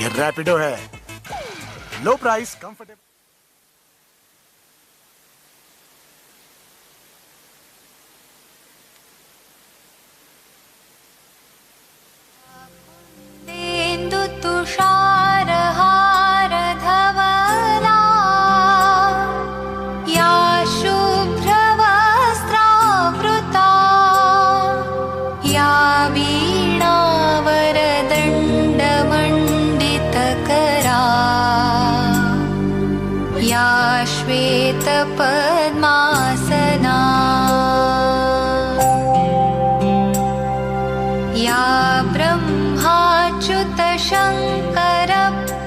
ये रैपिडो है, लो price comfortable. Padmasana या ब्रह्माच्युत शङ्कर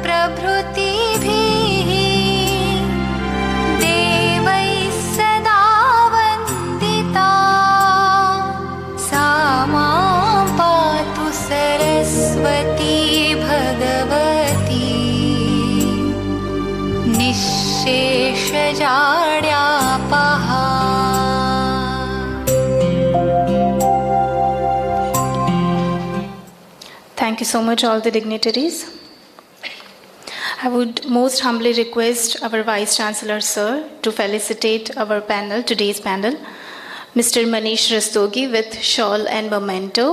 प्रभृतिभिः देवैः सदा वन्दिता सा मां पातु Saraswati Bhagwati निःशेषजाड्यापहा। Thank you so much, all the dignitaries. I would most humbly request our Vice Chancellor, Sir, to felicitate our panel, today's panel, Mr. Manish Rastogi, with shawl and memento.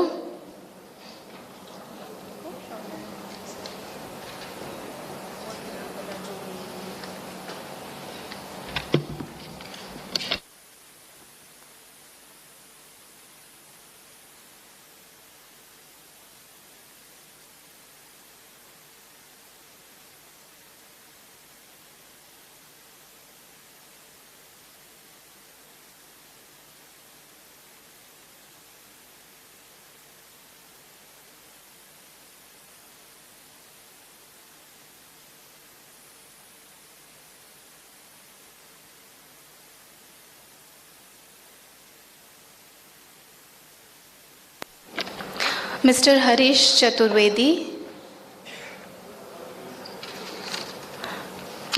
Mr. Harish Chaturvedi,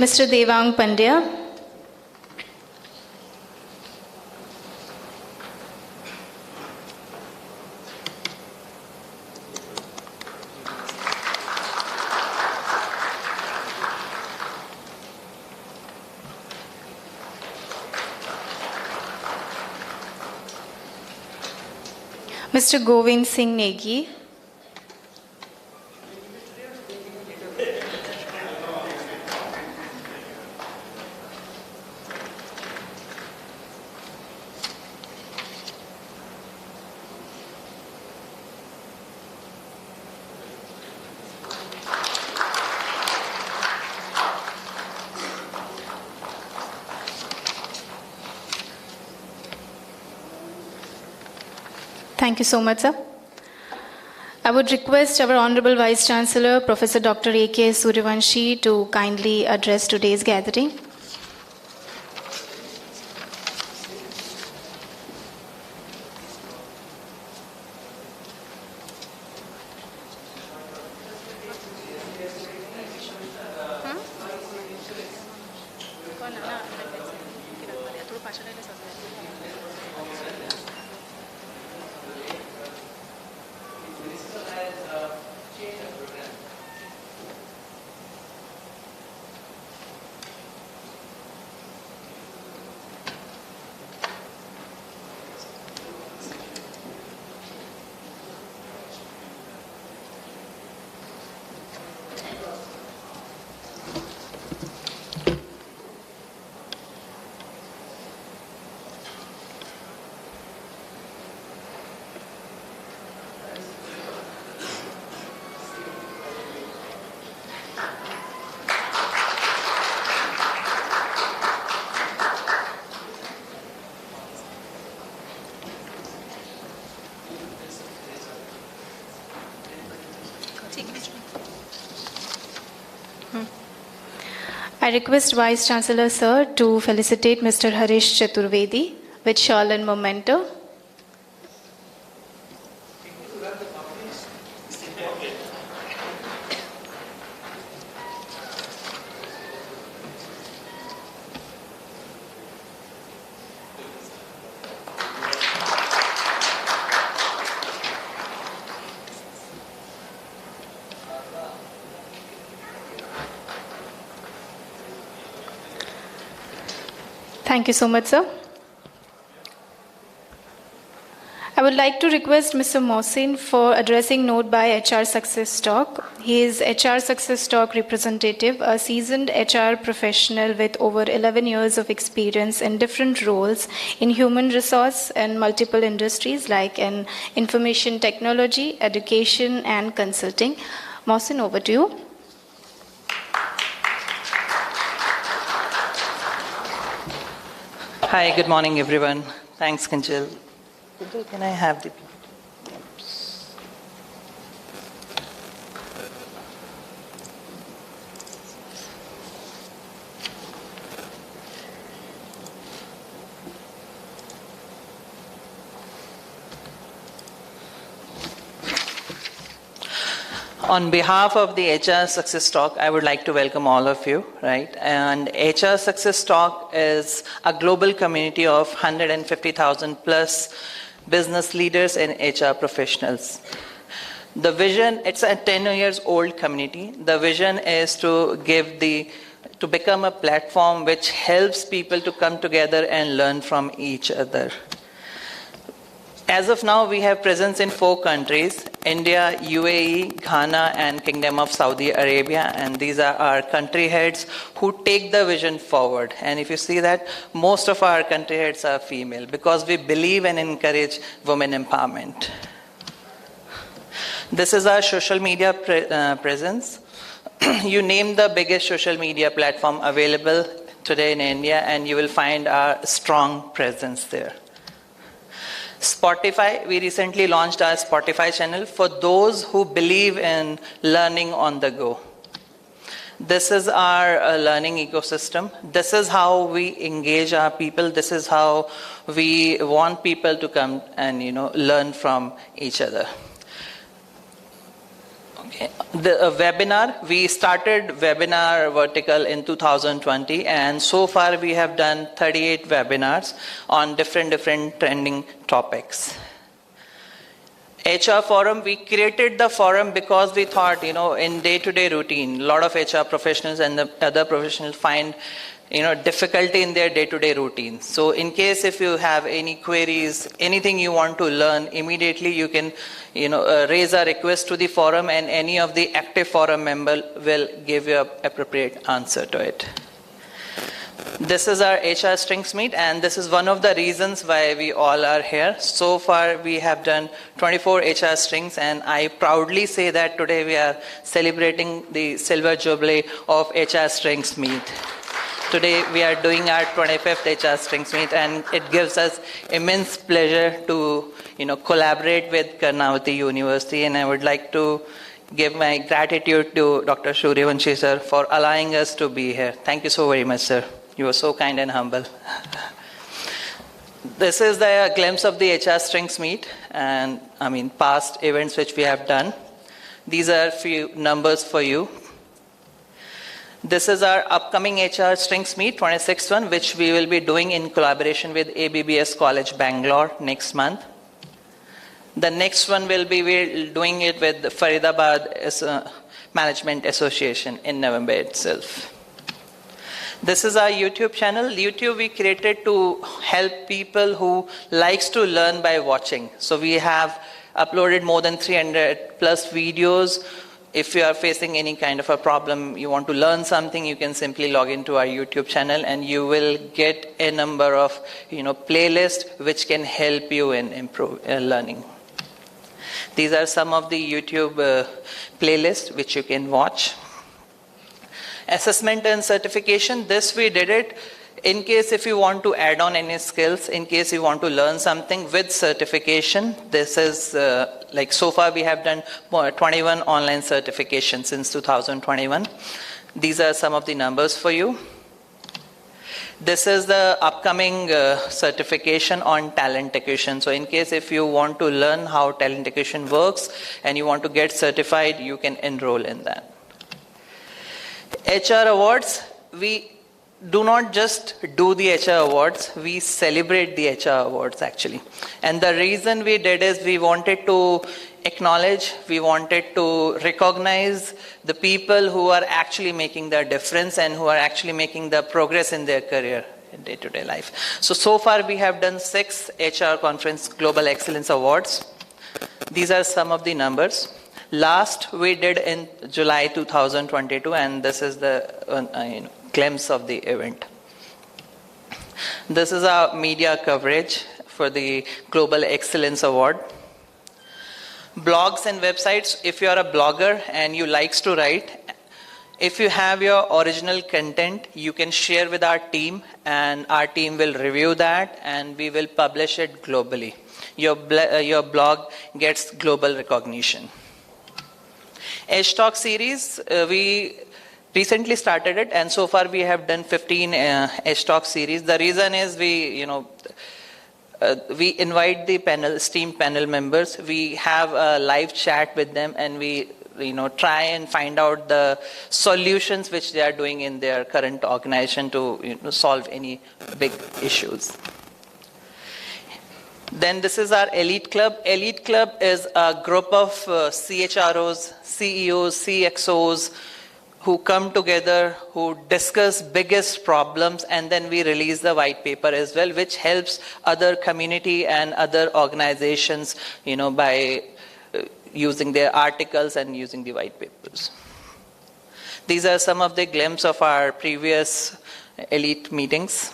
Mr. Devang Pandya, Mr. Govind Singh Negi, Thank you so much, sir. I would request our Honorable Vice Chancellor, Professor Dr. A.K. Suryavanshi, to kindly address today's gathering. I request Vice Chancellor, Sir, to felicitate Mr. Harish Chaturvedi with shawl and memento. Thank you so much, sir. I would like to request Mr. Mohsin for addressing note by HR Success Talk. He is HR Success Talk representative, a seasoned HR professional with over 11 years of experience in different roles in human resource and multiple industries like in information technology, education, and consulting. Mohsin, over to you. Hi, good morning, everyone. Thanks, Kanchal. Can I have the... On behalf of the HR Success Talk, I would like to welcome all of you, right? And HR Success Talk is a global community of 150,000 plus business leaders and HR professionals. The vision, it's a 10 years old community. The vision is to become a platform which helps people to come together and learn from each other. As of now, we have presence in 4 countries, India, UAE, Ghana, and Kingdom of Saudi Arabia. And these are our country heads who take the vision forward. And if you see that, most of our country heads are female because we believe and encourage women empowerment. This is our social media presence. You name the biggest social media platform available today in India, and you will find our strong presence there. Spotify, we recently launched our Spotify channel for those who believe in learning on the go. This is our learning ecosystem. This is how we engage our people. This is how we want people to come and learn from each other. The webinar, we started webinar vertical in 2020, and so far we have done 38 webinars on different trending topics. HR forum, we created the forum because we thought, in day-to-day routine, a lot of HR professionals and the other professionals find difficulty in their day-to-day routine. So in case if you have any queries, anything you want to learn, immediately you can raise a request to the forum, and any of the active forum member will give you an appropriate answer to it. This is our HR Strengths Meet, and this is one of the reasons why we all are here. So far we have done 24 HR Strengths, and I proudly say that today we are celebrating the silver jubilee of HR Strengths Meet. Today we are doing our 25th HR Strengths Meet, and it gives us immense pleasure to collaborate with Karnavati University, and I would like to give my gratitude to Dr. Suryavanshi sir for allowing us to be here. Thank you so very much, sir. You were so kind and humble. This is the glimpse of the HR Strengths Meet and past events which we have done. These are a few numbers for you. This is our upcoming HR Strengths Meet, 26th one, which we will be doing in collaboration with ABBS College, Bangalore next month. The next one we're doing it with the Faridabad Management Association in November itself. This is our YouTube channel. YouTube we created to help people who likes to learn by watching. So we have uploaded more than 300 plus videos. If you are facing any kind of a problem, you want to learn something, you can simply log into our YouTube channel and you will get a number of playlists which can help you in improve learning. These are some of the YouTube playlists which you can watch. Assessment and certification, this we did it in case if you want to add on any skills, in case you want to learn something with certification. This is so far we have done 21 online certifications since 2021. These are some of the numbers for you. This is the upcoming certification on talent acquisition. So in case if you want to learn how talent acquisition works and you want to get certified, you can enroll in that. HR awards, we do not just do the HR awards, we celebrate the HR awards actually. And the reason we did is we wanted to acknowledge, we wanted to recognize the people who are actually making the difference and who are actually making the progress in their career. day-to-day life. So far we have done 6 HR Conference Global Excellence Awards. These are some of the numbers. Last we did in July 2022, and this is the glimpse of the event. This is our media coverage for the Global Excellence Award. Blogs and websites, if you are a blogger and you likes to write, if you have your original content, you can share with our team, and our team will review that and we will publish it globally. Your blog gets global recognition. Edge Talk series, we recently started it, and so far we have done 15 Edge Talk series. The reason is we invite the esteemed panel members. We have a live chat with them, and we try and find out the solutions which they are doing in their current organization to solve any big issues. Then this is our Elite Club. Elite Club is a group of CHROs, CEOs, CXOs who come together, who discuss biggest problems, and then we release the white paper as well, which helps other community and other organizations, by using their articles and using the white papers. These are some of the glimpses of our previous elite meetings.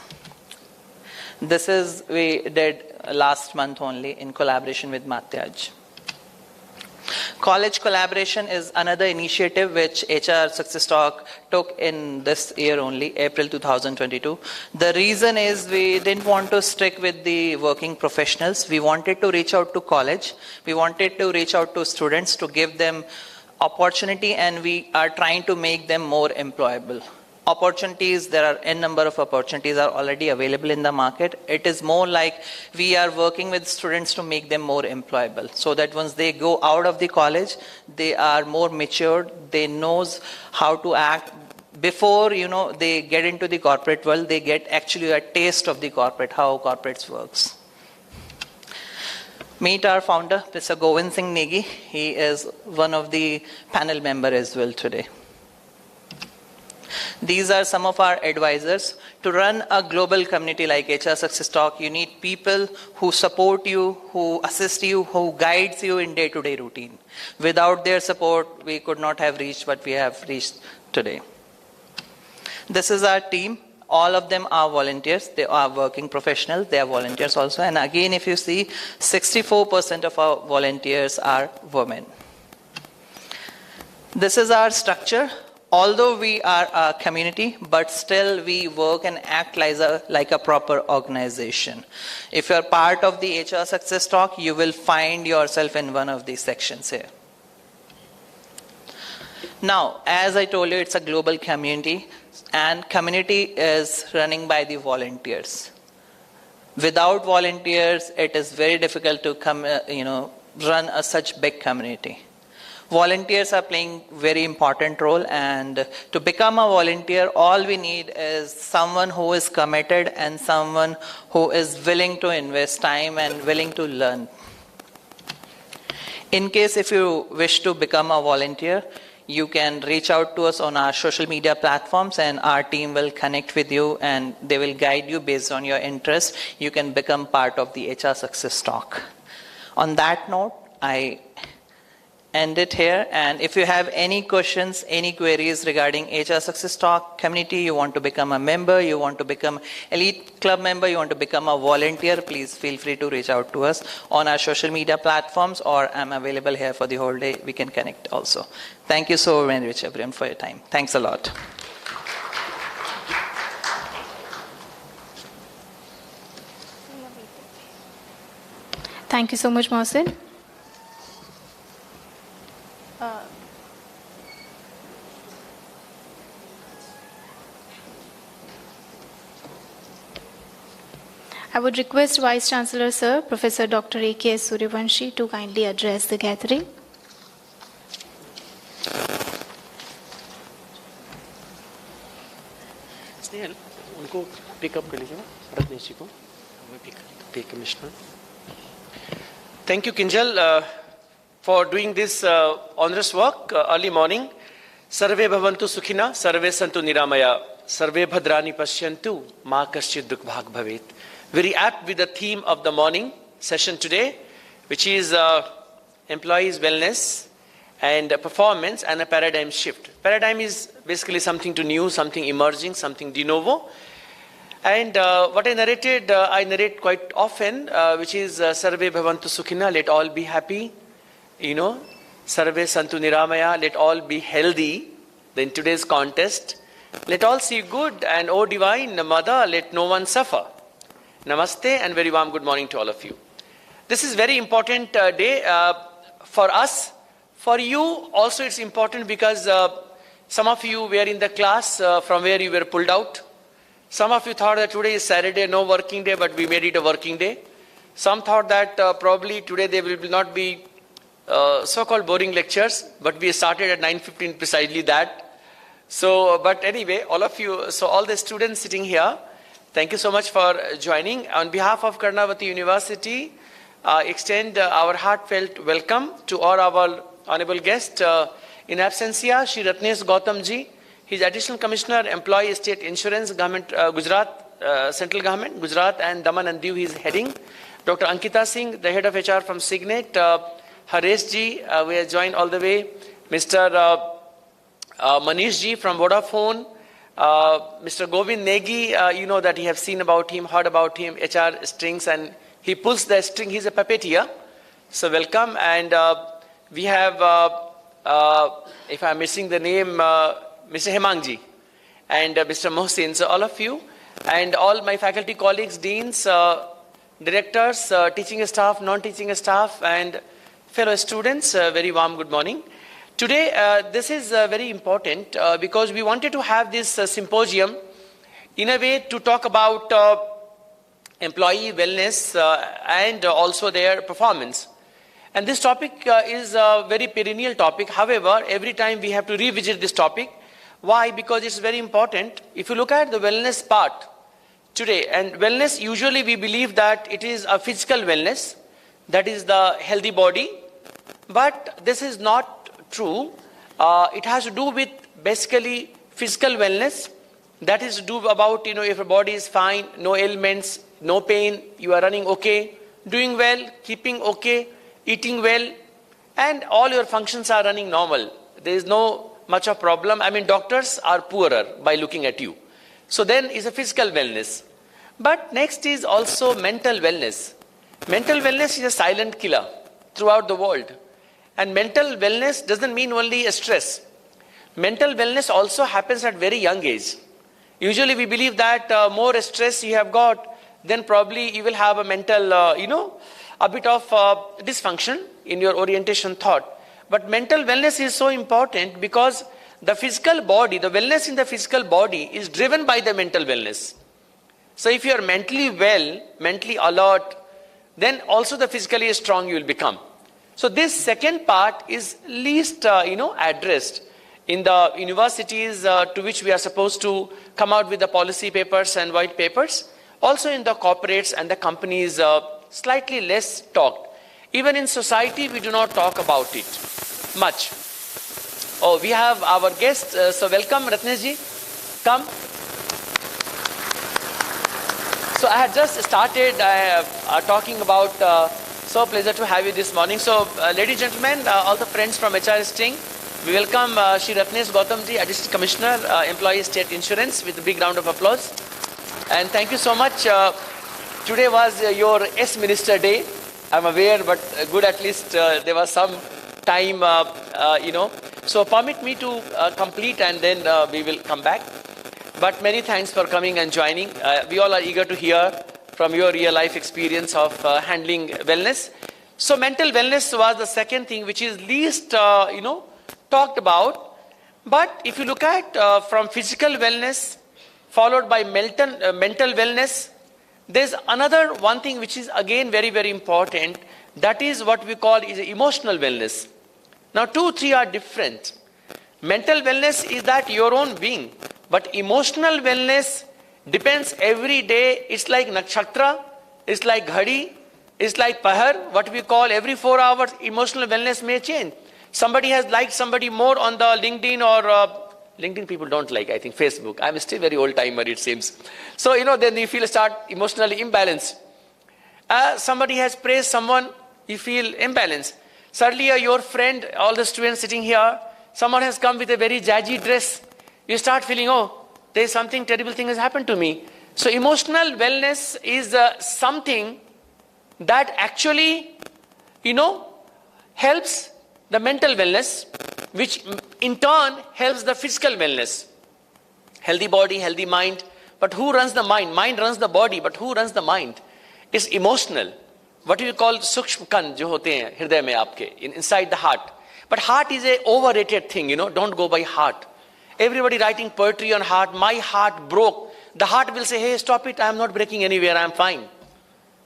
This is we did last month only in collaboration with Matyaj. College collaboration is another initiative which HR Success Talk took in this year only, April 2022. The reason is we didn't want to stick with the working professionals. We wanted to reach out to college. We wanted to reach out to students to give them opportunity, and we are trying to make them more employable. Opportunities, there are n number of opportunities are already available in the market. It is more like we are working with students to make them more employable, so that once they go out of the college, they are more matured, they knows how to act. Before they get into the corporate world, they get actually a taste of the corporate, how corporates works. Meet our founder, Mr. Govind Singh Negi. He is one of the panel member as well today. These are some of our advisors. To run a global community like HR Success Talk, you need people who support you, who assist you, who guides you in day-to-day routine. Without their support, we could not have reached what we have reached today. This is our team. All of them are volunteers. They are working professionals. They are volunteers also. And again, if you see, 64% of our volunteers are women. This is our structure. Although we are a community, but still we work and act like a proper organization. If you're part of the HR Success Talk, you will find yourself in one of these sections here. Now, as I told you, it's a global community, and community is running by the volunteers. Without volunteers, it is very difficult to run such big community. Volunteers are playing very important role, and to become a volunteer, all we need is someone who is committed and someone who is willing to invest time and willing to learn. In case if you wish to become a volunteer, you can reach out to us on our social media platforms, and our team will connect with you and they will guide you based on your interest. You can become part of the HR Success Talk. On that note, I end it here, and if you have any questions, any queries regarding HR Success Talk community, you want to become a member, you want to become Elite Club member, you want to become a volunteer, please feel free to reach out to us on our social media platforms, or I'm available here for the whole day. We can connect also. Thank you so very much, everyone, for your time. Thanks a lot. Thank you so much, Mohsin. I would request Vice Chancellor Sir, Professor Dr. A.K.S. Suryavanshi, to kindly address the gathering. Snehal उनको pickup कर लीजिए रत्नेश जी को पे commissioner. Thank you, Kinjal, for doing this onerous work early morning. Sarve bhavantu sukhina, sarve santu niramaya. Sarve Bhadrani Pashyantu Ma Kaschid Dukbhag Bhavet. Very apt with the theme of the morning session today, which is employees' wellness and performance and a paradigm shift. Paradigm is basically something to new, something emerging, something de novo. And what I narrate quite often, which is Sarve Bhavantu Sukhina, let all be happy. Sarve Santu Niramaya, let all be healthy. In today's contest, let all see good, and O Divine Mother, let no one suffer. Namaste and very warm good morning to all of you. This is very important day for us. For you also it's important because some of you were in the class from where you were pulled out. Some of you thought that today is Saturday, no working day, but we made it a working day. Some thought that probably today there will not be so-called boring lectures, but we started at 9:15 precisely that. So, but anyway, all of you, so all the students sitting here, thank you so much for joining. On behalf of Karnavati University, extend our heartfelt welcome to all our honorable guests. In absentia, Shri Ratnesh Gautam ji, he is Additional Commissioner, Employee State Insurance, Government, Gujarat, Central Government, Gujarat and Daman and Diu, he is heading. Dr. Ankita Singh, the Head of HR from Signet, Haresh ji, we are joined all the way. Mr. Manish ji from Vodafone, Mr. Govind Negi, you know that you have seen about him, heard about him, HR strings, and he pulls the string. He's a puppeteer. So welcome. And we have, if I'm missing the name, Mr. Hemangji and Mr. Mohsin. So all of you and all my faculty colleagues, deans, directors, teaching staff, non-teaching staff, and fellow students, very warm good morning. Today, this is very important because we wanted to have this symposium in a way to talk about employee wellness and also their performance. And this topic is a very perennial topic. However, every time we have to revisit this topic. Why? Because it's very important. If you look at the wellness part today, and wellness, usually we believe that it is a physical wellness, that is the healthy body. But this is not true. It has to do with basically physical wellness. That is to do about, if your body is fine, no ailments, no pain, you are running okay, doing well, keeping okay, eating well, and all your functions are running normal. There is no much of problem. I mean, doctors are poorer by looking at you. So then is a physical wellness. But next is also mental wellness. Mental wellness is a silent killer throughout the world. And mental wellness doesn't mean only stress. Mental wellness also happens at very young age. Usually we believe that more stress you have got, then probably you will have a mental, a bit of dysfunction in your orientation thought. But mental wellness is so important because the physical body, the wellness in the physical body is driven by the mental wellness. So if you are mentally well, mentally alert, then also the physically strong you will become. So this second part is least, addressed in the universities to which we are supposed to come out with the policy papers and white papers. Also in the corporates and the companies, slightly less talked. Even in society, we do not talk about it much. Oh, we have our guest. So welcome, Ratnesh ji. Come. So I had just started talking about so pleasure to have you this morning. So, ladies and gentlemen, all the friends from HR Sting, we welcome Shri Ratnesh Gautam ji, Additional Commissioner, Employee State Insurance, with a big round of applause. And thank you so much. Today was your S-Minister Day. I'm aware, but good at least there was some time, So permit me to complete and then we will come back. But many thanks for coming and joining. We all are eager to hear from your real life experience of handling wellness. So mental wellness was the second thing which is least, talked about. But if you look at from physical wellness followed by mental wellness, there's another one thing which is again very, very important. That is what we call is emotional wellness. Now 2, 3 are different. Mental wellness is that your own being. But emotional wellness depends every day. It's like nakshatra, it's like ghadi, it's like pahar, what we call every 4 hours emotional wellness may change. Somebody has liked somebody more on the LinkedIn or LinkedIn people don't like, I think, Facebook. I'm still very old timer, it seems. So, then you feel start emotionally imbalanced. Somebody has praised someone, you feel imbalanced. Suddenly, your friend, all the students sitting here, someone has come with a very jazzy dress. You start feeling, oh, there's something terrible thing has happened to me. So emotional wellness is something that actually, helps the mental wellness, which in turn helps the physical wellness. Healthy body, healthy mind. But who runs the mind? Mind runs the body, but who runs the mind? It's emotional. What do you call sukshma kan jo hote hain hriday mein aapke, inside the heart. But heart is a overrated thing, don't go by heart. Everybody writing poetry on heart. My heart broke. The heart will say, hey, stop it. I am not breaking anywhere. I am fine.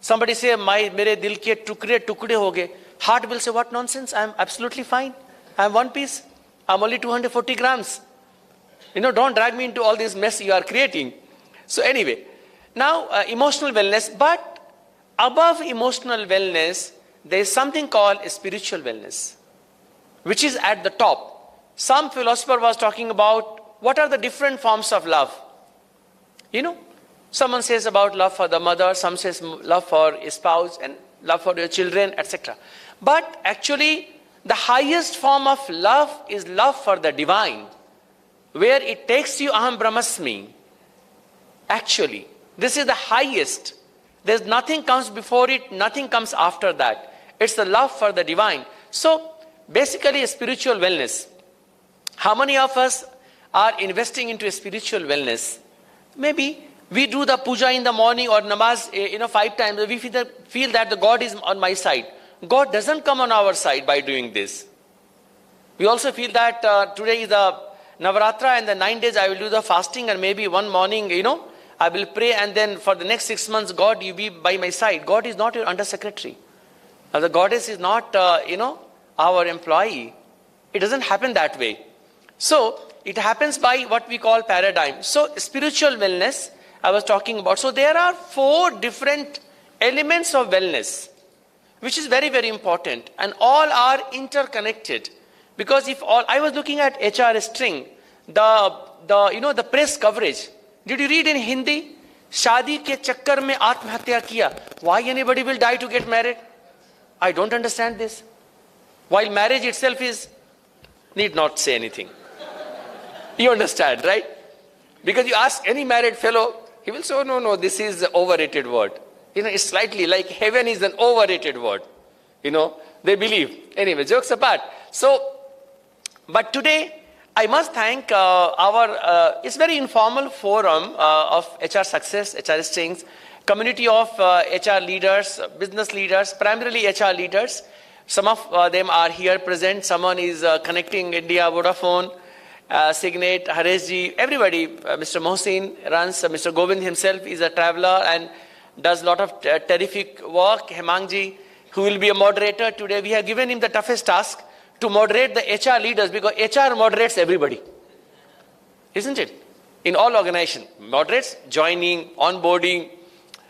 Somebody say, mere dil ke tukde ho gaye. Heart will say, what nonsense. I am absolutely fine. I am one piece. I am only 240 grams. Don't drag me into all this mess you are creating. So anyway, now emotional wellness. But above emotional wellness, there is something called spiritual wellness, which is at the top. Some philosopher was talking about what are the different forms of love. Someone says about love for the mother, some says love for a spouse and love for your children, etc. But actually, the highest form of love is love for the divine, where it takes you aham brahmasmi. Actually, this is the highest. There's nothing comes before it, nothing comes after that. It's the love for the divine. So, basically a spiritual wellness. How many of us are investing into a spiritual wellness? Maybe we do the puja in the morning or namaz, 5 times. We feel that the God is on my side. God doesn't come on our side by doing this. We also feel that today is the Navratra and the 9 days I will do the fasting and maybe one morning, I will pray and then for the next 6 months, God, you be by my side. God is not your undersecretary. The goddess is not, our employee. It doesn't happen that way. So, it happens by what we call paradigm. So, spiritual wellness, I was talking about. So, there are 4 different elements of wellness, which is very, very important. And all are interconnected. Because if all, I was looking at HR string, the press coverage. Did you read in Hindi? Shadi ke chakkar mein atmahatya kiya. Why anybody will die to get married? I don't understand this. While marriage itself is, need not say anything. You understand, right? Because you ask any married fellow, he will say, oh, no, this is an overrated word. It's slightly like heaven is an overrated word. They believe. Anyway, jokes apart. So, but today, I must thank it's very informal forum of HR Success, HR Strings, community of HR leaders, business leaders, primarily HR leaders. Some of them are here present. Someone is connecting India, Vodafone, Signet, Hareshji, everybody. Mr. Mohsin runs, Mr. Govind himself is a traveler and does a lot of terrific work. Hemangji, who will be a moderator today, we have given him the toughest task to moderate the HR leaders because HR moderates everybody. Isn't it? In all organizations, moderates joining, onboarding,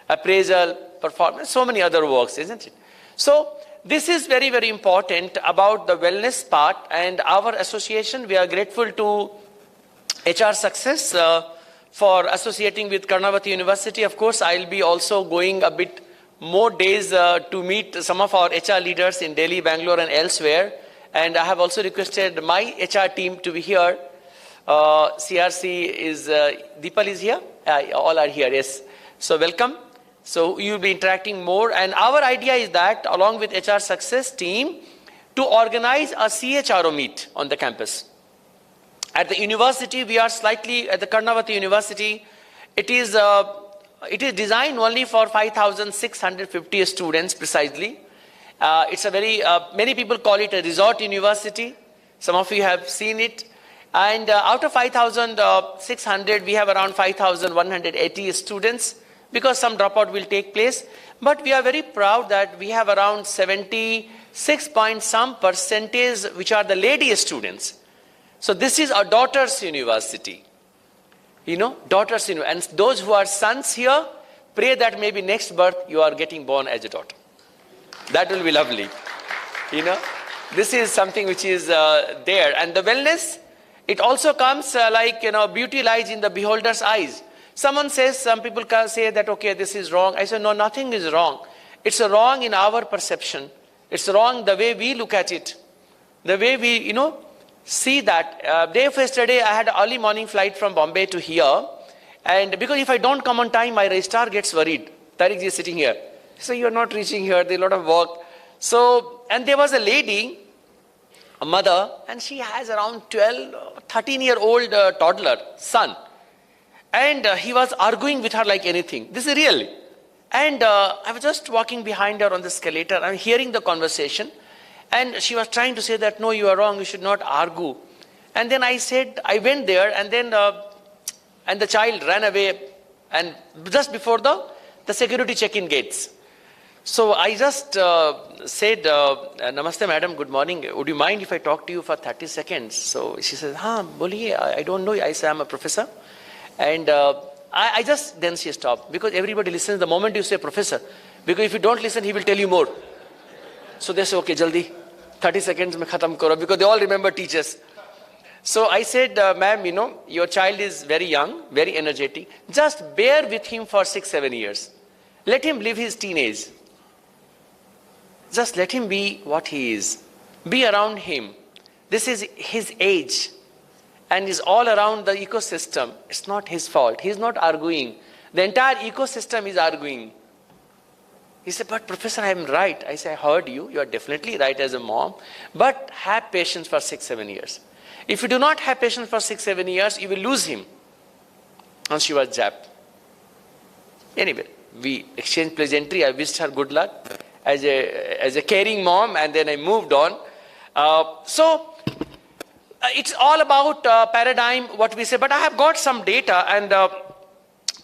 appraisal, performance, so many other works, isn't it? So, this is very, very important about the wellness part, and our association, we are grateful to HR Success for associating with Karnavati University. Of course, I'll be also going a bit more days to meet some of our HR leaders in Delhi, Bangalore and elsewhere. And I have also requested my HR team to be here. CRC is, Deepal is here? All are here, yes. So welcome. So you'll be interacting more. And our idea is that along with HR Success team to organize a CHRO meet on the campus. At the university, we are slightly, at the Karnavati University, it is designed only for 5,650 students precisely. It's a very, many people call it a resort university. Some of you have seen it. And out of 5,600, we have around 5,180 students because some dropout will take place. But we are very proud that we have around 76 point some percentage which are the lady students. So this is our daughter's university. Daughter's university. And those who are sons here, pray that maybe next birth you are getting born as a daughter. That will be lovely. This is something which is there. And the wellness It also comes like, beauty lies in the beholder's eyes. Some people can say that, okay, this is wrong. I say, no, nothing is wrong. It's wrong in our perception. It's wrong the way we look at it. The way we, see that. Day of yesterday, I had an early morning flight from Bombay to here. And because if I don't come on time, my registrar gets worried. Tariq ji is sitting here. So you're not reaching here, there's a lot of work. So, and there was a lady, a mother, and she has around 13-year-old toddler, son. And he was arguing with her like anything. This is real. And I was just walking behind her on the escalator. I'm hearing the conversation. And she was trying to say that, no, you are wrong, you should not argue. And then I went there, and then and the child ran away, and just before the security check-in gates. So I just said, Namaste madam, good morning. Would you mind if I talk to you for 30 seconds? So she says, boliye, I don't know. I say, I'm a professor. And then she stopped. Because everybody listens the moment you say professor. Because if you don't listen, he will tell you more. So they say, okay, jaldi, 30 seconds mein khatam karo. Because they all remember teachers. So I said, ma'am, your child is very young, very energetic. Just bear with him for 6-7 years. Let him live his teenage. Just let him be what he is. Be around him. This is his age. And is all around the ecosystem. It's not his fault. He's not arguing. The entire ecosystem is arguing. He said, but professor, I am right. I said, I heard you. You are definitely right as a mom. But have patience for 6-7 years. If you do not have patience for 6-7 years, you will lose him. And she was jabbed. Anyway, we exchanged pleasantry. I wished her good luck as a caring mom, and then I moved on. It's all about paradigm, what we say. But I have got some data, and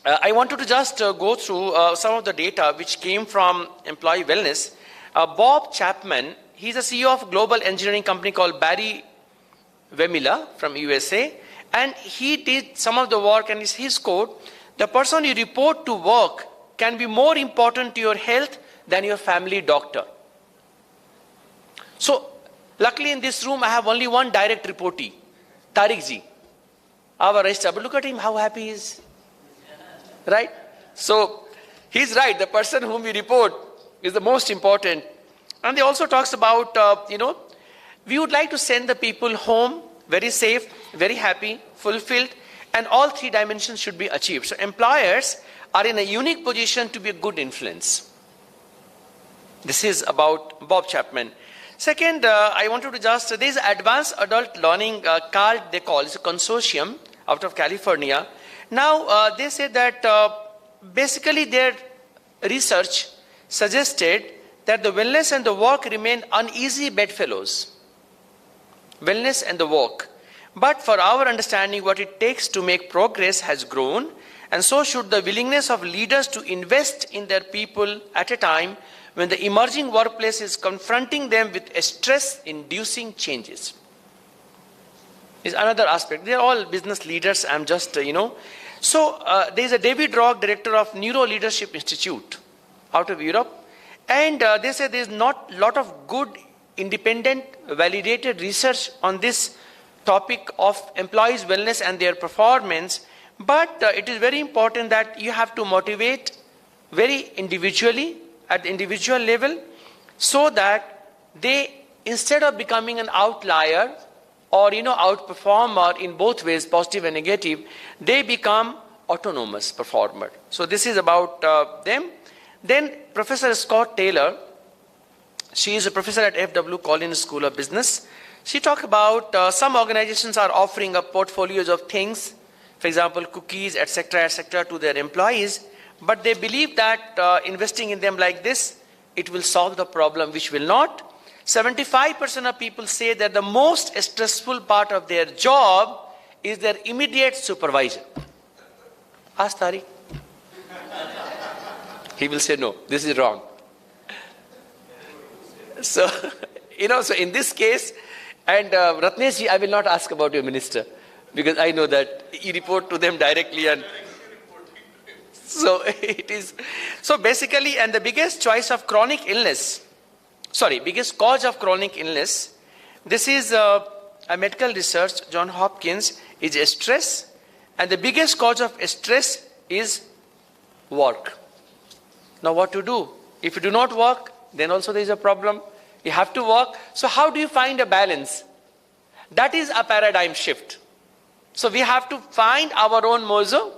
I wanted to just go through some of the data which came from Employee Wellness. Bob Chapman, he's a CEO of a global engineering company called Barry Wemila from USA. And he did some of the work, and his quote, the person you report to work can be more important to your health than your family doctor. So, luckily in this room, I have only one direct reportee, Tariq ji, our registrar. But look at him, how happy he is. Right? So, he's right. The person whom we report is the most important. And he also talks about, we would like to send the people home very safe, very happy, fulfilled, and all 3 dimensions should be achieved. So, employers are in a unique position to be a good influence. This is about Bob Chapman. Second, I wanted to just, there's Advanced Adult Learning CALD, they call it, it's a consortium out of California. Now, they say that basically their research suggested that the wellness and the work remain uneasy bedfellows. Wellness and the work. But for our understanding, what it takes to make progress has grown, and so should the willingness of leaders to invest in their people at a time when the emerging workplace is confronting them with stress-inducing changes. Is another aspect. They are all business leaders. I'm just, So, there's a David Rock, director of Neuro Leadership Institute out of Europe. And they say there's not a lot of good, independent, validated research on this topic of employees' wellness and their performance. But it is very important that you have to motivate very individually, at the individual level, so that they, instead of becoming an outlier or outperformer in both ways, positive and negative, they become autonomous performer. So this is about them. Then Professor Scott Taylor, she is a professor at F.W. Collins School of Business. She talked about some organizations are offering up portfolios of things, for example, cookies, etc., to their employees. But they believe that investing in them like this, it will solve the problem, which will not. 75% of people say that the most stressful part of their job is their immediate supervisor. Ask Tariq. He will say, no, this is wrong. So, so in this case, and Ratnesh ji, I will not ask about your minister, because I know that you report to them directly, and so it is. So basically, and the biggest cause of chronic illness, this is a medical research, John Hopkins, is stress, and the biggest cause of stress is work. Now what to do? If you do not work, then also there is a problem. You have to work. So how do you find a balance? That is a paradigm shift. So we have to find our own mozo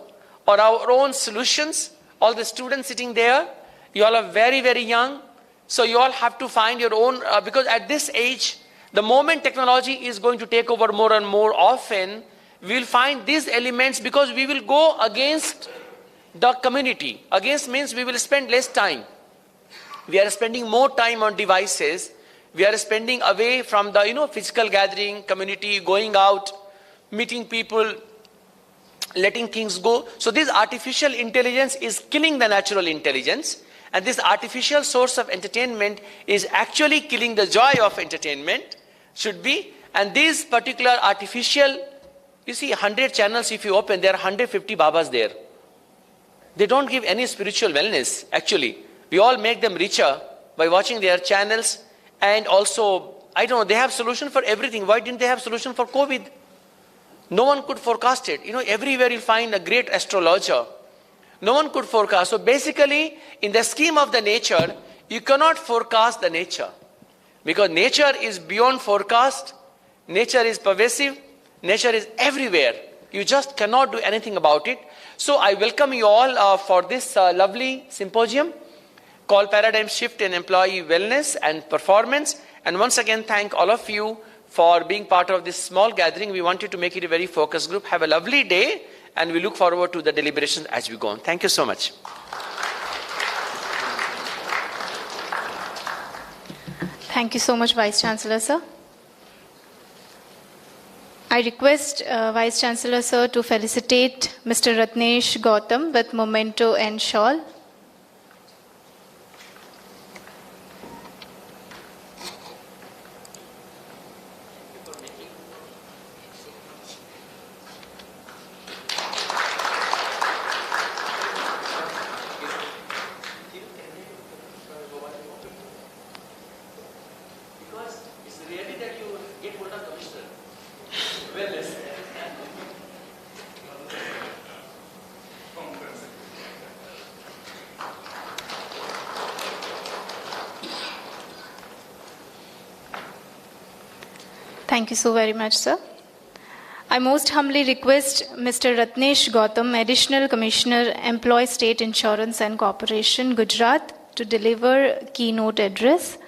or our own solutions. All the students sitting there, you all are very, very young. So you all have to find your own, because at this age, the moment technology is going to take over more and more often, we will find these elements because we will go against the community. Against means we will spend less time. We are spending more time on devices. We are spending away from the physical gathering, community, going out, meeting people, letting things go. So this artificial intelligence is killing the natural intelligence. And this artificial source of entertainment is actually killing the joy of entertainment, should be. And these particular artificial, you see 100 channels if you open, there are 150 Babas there. They don't give any spiritual wellness, actually. We all make them richer by watching their channels. And also, I don't know, they have solution for everything. Why didn't they have solution for COVID? No one could forecast it. Everywhere you'll find a great astrologer. No one could forecast. So basically, in the scheme of the nature, you cannot forecast the nature. Because nature is beyond forecast. Nature is pervasive. Nature is everywhere. You just cannot do anything about it. So I welcome you all for this lovely symposium called Paradigm Shift in Employee Wellness and Performance. And once again, thank all of you for being part of this small gathering. We wanted to make it a very focused group. Have a lovely day. And we look forward to the deliberations as we go on. Thank you so much. Thank you so much, Vice Chancellor, sir. I request Vice Chancellor, sir, to felicitate Mr. Ratnesh Gautam with memento and shawl. Thank you so very much, sir. I most humbly request Mr. Ratnesh Gautam, Additional Commissioner, Employee State Insurance and Corporation, Gujarat, to deliver keynote address.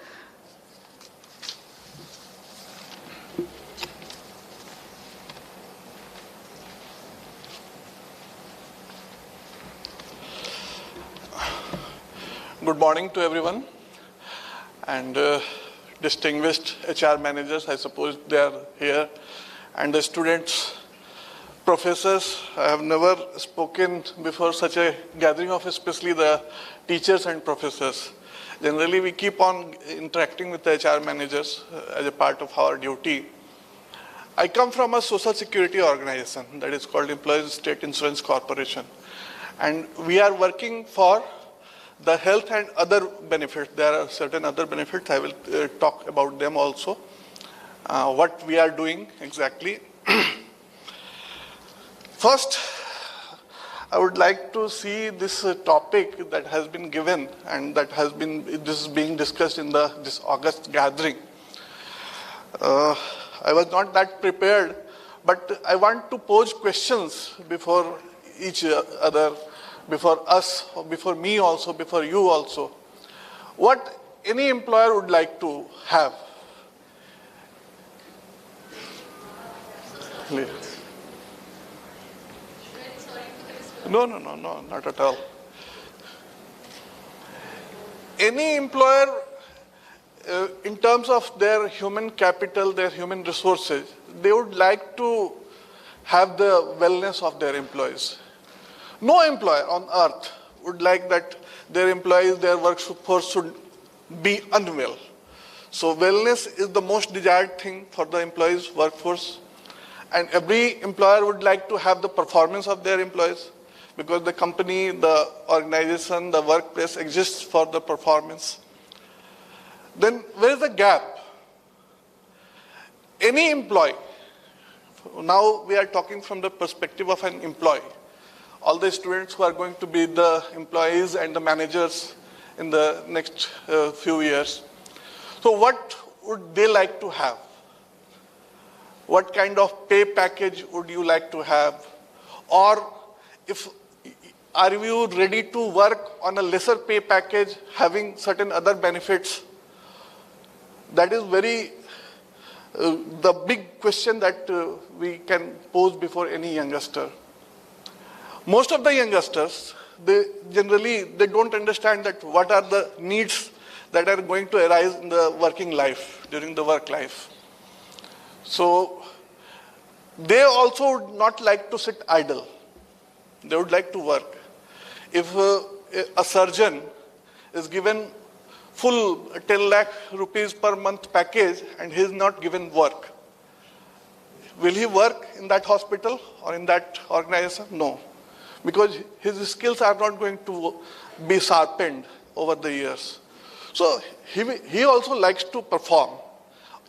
Good morning to everyone, and distinguished HR managers, I suppose they are here, and the students, professors. I have never spoken before such a gathering of especially the teachers and professors. Generally, we keep on interacting with the HR managers as a part of our duty. I come from a social security organization that is called Employees State Insurance Corporation, and we are working for the health and other benefits. There are certain other benefits. I will talk about them also. What we are doing exactly. First, I would like to see this topic that has been given and that has been, this is being discussed in this August gathering. I was not that prepared, but I want to pose questions before each other, before us, before me also, before you also. What any employer would like to have? No, not at all. Any employer, in terms of their human capital, their human resources, they would like to have the wellness of their employees. No employer on earth would like that their employees, their workforce should be unwell. So wellness is the most desired thing for the employees' workforce. And every employer would like to have the performance of their employees, because the company, the organization, the workplace exists for the performance. Then where is the gap? Any employee now we are talking from the perspective of an employee. All the students who are going to be the employees and the managers in the next few years. So what would they like to have? What kind of pay package would you like to have? Or are you ready to work on a lesser pay package having certain other benefits? That is the big question that we can pose before any youngster. Most of the youngsters, they don't understand that what are the needs that are going to arise in the working life, during the work life. So they also would not like to sit idle. They would like to work. If a surgeon is given full 10 lakh rupees per month package and he is not given work, will he work in that hospital or in that organization? No. Because his skills are not going to be sharpened over the years. So he also likes to perform.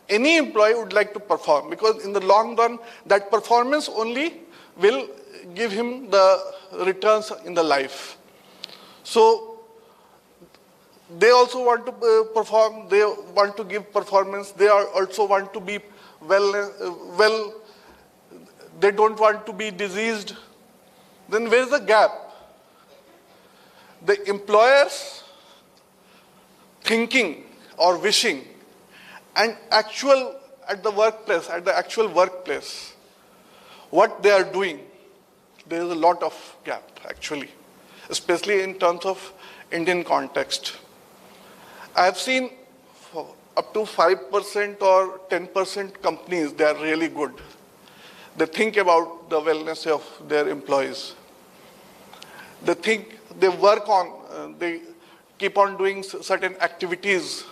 Any employee would like to perform because in the long run, that performance only will give him the returns in the life. So they also want to perform, they want to give performance, they also want to be well, they don't want to be diseased. Then where is the gap? The employers thinking or wishing and actual at the actual workplace, what they are doing, there is a lot of gap actually, especially in terms of Indian context. I have seen up to 5% or 10% companies, they are really good. They think about the wellness of their employees. They work on, they keep on doing certain activities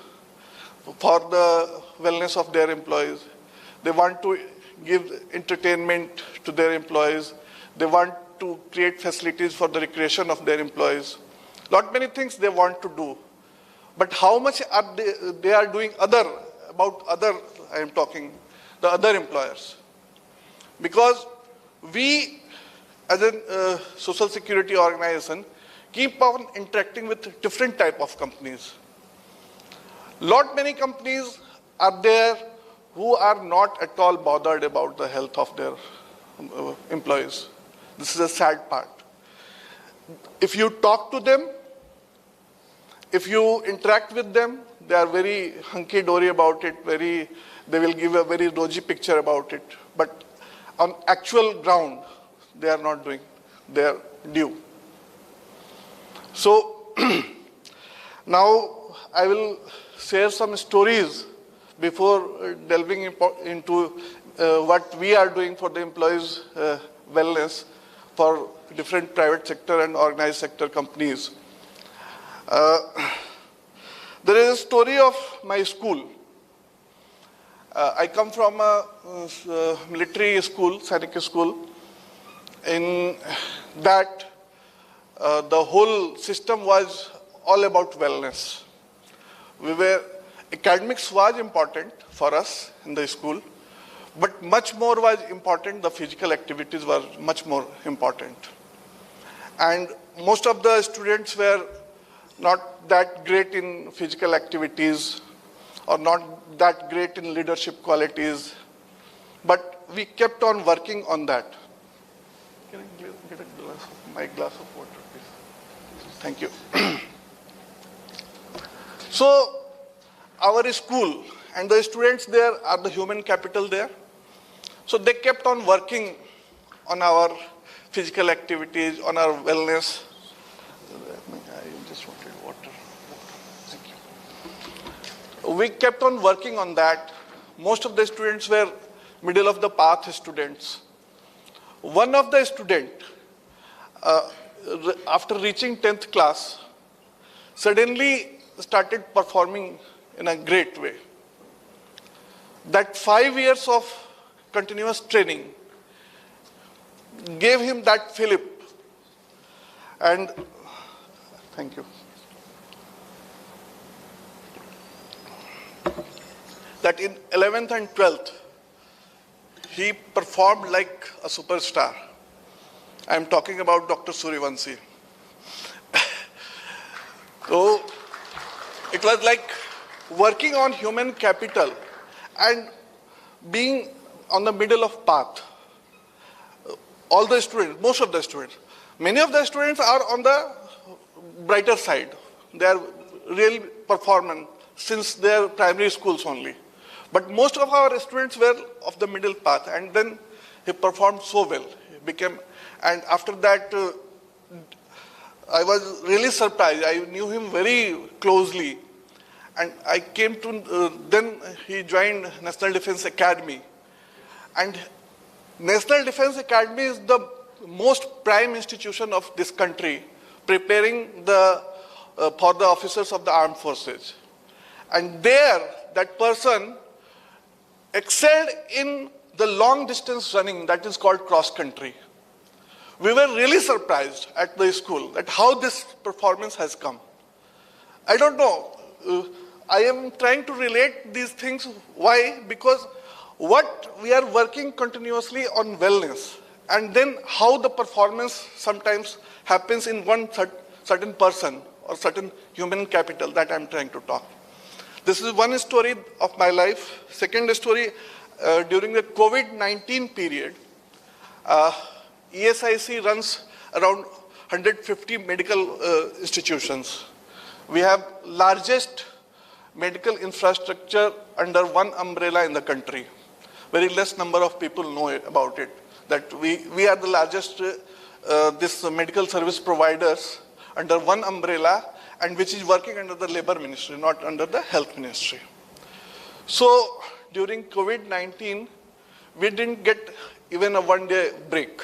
for the wellness of their employees. They want to give entertainment to their employees. They want to create facilities for the recreation of their employees. Lot many things they want to do. But how much are they are doing I am talking, the other employers. Because we, as a social security organization, keep on interacting with different type of companies. Lot many companies are there who are not at all bothered about the health of their employees. This is a sad part. If you talk to them, if you interact with them, they are very hunky-dory about it, they will give a very rosy picture about it. But on actual ground, they are not doing their due. So now I will share some stories before delving into what we are doing for the employees' wellness for different private sector and organized sector companies. There is a story of my school. I come from a military school, Sainik school. In that, the whole system was all about wellness. Academics was important for us in the school, but much more was important, the physical activities were much more important. And most of the students were not that great in physical activities or not that great in leadership qualities, but we kept on working on that. Can I get my glass of water, please? Thank you. So, our school and the students there are the human capital there. So they kept on working on our physical activities, on our wellness. I just wanted water. Thank you. We kept on working on that. Most of the students were middle of the path students. One of the students, after reaching 10th class, suddenly started performing in a great way. That 5 years of continuous training gave him that fillip. And thank you. That in 11th and 12th, he performed like a superstar. I'm talking about Dr. Suryavanshi. So it was like working on human capital and being on the middle of path. All the students, most of the students, many of the students are on the brighter side. They are real performant since their primary schools only. But most of our students were of the middle path, and then he performed so well. He became, and after that, I was really surprised. I knew him very closely, and I came to, then he joined National Defense Academy. And National Defense Academy is the most prime institution of this country, preparing for the officers of the armed forces. And there, that person excelled in the long distance running that is called cross country. We were really surprised at the school that how this performance has come. I don't know. I am trying to relate these things. Why? Because what we are working continuously on wellness, and then how the performance sometimes happens in one certain person or certain human capital that I'm trying to talk. This is one story of my life. Second story, during the COVID-19 period, ESIC runs around 150 medical institutions. We have largest medical infrastructure under one umbrella in the country. Very less number of people know about it. That we are the largest this medical service providers under one umbrella, and which is working under the Labor Ministry, not under the Health Ministry. So during COVID-19, we didn't get even a one-day break.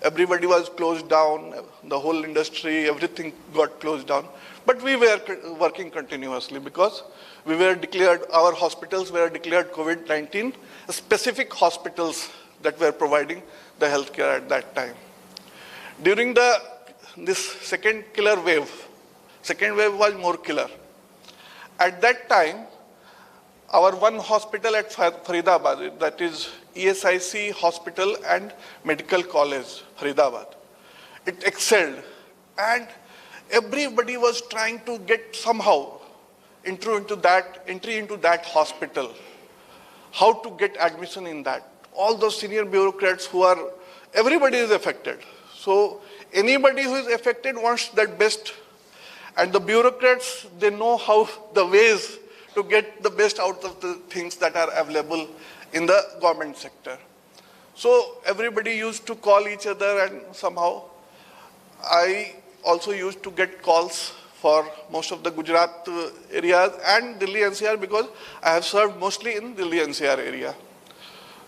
Everybody was closed down, the whole industry, everything got closed down. But we were working continuously because we were declared, our hospitals were declared COVID-19 specific hospitals that were providing the healthcare at that time. During this second killer wave, second wave was more killer. At that time, our one hospital at Faridabad, that is ESIC Hospital and Medical College, Faridabad, it excelled. And everybody was trying to get somehow entry into that hospital. How to get admission in that. All those senior bureaucrats everybody is affected. So anybody who is affected wants that best. And the bureaucrats, they know how the ways to get the best out of the things that are available in the government sector. So everybody used to call each other, and somehow I also used to get calls for most of the Gujarat areas and Delhi NCR, because I have served mostly in Delhi NCR area.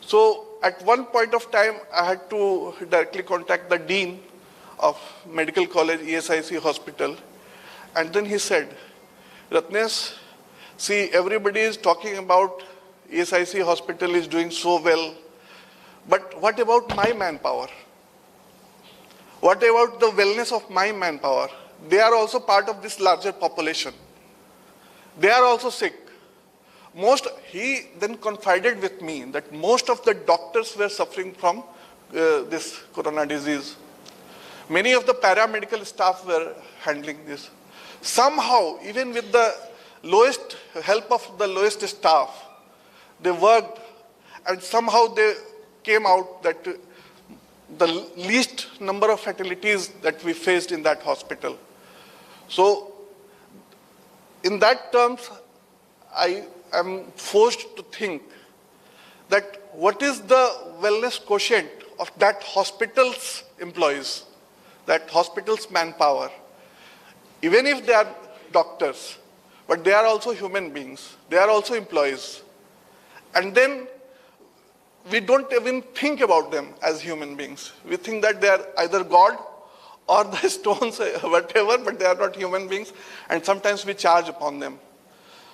So at one point of time, I had to directly contact the Dean of Medical College ESIC Hospital. And then he said, Ratnesh, see, everybody is talking about ESIC Hospital is doing so well, but what about my manpower? What about the wellness of my manpower? They are also part of this larger population. They are also sick. He then confided with me that most of the doctors were suffering from this corona disease. Many of the paramedical staff were handling this. Somehow, even with the lowest help of the lowest staff, they worked, and somehow they came out that the least number of fatalities that we faced in that hospital. So, in that terms, I am forced to think that what is the wellness quotient of that hospital's employees, that hospital's manpower. Even if they are doctors, but they are also human beings. They are also employees. And then we don't even think about them as human beings. We think that they are either God or the stones, whatever, but they are not human beings. And sometimes we charge upon them.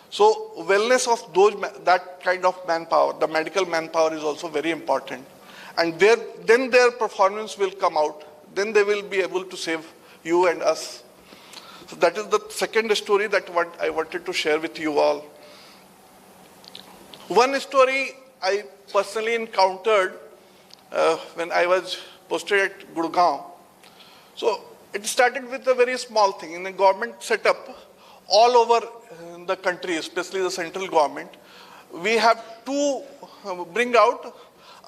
So wellness of that kind of manpower, the medical manpower, is also very important. And then their performance will come out. Then they will be able to save you and us. So that is the second story that I wanted to share with you all. One story I personally encountered when I was posted at Gurgaon. So it started with a very small thing. In the government setup, all over the country, especially the central government, we have to bring out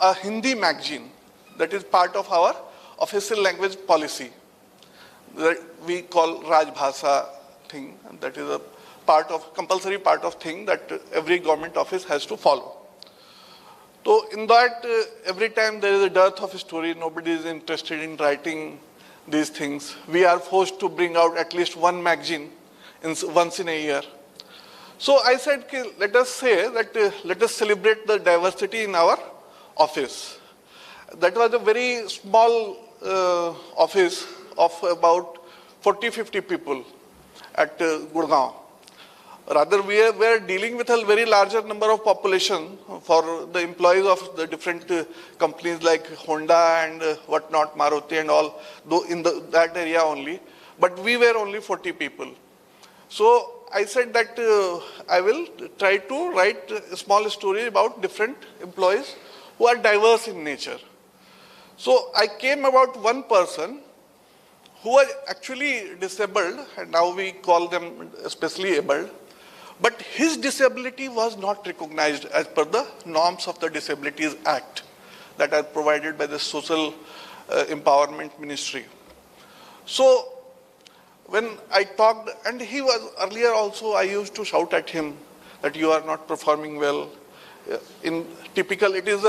a Hindi magazine that is part of our official language policy that we call Rajbhasha thing. That is a compulsory part of thing that every government office has to follow. So in that, every time there is a dearth of a story, nobody is interested in writing these things. We are forced to bring out at least one magazine once in a year. So I said, let us say that let us celebrate the diversity in our office. That was a very small office of about 40-50 people at Gurgaon. Rather, we were dealing with a very larger number of population for the employees of the different companies like Honda and whatnot, Maruti and all, though in that area only. But we were only 40 people. So I said that I will try to write a small story about different employees who are diverse in nature. So I came about one person who was actually disabled, and now we call them especially abled. But his disability was not recognized as per the norms of the Disabilities Act that are provided by the Social Empowerment Ministry. So when I talked, and he was earlier also, I used to shout at him that you are not performing well. In typical, it is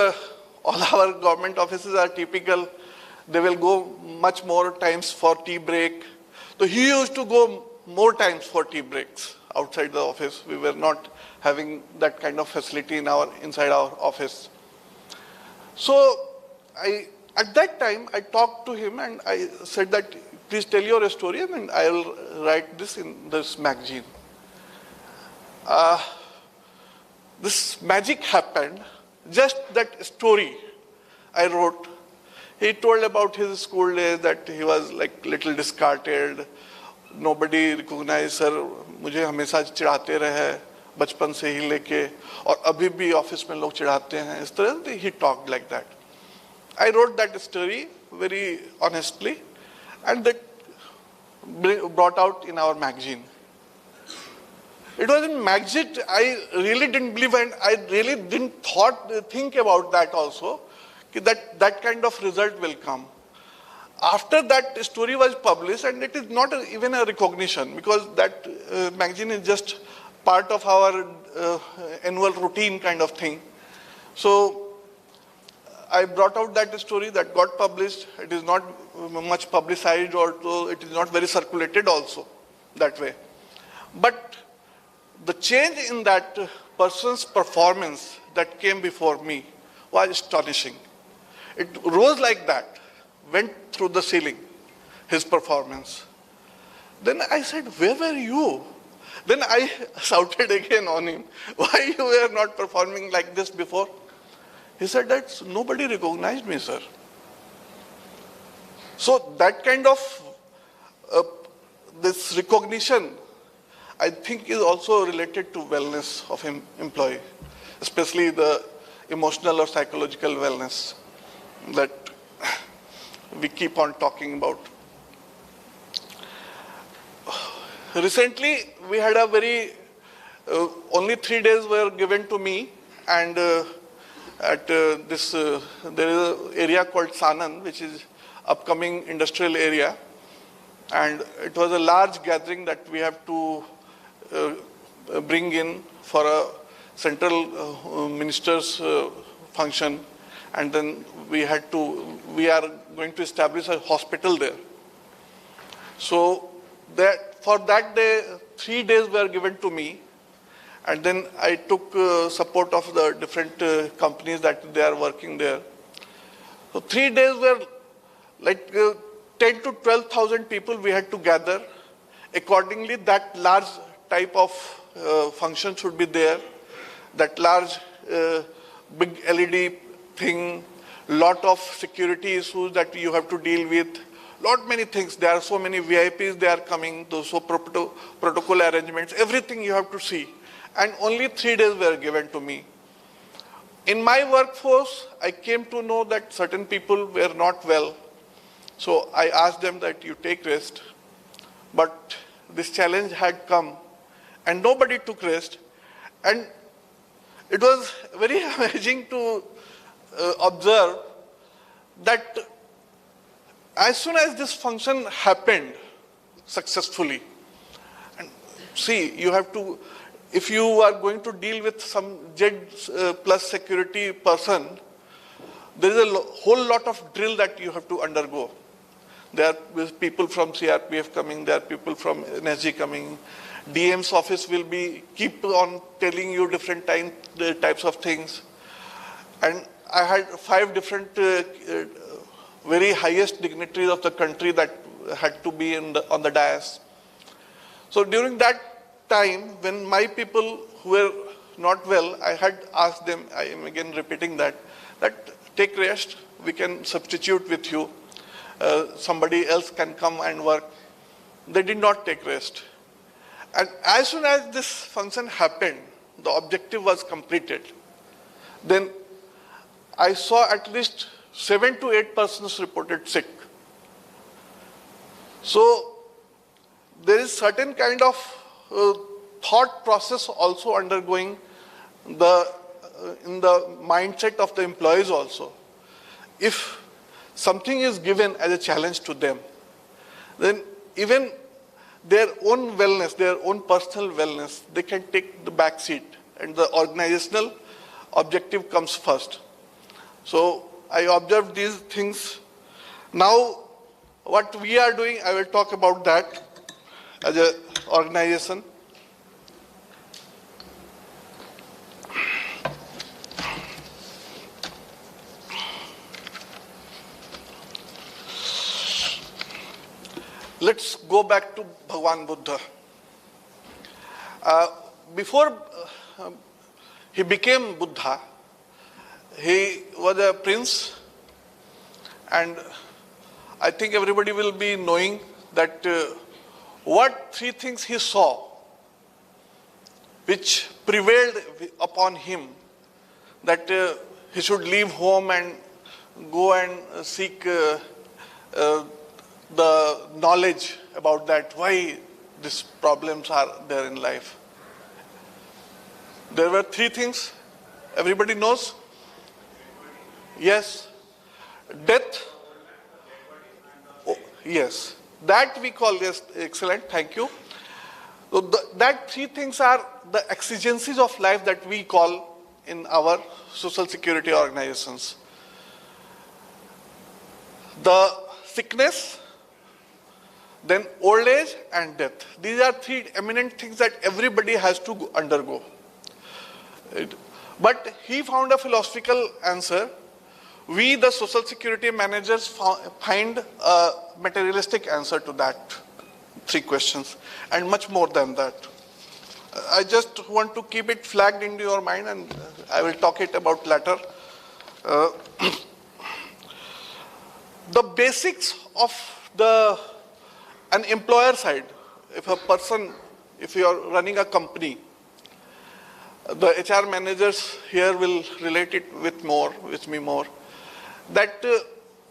all our government offices are typical. They will go much more times for tea break. So he used to go more times for tea breaks outside the office. We were not having that kind of facility inside our office. So at that time, I talked to him and I said that, please tell your story and I will write this in this magazine. This magic happened. Just that story I wrote. He told about his school days that he was like little discarded. Nobody recognized, sir, मुझे हमेशा चिढ़ाते रहे बचपन से ही लेके और अभी भी ऑफिस में लोग चिढ़ाते हैं इस तरह से he talked like that. I wrote that story very honestly and that brought out in our magazine. It was in magazine, I really didn't believe and I really didn't think about that also, that kind of result will come. After that story was published, and it is not even a recognition because that magazine is just part of our annual routine kind of thing. So I brought out that story that got published. It is not much publicized or it is not very circulated also that way. But the change in that person's performance that came before me was astonishing. It rose like that, went through the ceiling, his performance. Then I said, where were you? Then I shouted again on him, why you were not performing like this before? He said that nobody recognized me, sir. So that kind of this recognition, I think, is also related to wellness of an employee, especially the emotional or psychological wellness that we keep on talking about. Recently, we had a very, only 3 days were given to me, and at this, there is an area called Sanand, which is upcoming industrial area, and it was a large gathering that we have to bring in for a central minister's function, and then we are going to establish a hospital there. So for that day, 3 days were given to me, and then I took support of the different companies that they are working there. So 3 days were like 10 to 12,000 people we had to gather. Accordingly, that large type of function should be there. That large big LED thing, lot of security issues that you have to deal with, many things. There are so many VIPs, they are coming, those protocol arrangements, everything you have to see. And only 3 days were given to me. In my workforce, I came to know that certain people were not well. So I asked them that you take rest. But this challenge had come and nobody took rest. And it was very amazing to observe that as soon as this function happened successfully, and see, you have to, if you are going to deal with some Z plus security person, there is a whole lot of drill that you have to undergo. There are people from CRPF coming, there are people from NSG coming. DM's office will keep on telling you different types of things. And I had 5 different very highest dignitaries of the country that had to be on the dais. So during that time, when my people who were not well, I had asked them, I am again repeating that take rest, we can substitute with you. Somebody else can come and work. They did not take rest. And as soon as this function happened, the objective was completed. Then I saw at least 7 to 8 persons reported sick. So there is certain kind of thought process also undergoing in the mindset of the employees also. If something is given as a challenge to them, then even their own wellness, their own personal wellness, they can take the back seat and the organizational objective comes first. So I observed these things. Now what we are doing, I will talk about that as an organization. Let's go back to Bhagwan Buddha. Before he became Buddha, he was a prince, and I think everybody will be knowing that what 3 things he saw which prevailed upon him, that he should leave home and go and seek the knowledge about that, why these problems are there in life. There were 3 things. Everybody knows? Yes. Death. Oh, yes. That we call, yes, excellent, thank you. So that 3 things are the exigencies of life that we call in our social security organizations. The sickness, then old age and death. These are 3 eminent things that everybody has to undergo. But he found a philosophical answer. We, the social security managers, find a materialistic answer to that 3 questions, and much more than that. I just want to keep it flagged into your mind, and I will talk it about later. The basics of an employer side, if you are running a company, the HR managers here will relate it with me more, that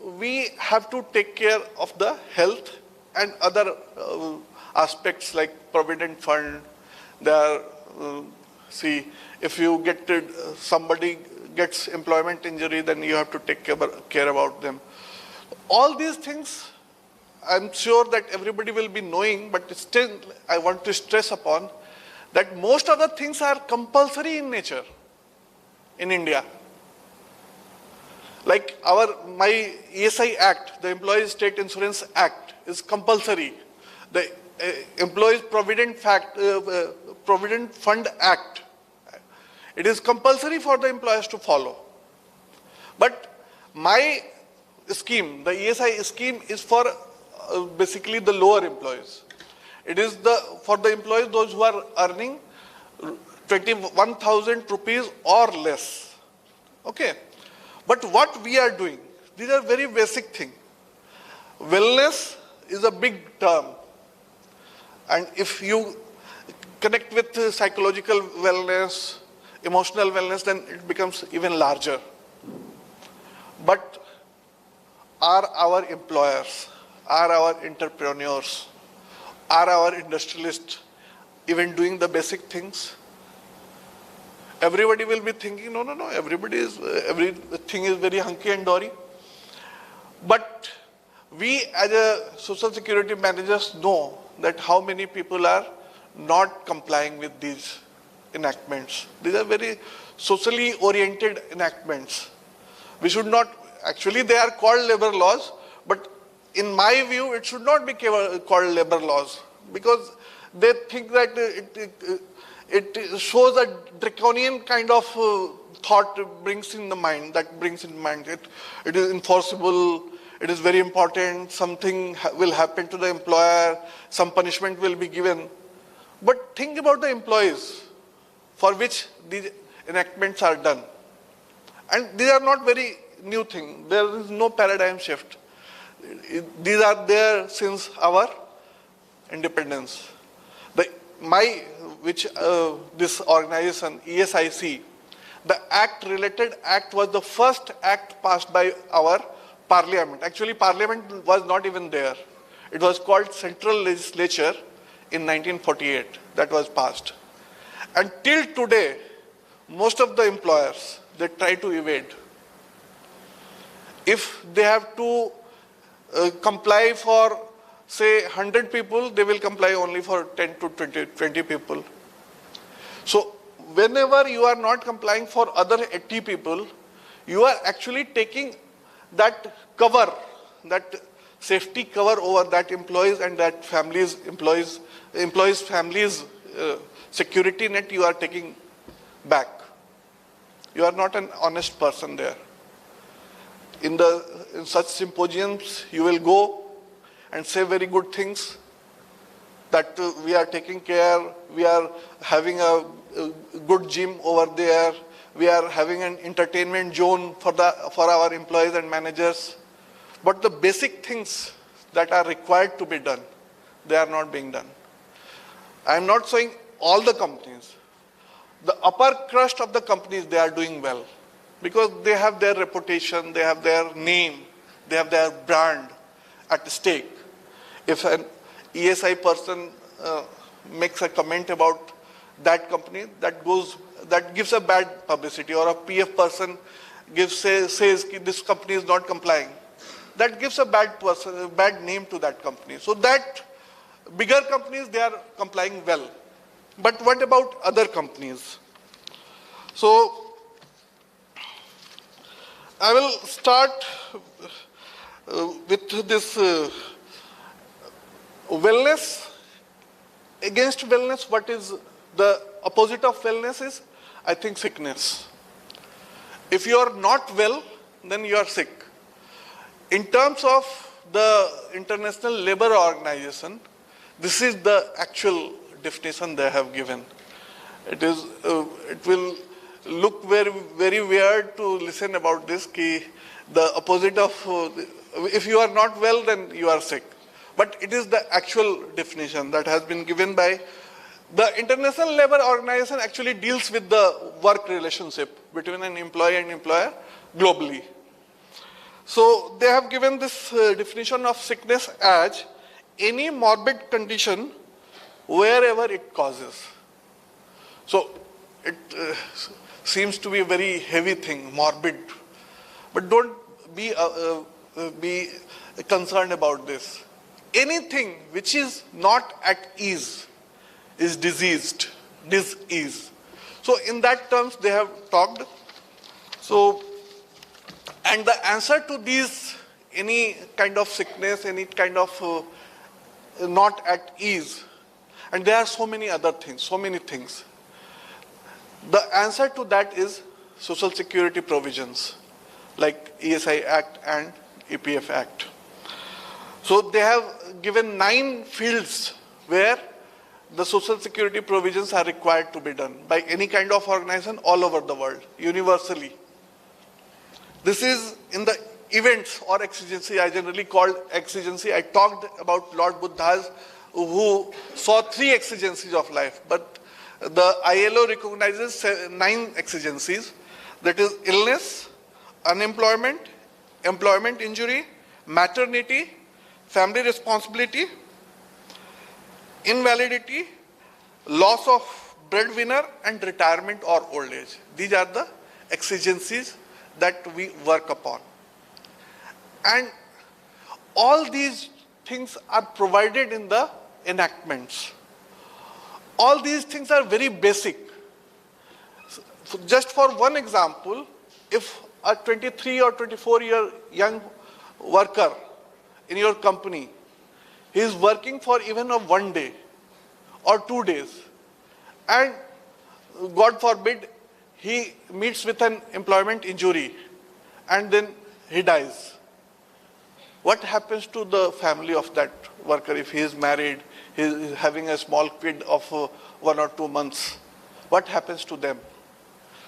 we have to take care of the health and other aspects like provident fund. See, if you somebody gets employment injury, then you have to take care about them. All these things, I'm sure that everybody will be knowing, but still I want to stress upon that most of the things are compulsory in nature in India. Like my ESI Act, the Employees State Insurance Act, is compulsory. The Employees Provident Fund Act, it is compulsory for the employers to follow. But my scheme, the ESI scheme, is for basically the lower employees. It is for the employees, those who are earning 21,000 rupees or less. Okay. But what we are doing, these are very basic things. Wellness is a big term. And if you connect with psychological wellness, emotional wellness, then it becomes even larger. But are our employers, are our entrepreneurs, are our industrialists even doing the basic things? Everybody will be thinking, no, everything is very hunky and dory. But we as a social security managers know that how many people are not complying with these enactments. These are very socially oriented enactments. We should not, actually they are called labor laws, but in my view it should not be called labor laws, because they think that it shows a draconian kind of thought brings in mind. It is enforceable, it is very important, something will happen to the employer, some punishment will be given. But think about the employees for which these enactments are done. And these are not very new things. There is no paradigm shift. These are there since our independence. This organization, ESIC, the related act was the first act passed by our parliament. Actually, parliament was not even there. It was called Central Legislature in 1948 that was passed. And till today, most of the employers, they try to evade. If they have to comply for, say, 100 people, they will comply only for 10 to 20 people. So whenever you are not complying for other 80 people, you are actually taking that cover, that safety cover over that employees and that employees' families' security net you are taking back. You are not an honest person there. In such symposiums, you will go and say very good things that we are taking care, we are having a good gym over there, we are having an entertainment zone for our employees and managers. But the basic things that are required to be done, they are not being done. I am not saying all the companies. The upper crust of the companies, they are doing well because they have their reputation, they have their name, they have their brand at stake. If an ESI person makes a comment about that company, that gives a bad publicity, or a PF person says this company is not complying, that gives a bad name to that company. So that bigger companies, they are complying well. But what about other companies? So I will start with this wellness. Against wellness, what is the opposite of wellness is, I think, sickness. If you are not well, then you are sick. In terms of the International Labour Organization, this is the actual definition they have given. It will look very, very weird to listen about this, the opposite of, if you are not well, then you are sick. But it is the actual definition that has been given by the International Labour Organization. Actually deals with the work relationship between an employee and employer globally. So they have given this definition of sickness as any morbid condition wherever it causes. So it seems to be a very heavy thing, morbid. But don't be concerned about this. Anything which is not at ease is diseased, dis-ease. So in that terms they have talked. So, and the answer to these, any kind of sickness, any kind of not at ease, and there are so many other things, so many things. The answer to that is Social Security provisions like ESI Act and EPF Act. So they have given 9 fields where the Social Security provisions are required to be done by any kind of organization all over the world, universally. This is in the events or exigency, I generally called exigency. I talked about Lord Buddha's, who saw 3 exigencies of life, but the ILO recognizes 9 exigencies, that is illness, unemployment, employment injury, maternity, family responsibility, invalidity, loss of breadwinner, and retirement or old age. These are the exigencies that we work upon. And all these things are provided in the enactments. All these things are very basic. So just for one example, if a 23 or 24-year young worker in your company, he is working for even a 1 day or 2 days, and God forbid, he meets with an employment injury and then he dies. What happens to the family of that worker if he is married, he is having a small kid of 1 or 2 months? What happens to them?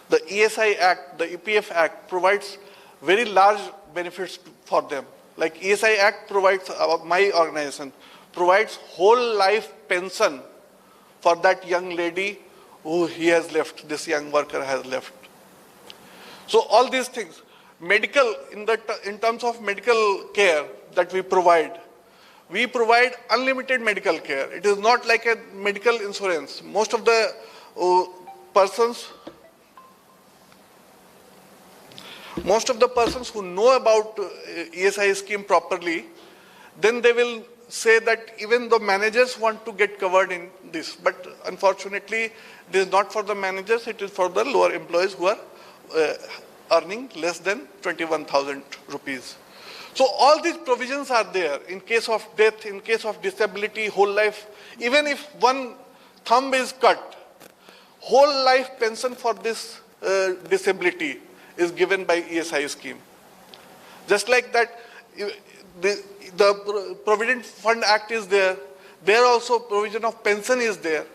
The ESI Act, the EPF Act provides very large benefits for them. Like ESI Act provides, my organization provides whole life pension for that young lady who he has left, this young worker has left. So all these things, medical, in terms of medical care that we provide unlimited medical care. It is not like a medical insurance. Most of the persons who know about ESI scheme properly, then they will say that even the managers want to get covered in this. But unfortunately, this is not for the managers, it is for the lower employees who are earning less than 21,000 rupees. So all these provisions are there in case of death, in case of disability, whole life. Even if one thumb is cut, whole life pension for this disability is given by ESI scheme. Just like that, the Provident Fund Act is there. There also provision of pension is there.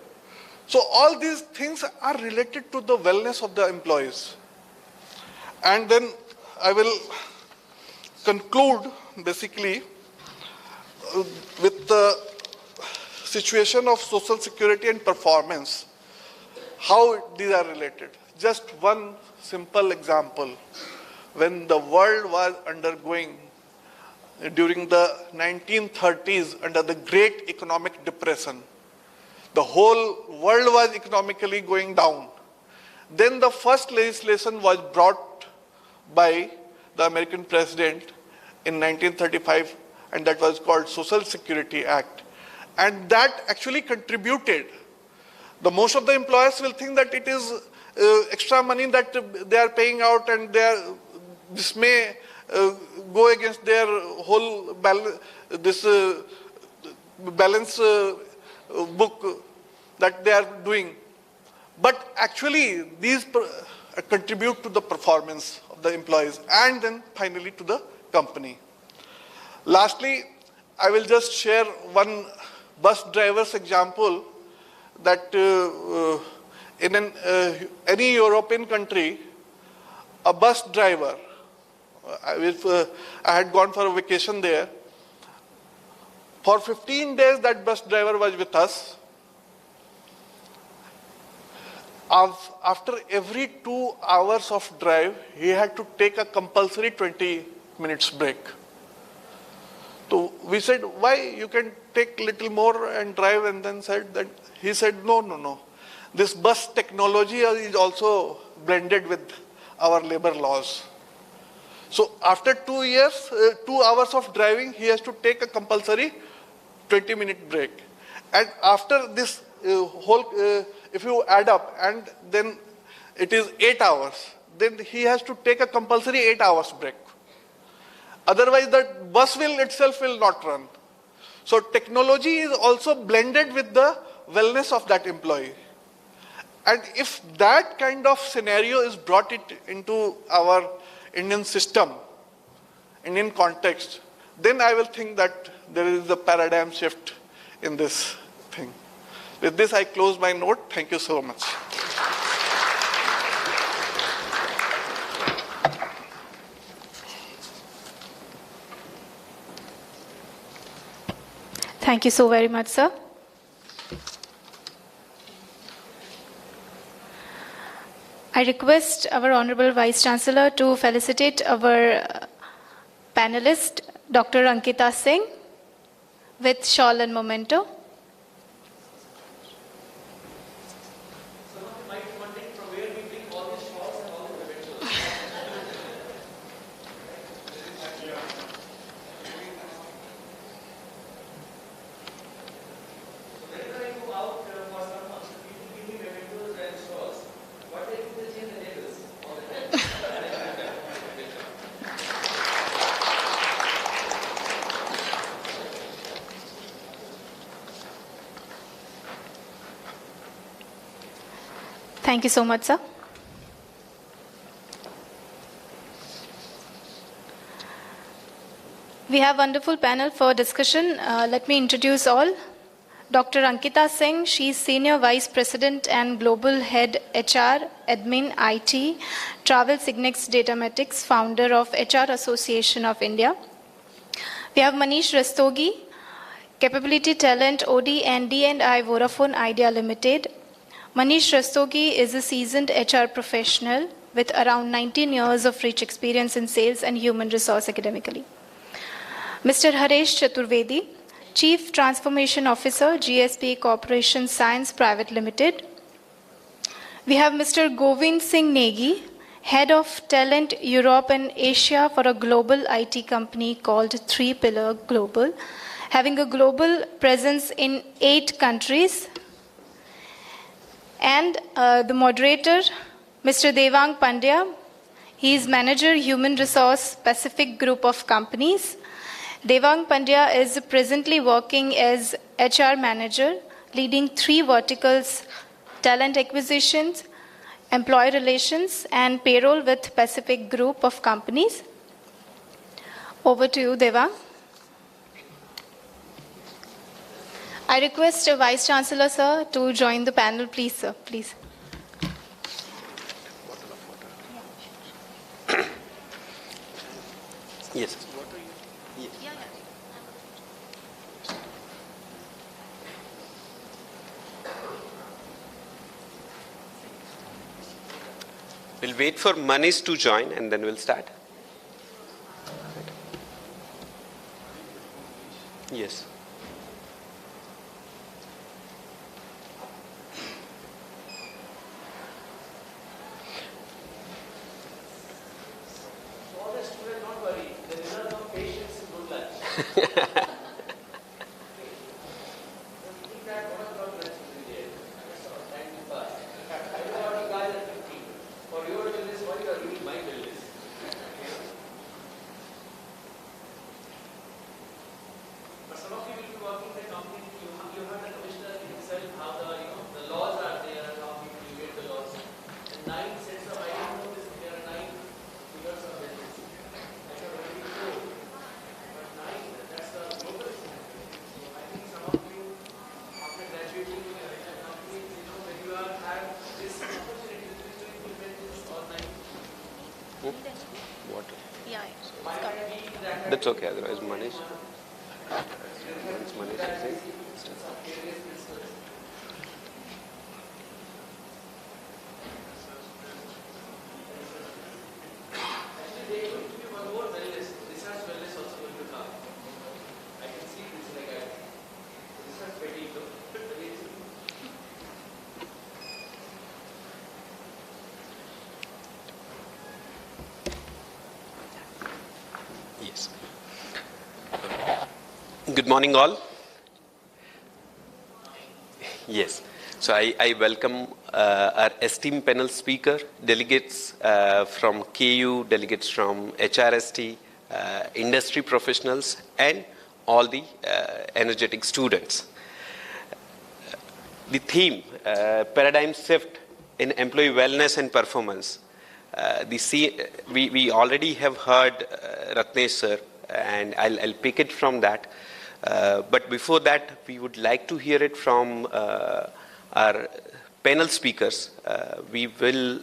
So all these things are related to the wellness of the employees. And then I will conclude basically with the situation of social security and performance, how these are related. Just one simple example. When the world was undergoing during the 1930s under the Great Economic Depression, the whole world was economically going down. Then the first legislation was brought by the American president in 1935, and that was called Social Security Act. And that actually contributed. Most of the employers will think that it is extra money that they are paying out, and this may go against their whole balance book that they are doing. But actually, these contribute to the performance of the employees and then finally to the company. Lastly, I will just share one bus driver's example that in any European country, a bus driver, I had gone for a vacation there. For 15 days, that bus driver was with us. After every 2 hours of drive, he had to take a compulsory 20 minutes break. So we said, why? You can take little more and drive, and then he said, no. This bus technology is also blended with our labor laws. So after 2 hours of driving, he has to take a compulsory 20-minute break. And after this if you add up, and then it is 8 hours, then he has to take a compulsory 8 hours break. Otherwise, the bus itself will not run. So technology is also blended with the wellness of that employee. And if that kind of scenario is brought into our Indian system, Indian context, then I will think that there is a paradigm shift in this thing. With this, I close my note. Thank you so much. Thank you so very much, sir. I request our Honorable Vice Chancellor to felicitate our panelist, Dr. Ankita Singh, with shawl and memento. Thank you so much, sir. We have a wonderful panel for discussion. Let me introduce all. Dr. Ankita Singh, she is Senior Vice President and Global Head HR, Admin, IT, Travel Signex Datamatics, founder of HR Association of India. We have Manish Rastogi, Capability Talent, OD and D&I Vodafone Idea Limited. Manish Rastogi is a seasoned HR professional with around 19 years of rich experience in sales and human resource academically. Mr. Haresh Chaturvedi, Chief Transformation Officer, GSP Corporation Science Private Limited. We have Mr. Govind Singh Negi, Head of Talent Europe and Asia for a global IT company called 3 Pillar Global, having a global presence in 8 countries. And the moderator, Mr. Devang Pandya, he is Manager Human Resource Pacific Group of Companies. Devang Pandya is presently working as HR Manager, leading 3 verticals: talent acquisitions, employee relations, and payroll with Pacific Group of Companies. Over to you, Devang. I request Vice Chancellor, sir, to join the panel, please, sir, please. Yes. We'll wait for Manish to join and then we'll start. Yes. That's okay, otherwise Manish. Once Manish is in. Yes. Good morning, all. Yes. So I welcome our esteemed panel speaker, delegates from KU, delegates from HRST, industry professionals, and all the energetic students. The theme, paradigm shift in employee wellness and performance. We already have heard Ratnesh sir, and I'll pick it from that. But before that, we would like to hear it from our panel speakers. We will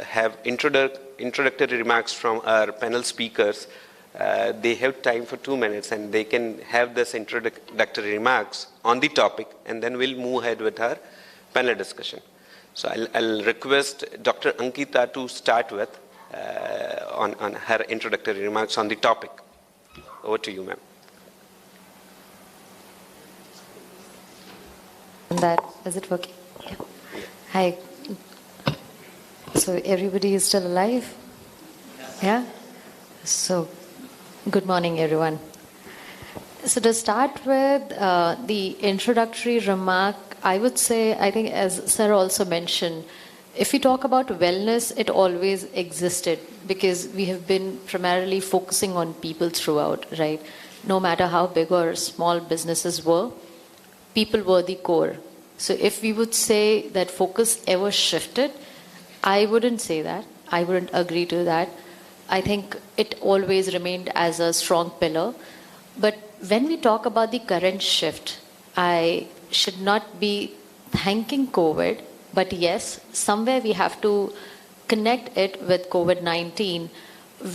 have introductory remarks from our panel speakers. They have time for 2 minutes, and they can have this introductory remarks on the topic, and then we'll move ahead with our panel discussion. So I'll request Dr. Ankita to start with on her introductory remarks on the topic. Over to you, ma'am. Is it working? Yeah. Hi. So everybody is still alive? Yeah? So, good morning, everyone. So to start with the introductory remark, I would say, I think as Sir also mentioned, if we talk about wellness, it always existed because we have been primarily focusing on people throughout, right? No matter how big or small businesses were, people were the core. So if we would say that focus ever shifted, I wouldn't say that. I wouldn't agree to that. I think it always remained as a strong pillar. But when we talk about the current shift, I should not be thanking COVID, but yes, somewhere we have to connect it with COVID-19,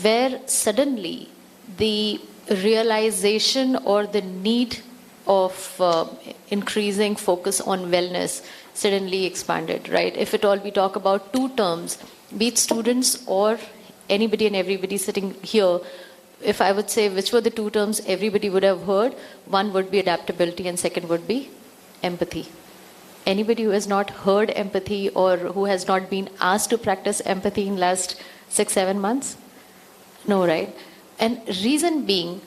where suddenly the realization or the need of increasing focus on wellness suddenly expanded, right? If at all we talk about two terms, be it students or anybody and everybody sitting here, if I would say which were the two terms everybody would have heard, one would be adaptability and second would be empathy. Anybody who has not heard empathy or who has not been asked to practice empathy in last 6-7 months? No, right? And reason being,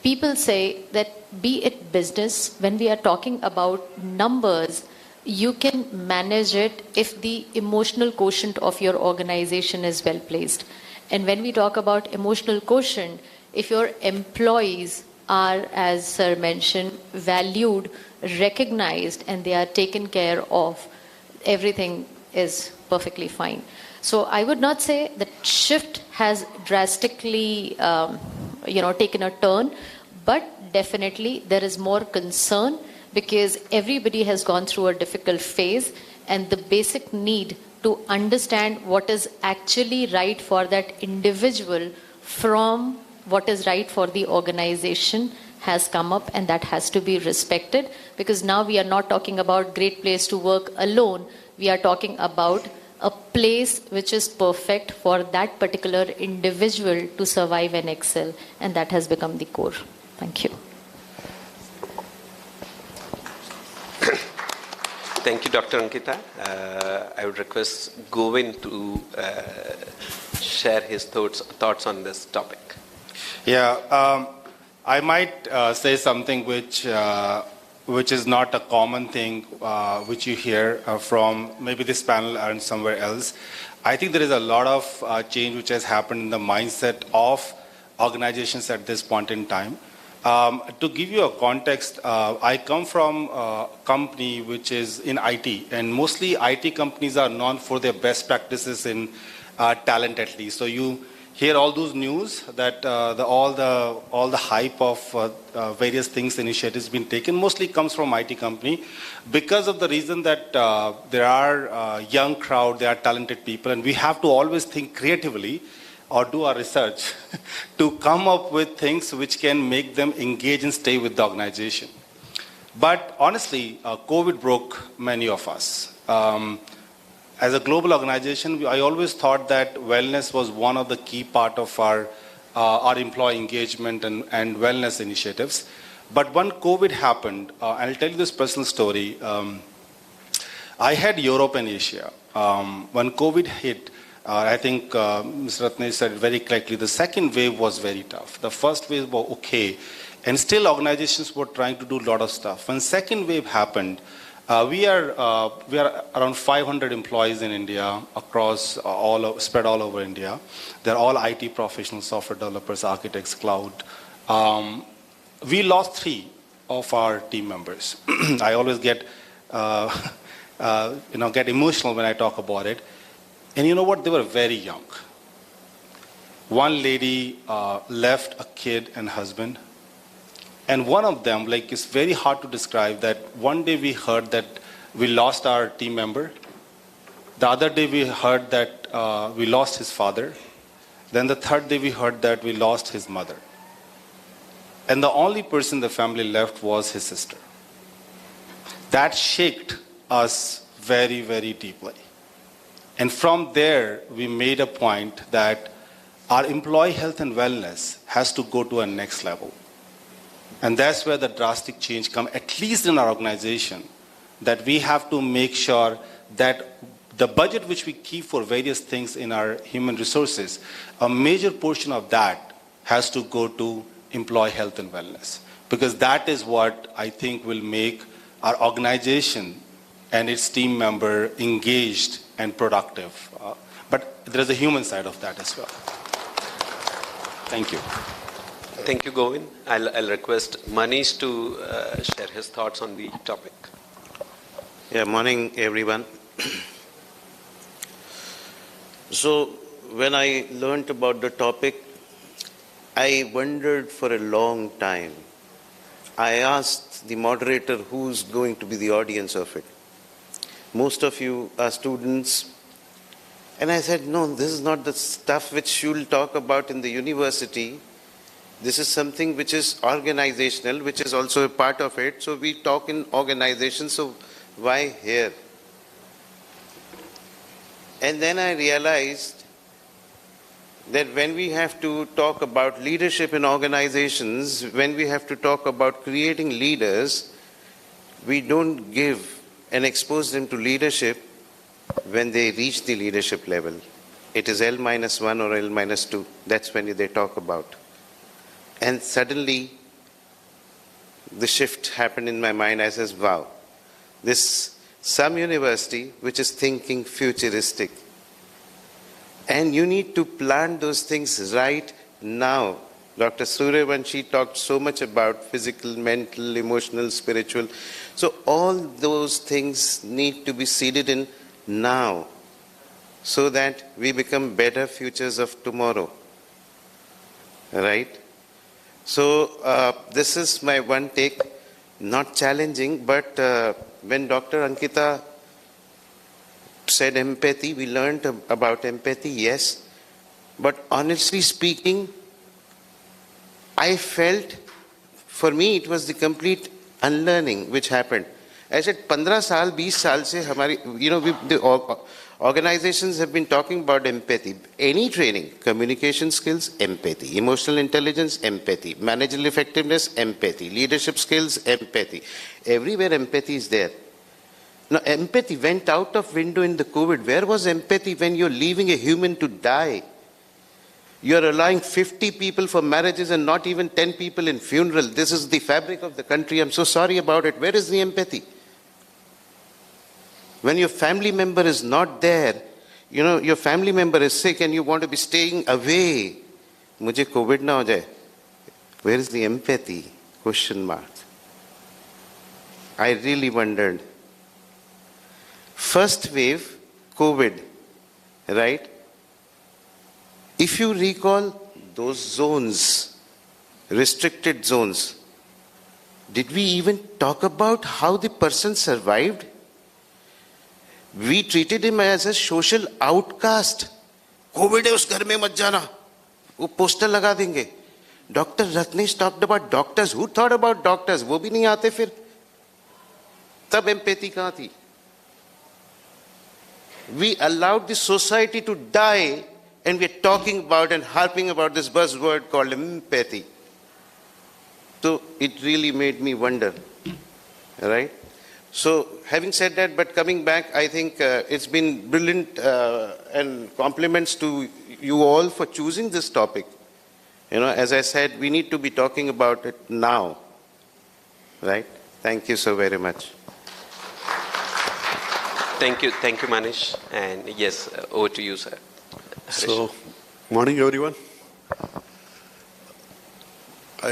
people say that be it business, when we are talking about numbers, you can manage it if the emotional quotient of your organization is well placed. And when we talk about emotional quotient, if your employees are, as Sir mentioned, valued, recognized, and they are taken care of, everything is perfectly fine. So I would not say that shift has drastically, taken a turn, but definitely there is more concern because everybody has gone through a difficult phase, and the basic need to understand what is actually right for that individual from what is right for the organization has come up, and that has to be respected, because now we are not talking about great place to work alone. We are talking about a place which is perfect for that particular individual to survive and excel, and that has become the core. Thank you. Thank you, Dr. Ankita. I would request Govind to share his thoughts on this topic. Yeah, I might say something which is not a common thing which you hear from maybe this panel and somewhere else. I think there is a lot of change which has happened in the mindset of organizations at this point in time. To give you a context, I come from a company which is in IT, and mostly IT companies are known for their best practices in talent, at least. So you hear all those news that all the hype of various things, initiatives being taken, mostly comes from IT company, because of the reason that there are young crowd, there are talented people, and we have to always think creatively or do our research to come up with things which can make them engage and stay with the organization. But honestly, COVID broke many of us. As a global organization, I always thought that wellness was one of the key part of our employee engagement and wellness initiatives. But when COVID happened, I'll tell you this personal story. I had Europe and Asia. When COVID hit, I think Mr. Ratnesh said it very correctly, the second wave was very tough. The first wave was okay, and still organizations were trying to do a lot of stuff. When second wave happened, we are around 500 employees in India, across spread all over India. They're all IT professionals, software developers, architects, cloud. We lost 3 of our team members. I always get emotional when I talk about it. And you know what? They were very young. One lady left a kid and husband. And one of them, it's very hard to describe that one day we heard that we lost our team member. The other day we heard that we lost his father. Then the third day we heard that we lost his mother. And the only person the family left was his sister. That shook us very, very deeply. And from there, we made a point that our employee health and wellness has to go to a next level. And that's where the drastic change comes, at least in our organization, that we have to make sure that the budget which we keep for various things in our human resources, a major portion of that has to go to employee health and wellness. Because that is what I think will make our organization and its team member engaged and productive. But there is a human side of that as well. Thank you. Thank you, Govind. I'll request Manish to share his thoughts on the topic. Yeah, morning, everyone. So, when I learnt about the topic, I wondered for a long time. I asked the moderator who's going to be the audience of it. Most of you are students. And I said, no, this is not the stuff which you'll talk about in the university. This is something which is organizational, which is also a part of it. So we talk in organization, so why here? And then I realized that when we have to talk about leadership in organizations, when we have to talk about creating leaders, we don't give and expose them to leadership when they reach the leadership level. It is L-1 or L-2. That's when they talk about. And suddenly, the shift happened in my mind. I says, wow, this some university which is thinking futuristic. And you need to plan those things right now. Dr. Suryavanshi talked so much about physical, mental, emotional, spiritual. So all those things need to be seeded in now so that we become better futures of tomorrow. Right? So this is my one take, not challenging, but when Dr. Ankita said empathy, we learned about empathy, yes. But honestly speaking, I felt, for me, it was the complete unlearning which happened. I said, 15 saal, 20 saal se hamari, the organizations have been talking about empathy. Any training, communication skills, empathy. Emotional intelligence, empathy. Managerial effectiveness, empathy. Leadership skills, empathy. Everywhere empathy is there. Now, empathy went out of window in the COVID. Where was empathy when you're leaving a human to die? You're allowing 50 people for marriages and not even 10 people in funeral. This is the fabric of the country. I'm so sorry about it. Where is the empathy? When your family member is not there, your family member is sick and you want to be staying away. Mujhe COVID na ho jaye. Where is the empathy? Question mark. I really wondered. First wave, COVID, right? If you recall those zones, restricted zones, did we even talk about how the person survived? We treated him as a social outcast. COVID hai, us ghar mein mat jana. Wo poster laga denge. Dr. Ratnesh talked about doctors. Who thought about doctors? Wo bhi nahi aate fir. Tab empathy kahan thi? We allowed the society to die, and we're talking about and harping about this buzzword called empathy. So it really made me wonder, right? So having said that, but coming back, I think it's been brilliant and compliments to you all for choosing this topic. As I said, we need to be talking about it now, right? Thank you so very much. Thank you, Manish. And yes, over to you, sir. So, morning everyone. I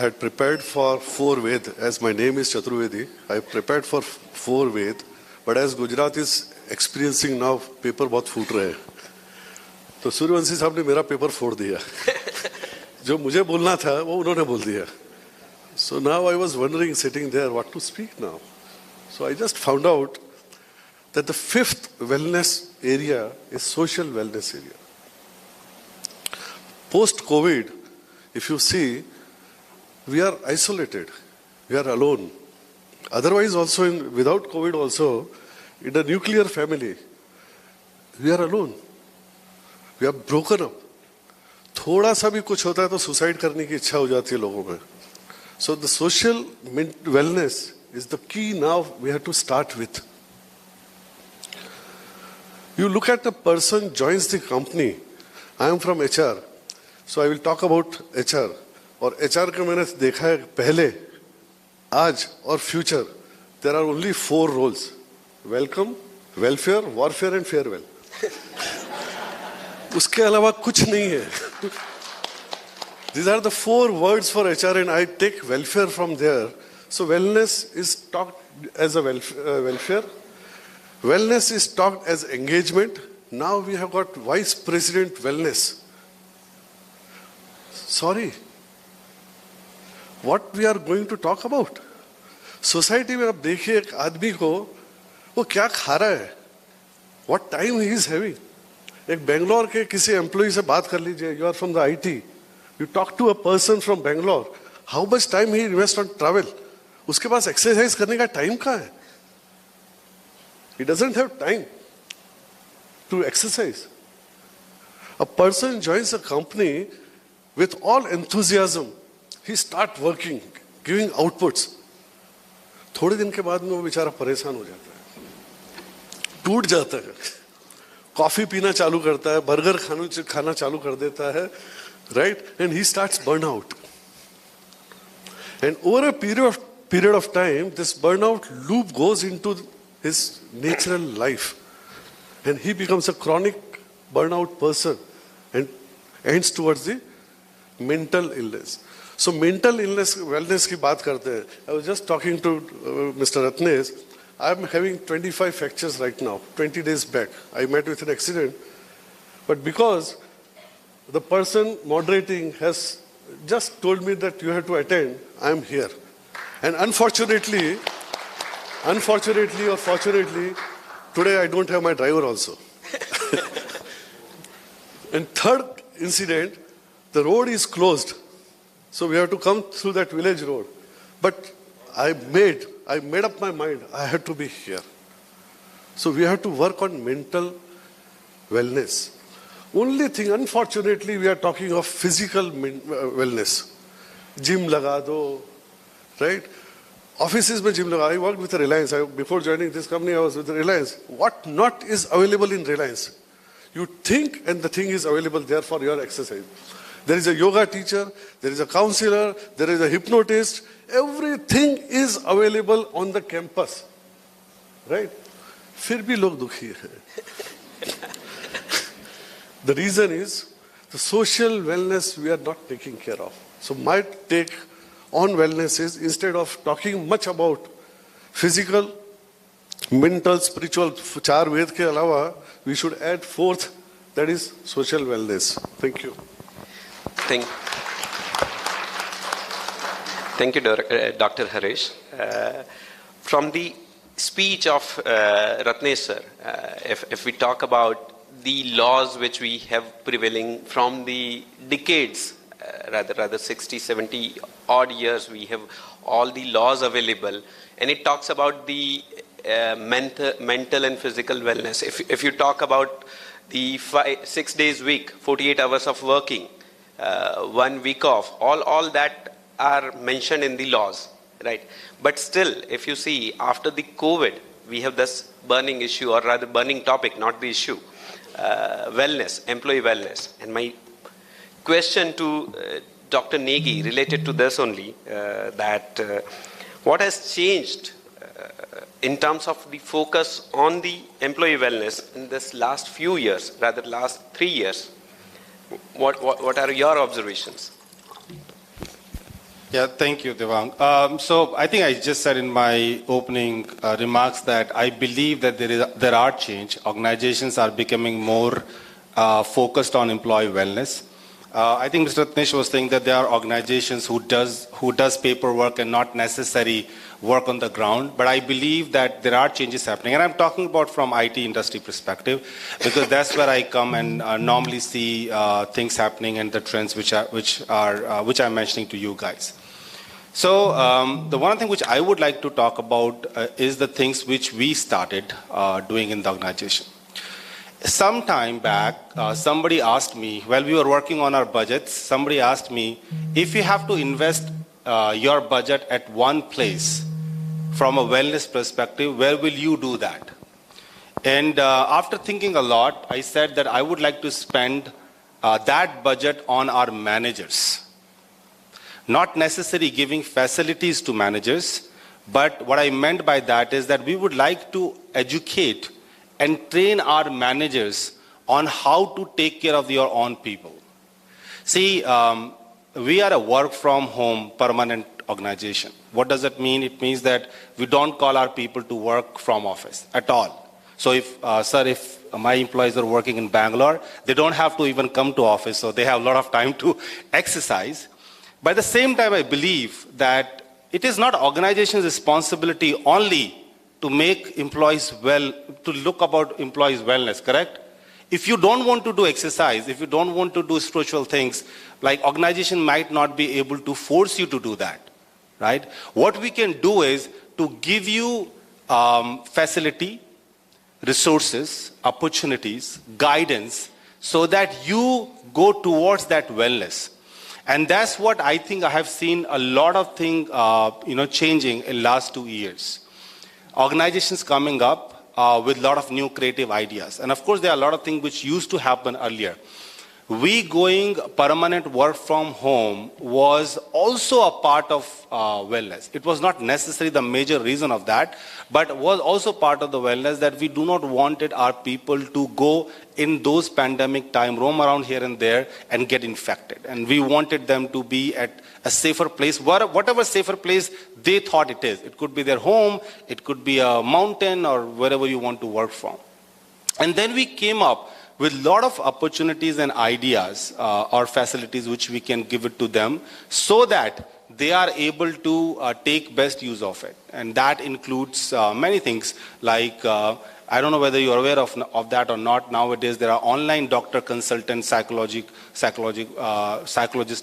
had prepared for 4 Ved, as my name is Chaturvedi. I prepared for 4 Ved, but as Gujarat is experiencing now, paper बहुत फूट रहे हैं. तो सूर्यवंशी साहब ने मेरा paper फोड़ दिया. जो मुझे बोलना था, वो उन्होंने बोल दिया. So now I was wondering, sitting there, what to speak now. So I just found out that the 5th wellness area is social wellness area. Post-COVID, if you see, we are isolated. We are alone. Otherwise also, without COVID also, in a nuclear family, we are alone. We are broken up. थोड़ा सा भी कुछ होता है तो suicide करने की इच्छा हो जाती है लोगों में. So the social wellness is the key now we have to start with. You look at the person joins the company. I am from HR, so I will talk about HR. और HR का मैंने देखा है पहले, आज और future. There are only 4 roles: welcome, welfare, warfare and farewell. उसके अलावा कुछ नहीं है. These are the 4 words for HR, and I take welfare from there. So wellness is talked as a welfare. Wellness is talked as engagement. Now we have got Vice President Wellness. Sorry. What we are going to talk about? Society में आप देखिए एक आदमी को वो क्या खा रहा है, what time he is having. एक बेंगलोर के किसी एम्प्लॉय से बात कर लीजिए. You are from the IT. You talk to a person from Bangalore. How much time he invests on travel? उसके पास एक्सरसाइज करने का टाइम कहाँ है? He doesn't have time to exercise. A person joins a company with all enthusiasm. He starts working, giving outputs. थोड़े दिन के बाद में वो बेचारा परेशान हो जाता है, टूट जाता है, कॉफी पीना चालू करता है, बर्गर खाना चालू कर देता है, right? And he starts burnout. And over a period of time, this burnout loop goes into his natural life. And he becomes a chronic burnout person and ends towards the mental illness. So mental illness, wellness की बात करते हैं. I was just talking to Mr. Ratnesh. I'm having 25 fractures right now. 20 days back, I met with an accident. But because the person moderating has just told me that you have to attend, I'm here. And unfortunately or fortunately, today I don't have my driver also. And third incident, the road is closed. So we have to come through that village road. But I made up my mind, I had to be here. So we have to work on mental wellness. Only thing, unfortunately, we are talking of physical wellness. Gym laga do, right? Offices mein gym laga. I worked with Reliance. Before joining this company, I was with Reliance. What not is available in Reliance? You think and the thing is available there for your exercise. There is a yoga teacher, there is a counselor, there is a hypnotist. Everything is available on the campus, right? फिर भी लोग दुखी हैं. The reason is the social wellness we are not taking care of. So my take on wellness is, instead of talking much about physical, mental, spiritual, 4 Ved के अलावा, we should add 4th, that is social wellness. Thank you. Thank you, Dr. Harish. From the speech of Ratnesh sir, if we talk about the laws which we have prevailing from the decades, rather 60, 70 odd years, we have all the laws available, and it talks about the mental and physical wellness. If you talk about the 6 days week, 48 hours of working, 1 week off, all that are mentioned in the laws, right? But still, if you see, after the COVID, we have this burning issue, or rather burning topic, not the issue, wellness, employee wellness. And my question to Dr. Negi related to this only, that what has changed in terms of the focus on the employee wellness in this last few years, rather last 3 years? What are your observations? Yeah, thank you, Devang. So I think I just said in my opening remarks that I believe that there are change. Organizations are becoming more focused on employee wellness. I think Mr. Ratnesh was saying that there are organizations who does paperwork and not necessary work on the ground. But I believe that there are changes happening. And I'm talking about from IT industry perspective, because that's where I come and normally see things happening and the trends which I'm mentioning to you guys. So the one thing which I would like to talk about is the things which we started doing in the organization. Some time back, somebody asked me, while we were working on our budgets, somebody asked me, if you have to invest your budget at one place from a wellness perspective, where will you do that? And after thinking a lot, I said that I would like to spend that budget on our managers. Not necessarily giving facilities to managers, but what I meant by that is that we would like to educate and train our managers on how to take care of your own people. See, we are a work from home permanent organization. What does it mean? It means that we don't call our people to work from office at all. So if my employees are working in Bangalore, they don't have to even come to office, so they have a lot of time to exercise. But at the same time, I believe that it is not organization's responsibility only to make employees well, to look about employees' wellness, correct? If you don't want to do exercise, if you don't want to do spiritual things, like organization might not be able to force you to do that, right? What we can do is to give you facility, resources, opportunities, guidance, so that you go towards that wellness. And that's what I think I have seen a lot of things, changing in last 2 years. Organizations coming up with a lot of new creative ideas. And of course, there are a lot of things which used to happen earlier. We going permanent work from home was also a part of wellness. It was not necessarily the major reason of that, but was also part of the wellness that we do not wanted our people to go in those pandemic time, roam around here and there and get infected. And we wanted them to be at a safer place, whatever safer place they thought it is. It could be their home, it could be a mountain or wherever you want to work from. And then we came up with a lot of opportunities and ideas or facilities which we can give it to them so that they are able to take best use of it. And that includes many things like, I don't know whether you're aware of that or not. Nowadays, there are online doctor consultant psychologists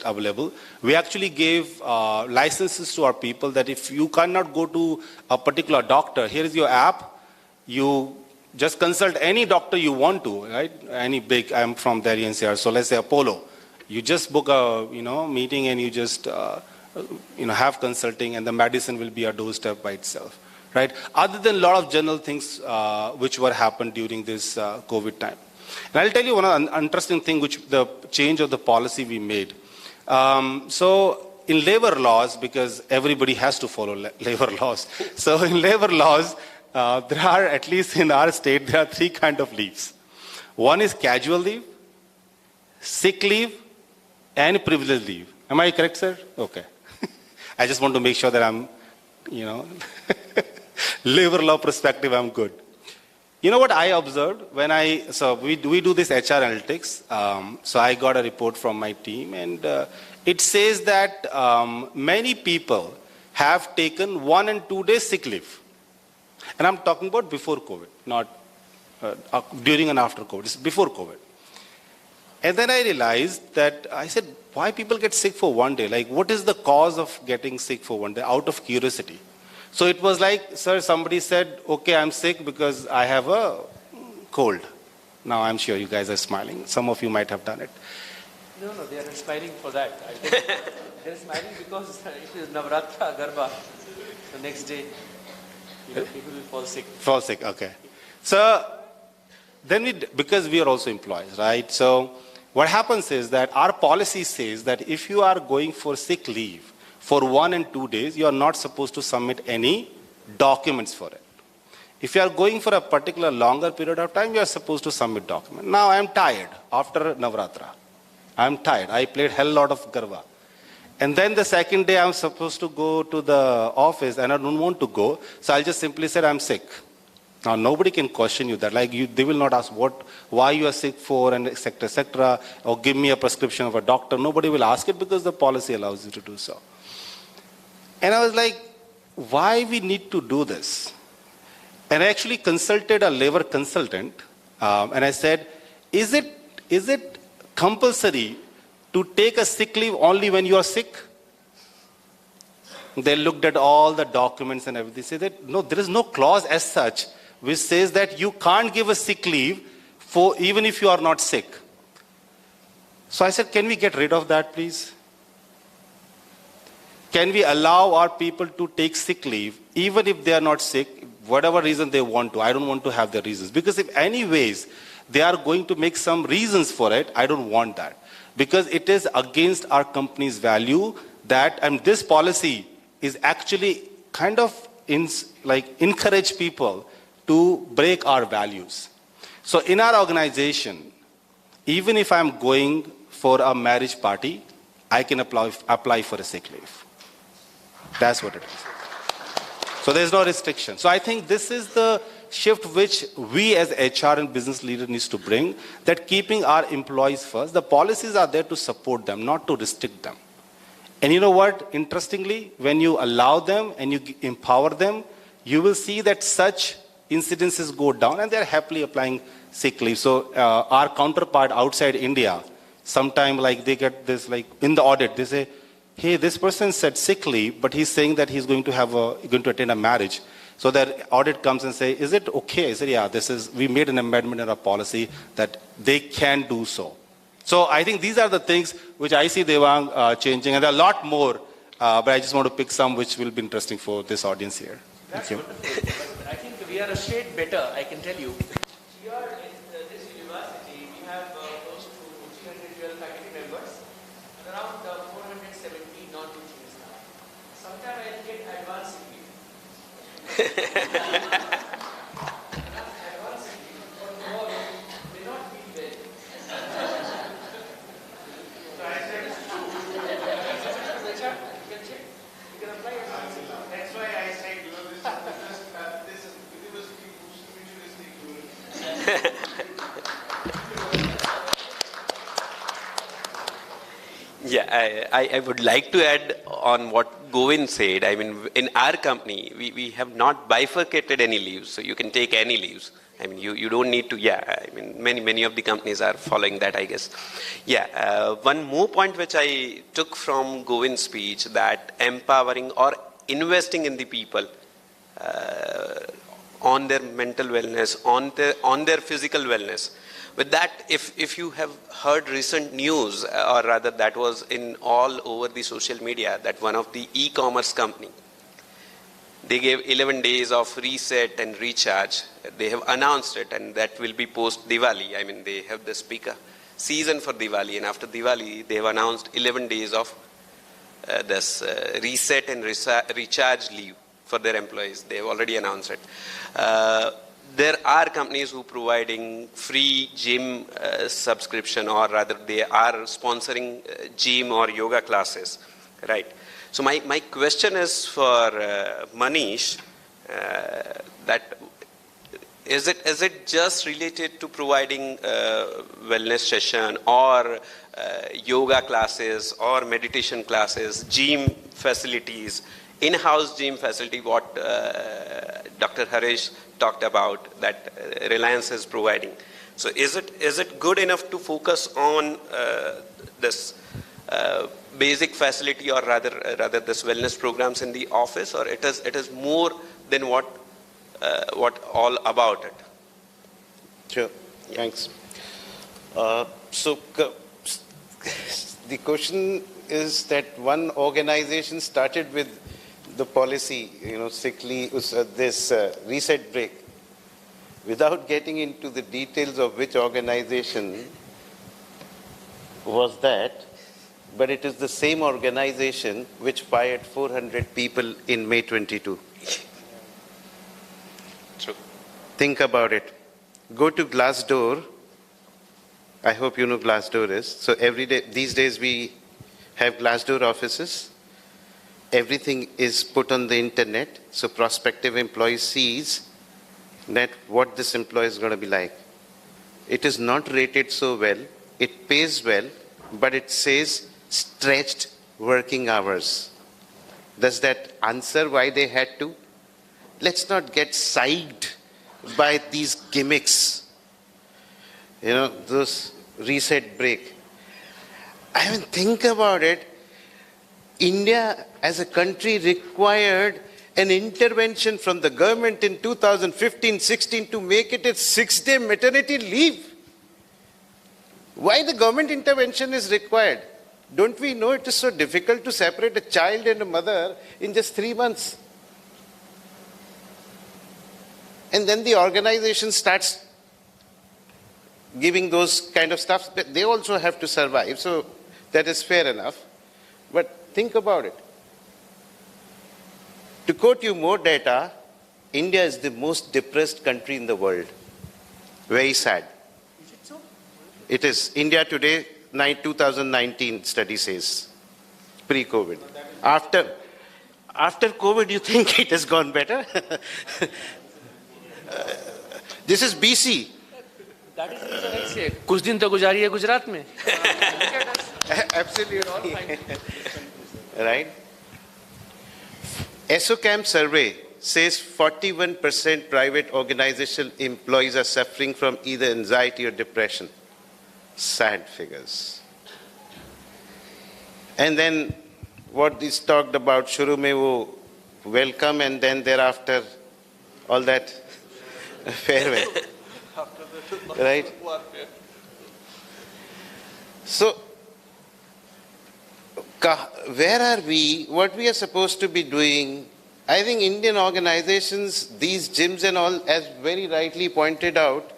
available. We actually gave licenses to our people that if you cannot go to a particular doctor, here is your app. You just consult any doctor you want to, right? Any big, I'm from Delhi NCR, so let's say Apollo. You just book a meeting and you just have consulting, and the medicine will be a doorstep by itself, right? Other than a lot of general things which were happened during this COVID time. And I'll tell you one interesting thing, which the change of the policy we made. So in labor laws, because everybody has to follow labor laws. So in labor laws, there are, at least in our state, there are 3 kinds of leaves. One is casual leave, sick leave, and privilege leave. Am I correct, sir? Okay. I just want to make sure that I'm, labor law perspective, I'm good. You know what I observed when we do this HR analytics. So I got a report from my team, and it says that many people have taken 1 and 2 days sick leave. And I'm talking about before COVID, not during and after COVID. It's before COVID. And then I realized that I said, why people get sick for 1 day? Like, what is the cause of getting sick for 1 day? Out of curiosity. So it was like, sir, somebody said, okay, I'm sick because I have a cold. Now I'm sure you guys are smiling. Some of you might have done it. No, they are smiling for that. I think they are smiling because it is Navratra, Garba. The next day, people will fall sick. Fall sick, okay. So then because we are also employees, right? So what happens is that our policy says that if you are going for sick leave for 1 and 2 days, you are not supposed to submit any documents for it. If you are going for a particular longer period of time, you are supposed to submit documents. Now I am tired after Navratra. I am tired. I played hell lot of Garba. And then the second day I'm supposed to go to the office and I don't want to go. So I'll just simply say I'm sick. Now nobody can question you that. They will not ask why you are sick for, and etc., or give me a prescription of a doctor. Nobody will ask it because the policy allows you to do so. And I was like, why we need to do this? And I actually consulted a labor consultant, and I said, is it compulsory to take a sick leave only when you are sick? They looked at all the documents and everything. Say that no, there is no clause as such which says that you can't give a sick leave for even if you are not sick. So I said, can we get rid of that, please? Can we allow our people to take sick leave even if they are not sick, whatever reason they want to? I don't want to have the reasons. Because if anyways they are going to make some reasons for it, I don't want that. Because it is against our company's value that, and this policy is actually kind of encourage people to break our values. So in our organization, even if I'm going for a marriage party, I can apply for a sick leave. That's what it is. So there's no restriction. So I think this is the shift which we as HR and business leaders needs to bring, that keeping our employees first. The policies are there to support them, not to restrict them. And you know what? Interestingly, when you allow them and you empower them, you will see that such incidences go down and they're happily applying sick leave. So our counterpart outside India, sometime like they get this, like in the audit, they say, hey, this person said sick leave, but he's saying that he's going to attend a marriage. So their audit comes and say, is it okay? I said, yeah, we made an amendment in our policy that they can do so. So I think these are the things which I see Devang changing, and there are a lot more, but I just want to pick some which will be interesting for this audience here. That's wonderful. I think we are a shade better, I can tell you. Here in this university, we have close to 312 faculty members and around 470 non-teaching staff. Sometimes I get advanced leave. Yeah, I would like to add on what Govind said. I mean, in our company, we have not bifurcated any leaves, so you can take any leaves. I mean, you don't need to, I mean, many of the companies are following that, I guess. One more point which I took from Govind's speech, that empowering or investing in the people on their mental wellness, on their physical wellness. With that, if you have heard recent news, or rather that was in all over the social media, that one of the e-commerce company, they gave 11 days of reset and recharge. They have announced it, and that will be post Diwali. I mean, they have the speaker season for Diwali, and after Diwali, they have announced 11 days of this reset and recharge leave for their employees. They have already announced it. There are companies who are providing free gym subscription, or rather they are sponsoring gym or yoga classes, right? So my question is for Manish, that is it just related to providing wellness session or yoga classes or meditation classes, gym facilities, in-house gym facility, what Dr. Harish talked about, that Reliance is providing. So is it good enough to focus on this basic facility, or rather this wellness programs in the office, or it is more than what all about it? Sure. Thanks. So the question is that one organization started with the policy, sick leave, this reset break, without getting into the details of which organization was that, but it is the same organization which fired 400 people in May 22. True. Think about it. Go to Glassdoor. I hope you know Glassdoor is. So every day, these days we have Glassdoor offices. Everything is put on the internet, so prospective employee sees that what this employee is going to be like. It is not rated so well. It pays well, but it says stretched working hours. Does that answer why they had to? Let's not get psyched by these gimmicks. Those reset break. I mean, think about it. India as a country required an intervention from the government in 2015-16 to make it a 6-day maternity leave. Why the government intervention is required? Don't we know it is so difficult to separate a child and a mother in just 3 months? And then the organization starts giving those kind of stuff, but they also have to survive, so that is fair enough. But think about it. To quote you more data, India is the most depressed country in the world. Very sad. Is it so? It is. India today, 2019 study says, pre-COVID. After COVID, you think it has gone better? This is BC. That is कुछ दिन तो गुजारी है गुजरात में. Absolutely. Right? ESOCAM survey says 41% private organizational employees are suffering from either anxiety or depression. Sad figures. And then what is talked about, shuru mein wo welcome, and then thereafter all that farewell. Right? So, where are we? What we are supposed to be doing? I think Indian organizations, these gyms and all, as very rightly pointed out,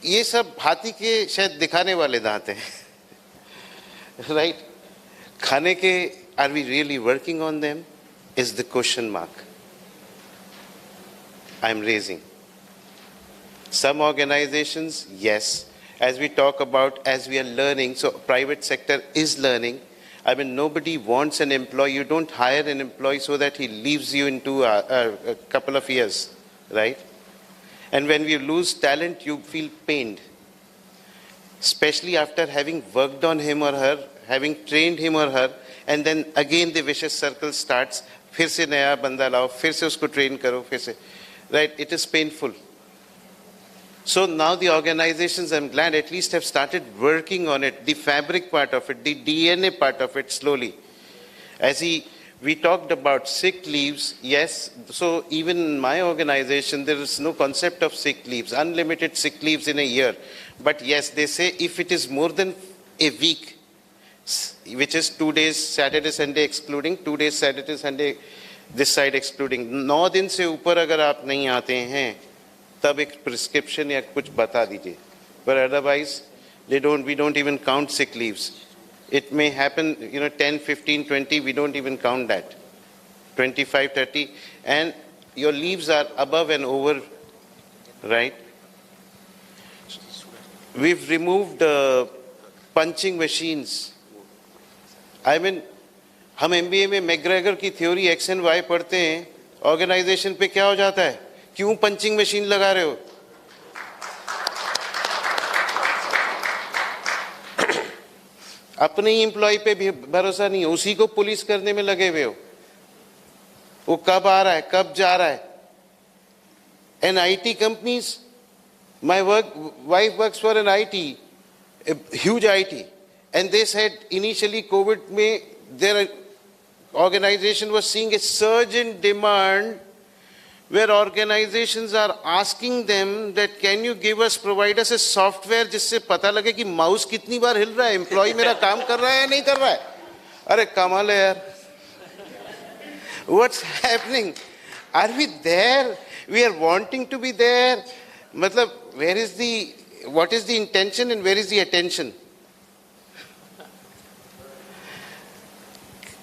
ये सब हाथी के शायद दिखाने वाले दांत हैं. Right? खाने के, are we really working on them? Is the question mark I'm raising. Some organizations, yes. As we talk about, as we are learning, so private sector is learning. I mean, nobody wants an employee. You don't hire an employee so that he leaves you into a couple of years, right? And when we lose talent, you feel pained. Especially after having worked on him or her, having trained him or her, and then again the vicious circle starts. फिर से नया बंदा लाओ, फिर से उसको train करो, फिर से. Right? It is painful. So now the organizations, I'm glad, at least have started working on it, the fabric part of it, the DNA part of it slowly. We talked about sick leaves, yes, so even in my organization, there is no concept of sick leaves, unlimited sick leaves in a year. But yes, they say if it is more than a week, which is 2 days, Saturday, Sunday excluding, 2 days, Saturday, Sunday, this side excluding, 9 दिन से ऊपर अगर आप नहीं आते हैं, तब एक prescription या कुछ बता दीजिए. But otherwise, we don't even count sick leaves. It may happen, 10, 15, 20, we don't even count that. 25, 30, and your leaves are above and over, right? We've removed punching machines. I mean, हम MBA में McGregor की theory X and Y पढ़ते हैं, organisation पे क्या हो जाता है? क्यों पंचिंग मशीन लगा रहे हो? अपने ही एम्प्लॉय पे भी भरोसा नहीं है, उसी को पुलिस करने में लगे हुए हो. वो कब आ रहा है, कब जा रहा है? And IT companies, my wife works for an IT, a huge IT, and they said initially COVID में their organization was seeing a surge in demand where organizations are asking them that can you provide us a software जिससे पता लगे कि mouse कितनी बार हिल रहा है, employ मेरा काम कर रहा है या नहीं कर रहा है. अरे कमाल है यार. What's happening? Are we there? We are wanting to be there. मतलब what is the intention and where is the attention?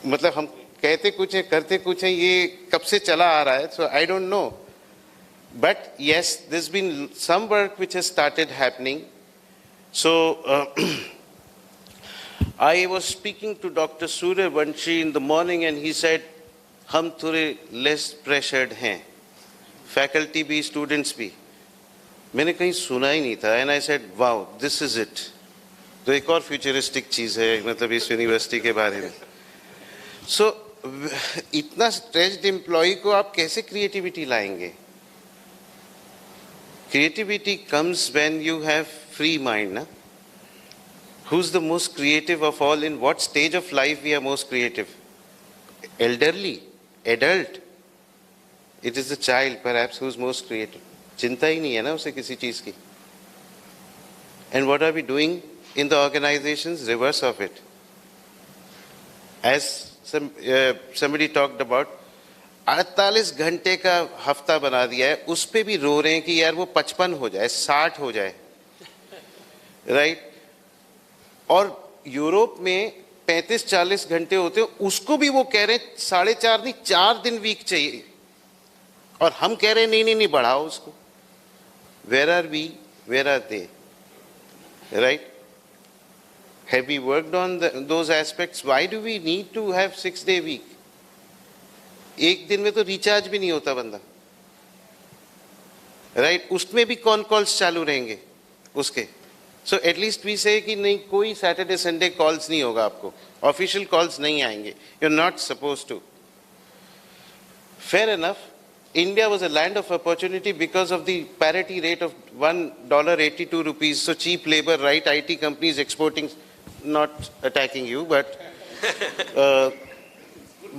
मतलब हम कहते कुछ है, करते कुछ है, ये कब से चला आ रहा है? So I don't know. But yes, there's been some work which has started happening. So I was speaking to Dr. Suryavanshi in the morning and he said, हम थोड़े less pressured हैं. Faculty भी, students भी. मैंने कहीं सुना ही नहीं था. And I said, wow, this is it. तो एक और futuristic चीज़ है, मतलब इस यूनिवर्सिटी के बारे में. So, इतना स्ट्रेच्ड एम्प्लॉय को आप कैसे क्रिएटिविटी लाएंगे? Creativity comes when you have free mind ना. Who's the most creative of all? In what stage of life we are most creative? Elderly, adult. It is the child perhaps who's most creative. Chinta hi nahi hai na usse kisi cheez ki. And what are we doing in the organizations? Reverse of it. As somebody talked about, 48 घंटे का हफ्ता बना दिया है, उस पे भी रो रहे हैं कि यार वो 55 हो जाए, 60 हो जाए, राइट? और यूरोप में 35-40 घंटे होते हैं, उसको भी वो कह रहे हैं 4.5 नहीं 4 दिन वीक चाहिए, और हम कह रहे हैं नहीं नहीं नहीं बढ़ाओ उसको. Where are we? Where are they? Right? Have we worked on those aspects? Why do we need to have 6-day week? एक दिन में तो रिचार्ज भी नहीं होता बंदा, राइट? उसमें भी कौन कॉल्स चालू रहेंगे उसके. सो एटलीस्ट वी से कि नहीं, कोई सैटरडे संडे कॉल्स नहीं होगा आपको, ऑफिशियल कॉल्स नहीं आएंगे, you are not suppose to. Fair enough. India was a land of opportunity because of the parity rate of $1.82. So cheap labor, right? IT companies exporting, not attacking you, but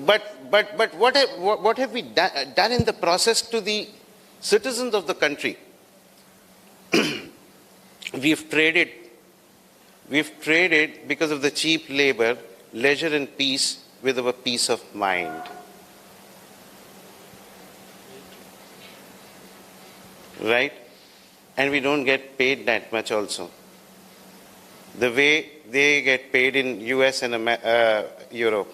what have we done in the process to the citizens of the country? We've traded because of the cheap labor, leisure and peace with our peace of mind. Right? And we don't get paid that much also. The way they get paid in US and Europe.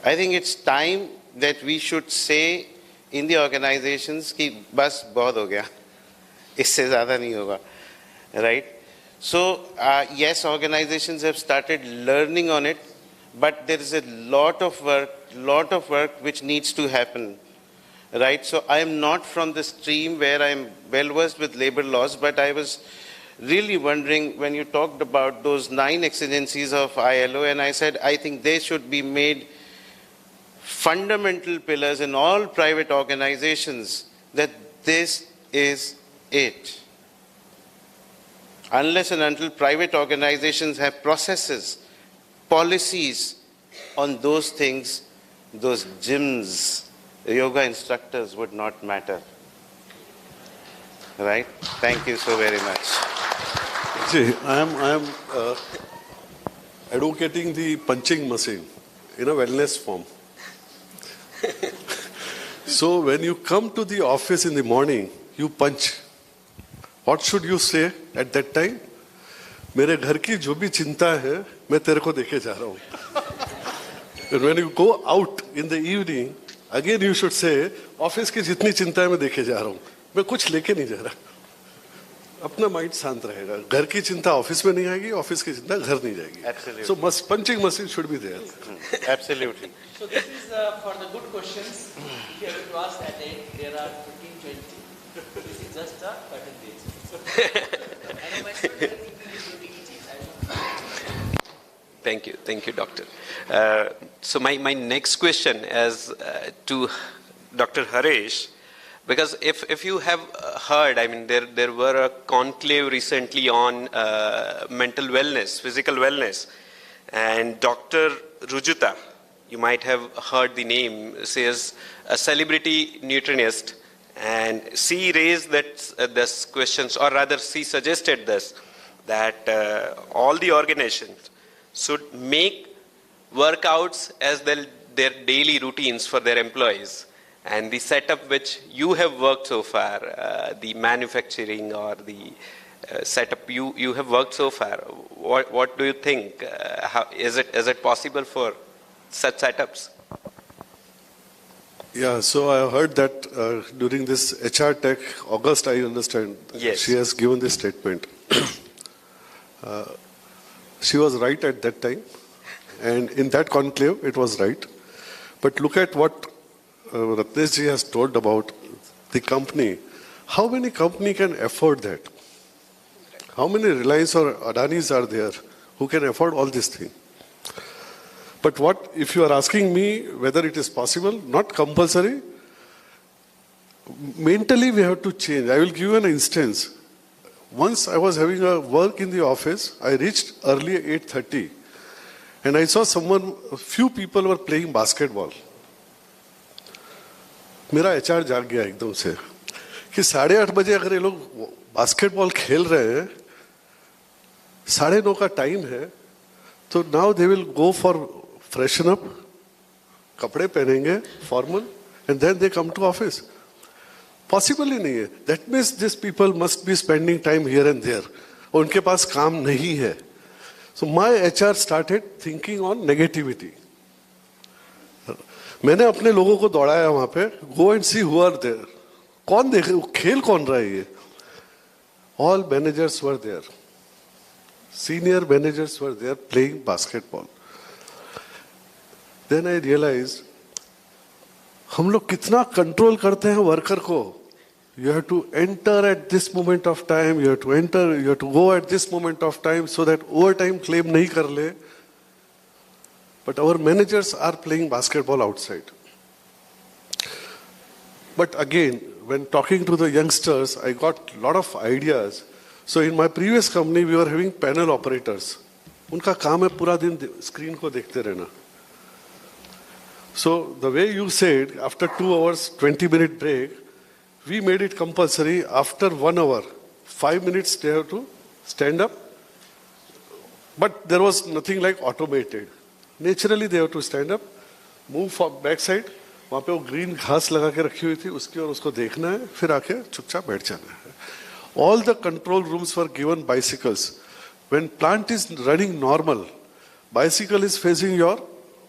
I think it's time that we should say in the organizations कि बस बहुत हो गया, इससे ज़्यादा नहीं होगा, right? So yes, organizations have started learning on it, but there is a lot of work which needs to happen. Right, so I am not from the stream where I am well versed with labor laws, but I was really wondering when you talked about those 9 exigencies of ILO, and I said I think they should be made fundamental pillars in all private organizations, that this is it. Unless and until private organizations have processes, policies on those things, those gyms, yoga instructors would not matter. Right? Thank you so very much. See, I am advocating the punching machine in a wellness form. So when you come to the office in the morning, you punch. What should you say at that time? मेरे घर की जो भी चिंता है, मैं तेरे को देके जा रहा हूँ. And when you go out in the evening, again you should say, office की जितनी चिंता है मैं देखे जा रहा हूँ, मैं कुछ लेके नहीं जा रहा. अपना माइंड शांत रहेगा. घर की चिंता ऑफिस में नहीं आएगी, ऑफिस की चिंता घर नहीं जाएगी. Absolutely. So punching machine should be there. Absolutely. So this is for the good questions. If you have to ask that there are 15-20. This is just a percentage. Thank you, Doctor. So my next question is to Dr. Harish, because if you have heard, I mean, there were a conclave recently on mental wellness, physical wellness, and Dr. Rujuta, you might have heard the name, says a celebrity nutritionist, and she raised this questions, or rather she suggested this, that all the organizations should make workouts as their daily routines for their employees. And the setup which you have worked so far, the manufacturing or the setup you have worked so far, what do you think? Is it possible for such setups? Yeah, so I heard that during this HR Tech August, I understand, yes, she has given this statement. She was right at that time, and in that conclave, it was right. But look at what Ratnesh ji has told about the company. How many company can afford that? How many Reliance or Adanis are there who can afford all these things? But what, if you are asking me whether it is possible, not compulsory, mentally we have to change. I will give you an instance. Once I was having a work in the office, I reached early at 8:30, and I saw a few people were playing basketball. मेरा HR जाग गया एकदम से कि 8:30 बजे अगर ये लोग बास्केटबॉल खेल रहे हैं, 9:30 का टाइम है, तो now they will go for freshen up, कपड़े पहनेंगे formal, and then they come to office. Possible ही नहीं है. That means this people must be spending time here and there, और उनके पास काम नहीं है. So my HR started thinking on negativity. मैंने अपने लोगों को दौड़ाया वहां पे, go and see who are there. कौन देख, खेल कौन रहा है ये? All managers were there, senior managers were there playing basketball. Then I realise हम लोग कितना कंट्रोल करते हैं वर्कर को. You have to enter at this moment of time, you have to go at this moment of time so that overtime claim nahi kar le. But our managers are playing basketball outside. But again, when talking to the youngsters, I got a lot of ideas. So in my previous company, we were having panel operators. उनका काम है पूरा दिन screen को देखते रहना. So the way you said, after 2 hours, 20-minute break, we made it compulsory. After 1 hour, 5 minutes they have to stand up. But there was nothing like automated. Naturally they have to stand up, move from back side. वहाँ पे वो green घास लगा के रखी हुई थी, उसकी और उसको देखना है, फिर आके चुपचाप बैठ जाना है. All the control rooms were given bicycles. When plant is running normal, bicycle is facing your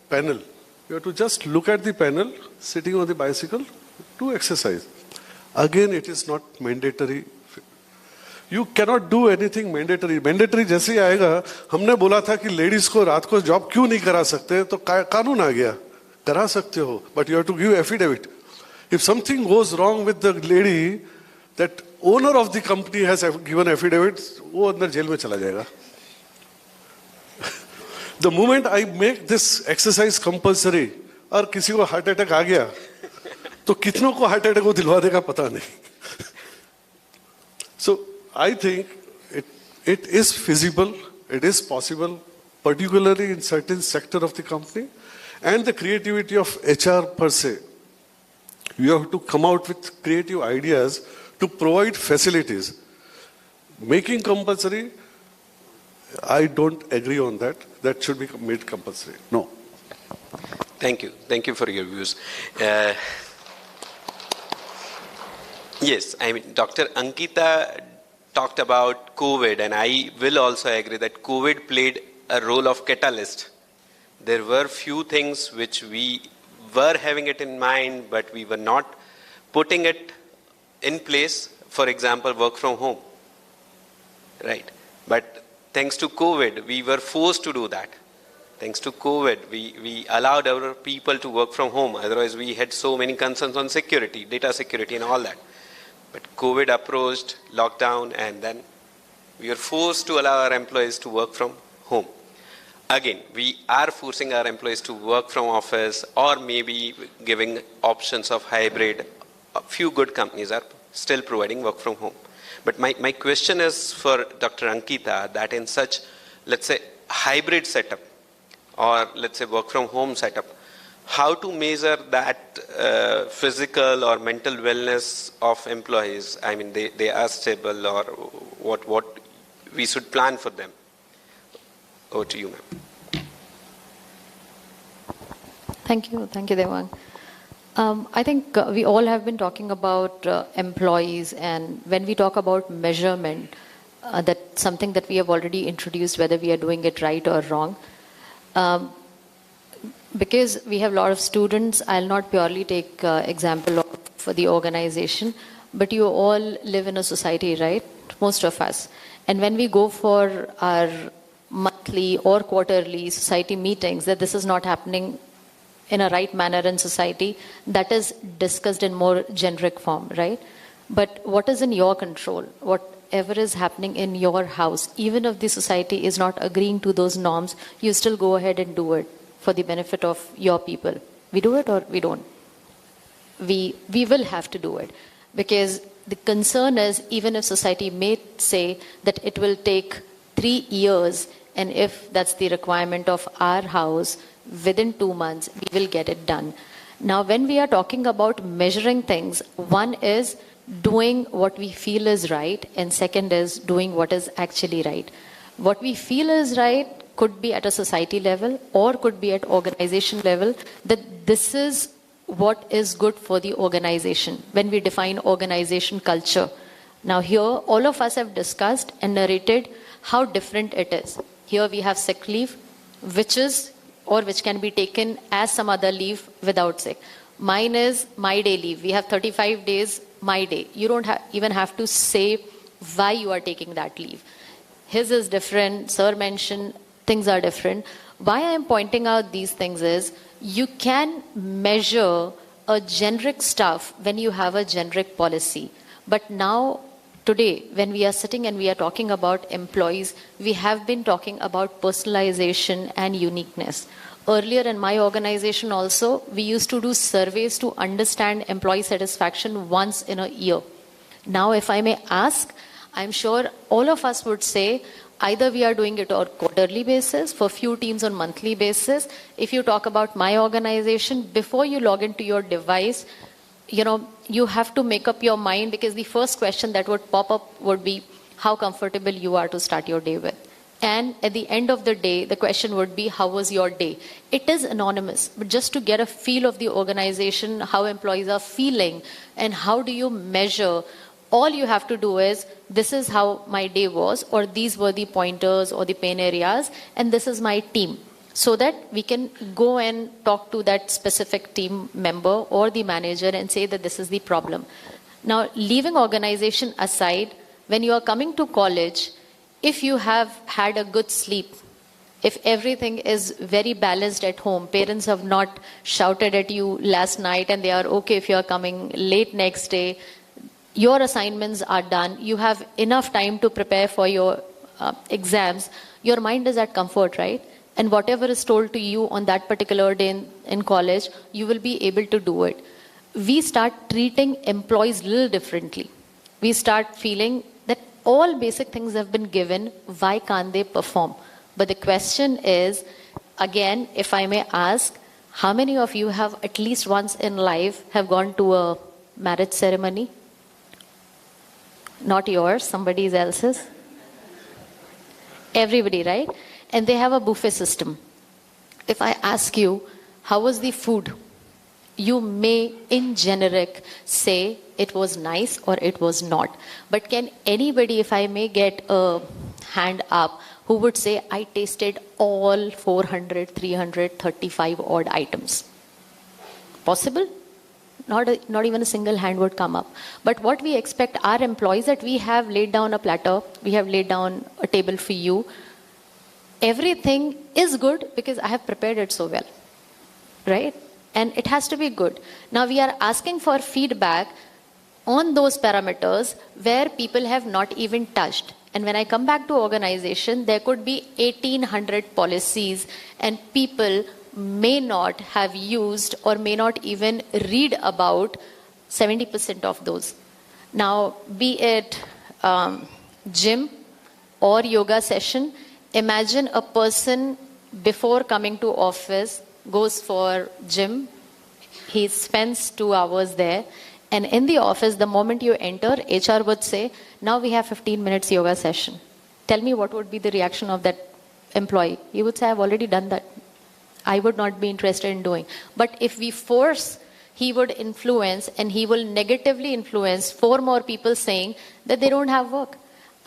panel. You have to just look at the panel, sitting on the bicycle, do exercise. Again, it is not mandatory. You cannot do anything mandatory. Mandatory जैसे ही आएगा, हमने बोला था कि ladies को रात को job क्यों नहीं करा सकते, तो कानून आ गया, करा सकते हो, but you have to give affidavit. If something goes wrong with the lady, that owner of the company has given affidavit, वो अंदर जेल में चला जाएगा. The moment I make this exercise compulsory, और किसी को हार्ट अटैक आ गया, तो कितनों को हार्ट अटैक को दिलवा देगा पता नहीं. So I think it is feasible, it is possible, particularly in certain sector of the company, and the creativity of HR per se. You have to come out with creative ideas to provide facilities. Making compulsory, I don't agree on that. That should be made compulsory. No. Thank you. Thank you for your views. Yes, I mean, Dr. Ankita talked about COVID, and I will also agree that COVID played a role of catalyst. There were few things which we were having it in mind, but we were not putting it in place. For example, work from home, right? But thanks to COVID, we were forced to do that. Thanks to COVID, we allowed our people to work from home. Otherwise, we had so many concerns on security, data security and all that. But COVID approached, lockdown, and then we are forced to allow our employees to work from home. Again, we are forcing our employees to work from office, or maybe giving options of hybrid. A few good companies are still providing work from home. But my question is for Dr. Ankita, that in such, let's say, hybrid setup, or let's say work from home setup, how to measure that physical or mental wellness of employees? I mean, they are stable, or what we should plan for them? Over to you, ma'am. Thank you, Devang. I think we all have been talking about employees, and when we talk about measurement, that's something that we have already introduced, whether we are doing it right or wrong. Because we have a lot of students, I'll not purely take example for the organization, but you all live in a society, right? Most of us. And when we go for our monthly or quarterly society meetings, that this is not happening in a right manner in society, that is discussed in more generic form, right? But what is in your control? Whatever is happening in your house, even if the society is not agreeing to those norms, you still go ahead and do it for the benefit of your people. We do it or we don't. We will have to do it, because the concern is, even if society may say that it will take 3 years, and if that's the requirement of our house, within 2 months, we will get it done. Now, when we are talking about measuring things, one is doing what we feel is right, and second is doing what is actually right. What we feel is right could be at a society level or could be at organization level, that this is what is good for the organization when we define organization culture. Now here, all of us have discussed and narrated how different it is. Here we have sick leave, which can be taken as some other leave without sick. Mine is my day leave. We have 35 days, my day. You don't even have to say why you are taking that leave. His is different. Sir mentioned things are different. Why I am pointing out these things is, you can measure a generic stuff when you have a generic policy. But now, today, when we are sitting and we are talking about employees, we have been talking about personalization and uniqueness. Earlier in my organization also, we used to do surveys to understand employee satisfaction once in a year. Now, if I may ask, I'm sure all of us would say, either we are doing it on quarterly basis, for few teams on monthly basis. If you talk about my organization, before you log into your device, you have to make up your mind, because the first question that would pop up would be how comfortable you are to start your day with. And at the end of the day, the question would be, how was your day? It is anonymous, but just to get a feel of the organization, how employees are feeling, and how do you measure. All you have to do is, this is how my day was, or these were the pointers or the pain areas, and this is my team. So that we can go and talk to that specific team member or the manager and say that this is the problem. Now, leaving organization aside, when you are coming to college, if you have had a good sleep, if everything is very balanced at home, parents have not shouted at you last night and they are okay if you are coming late next day, your assignments are done, you have enough time to prepare for your exams, your mind is at comfort, right? And whatever is told to you on that particular day in college, you will be able to do it. We start treating employees a little differently. We start feeling that all basic things have been given, why can't they perform? But the question is, again, if I may ask, how many of you have at least once in life have gone to a marriage ceremony? Not yours, somebody else's. Everybody, right? And they have a buffet system. If I ask you, how was the food? You may, in generic, say it was nice or it was not. But can anybody, if I may get a hand up, who would say, I tasted all 400, 335 odd items? Possible? Not even a single hand would come up. But what we expect our employees, that we have laid down a platter, we have laid down a table for you. Everything is good because I have prepared it so well, right? And it has to be good. Now we are asking for feedback on those parameters where people have not even touched. And when I come back to organization, there could be 1800 policies and people may not have used or may not even read about 70% of those. Now, be it gym or yoga session, imagine a person before coming to office goes for gym, he spends 2 hours there, and in the office, the moment you enter, HR would say, now we have 15 minutes yoga session. Tell me what would be the reaction of that employee. He would say, I've already done that. I would not be interested in doing. But if we force, he would influence, and he will negatively influence 4 more people saying that they don't have work.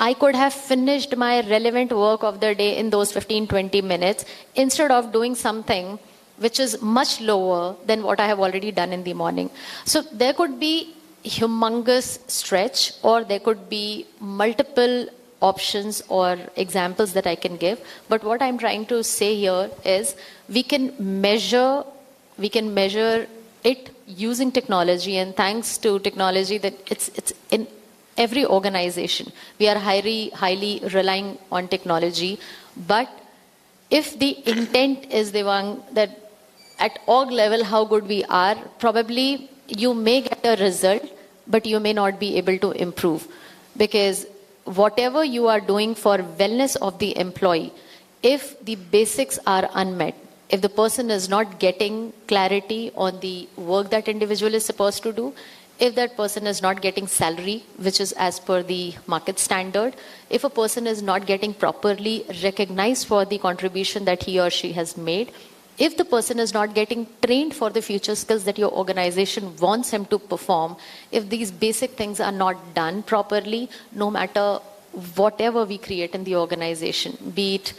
I could have finished my relevant work of the day in those 15-20 minutes instead of doing something which is much lower than what I have already done in the morning. So there could be humongous stretch, or there could be multiple options or examples that I can give. But what I'm trying to say here is we can measure it using technology, and thanks to technology that it's in every organization. We are highly relying on technology. But if the intent is the one that at org level how good we are, probably you may get a result, but you may not be able to improve. Because whatever you are doing for wellness of the employee, if the basics are unmet, if the person is not getting clarity on the work that individual is supposed to do, if that person is not getting salary, which is as per the market standard, if a person is not getting properly recognized for the contribution that he or she has made, if the person is not getting trained for the future skills that your organization wants him to perform, if these basic things are not done properly, no matter whatever we create in the organization, be it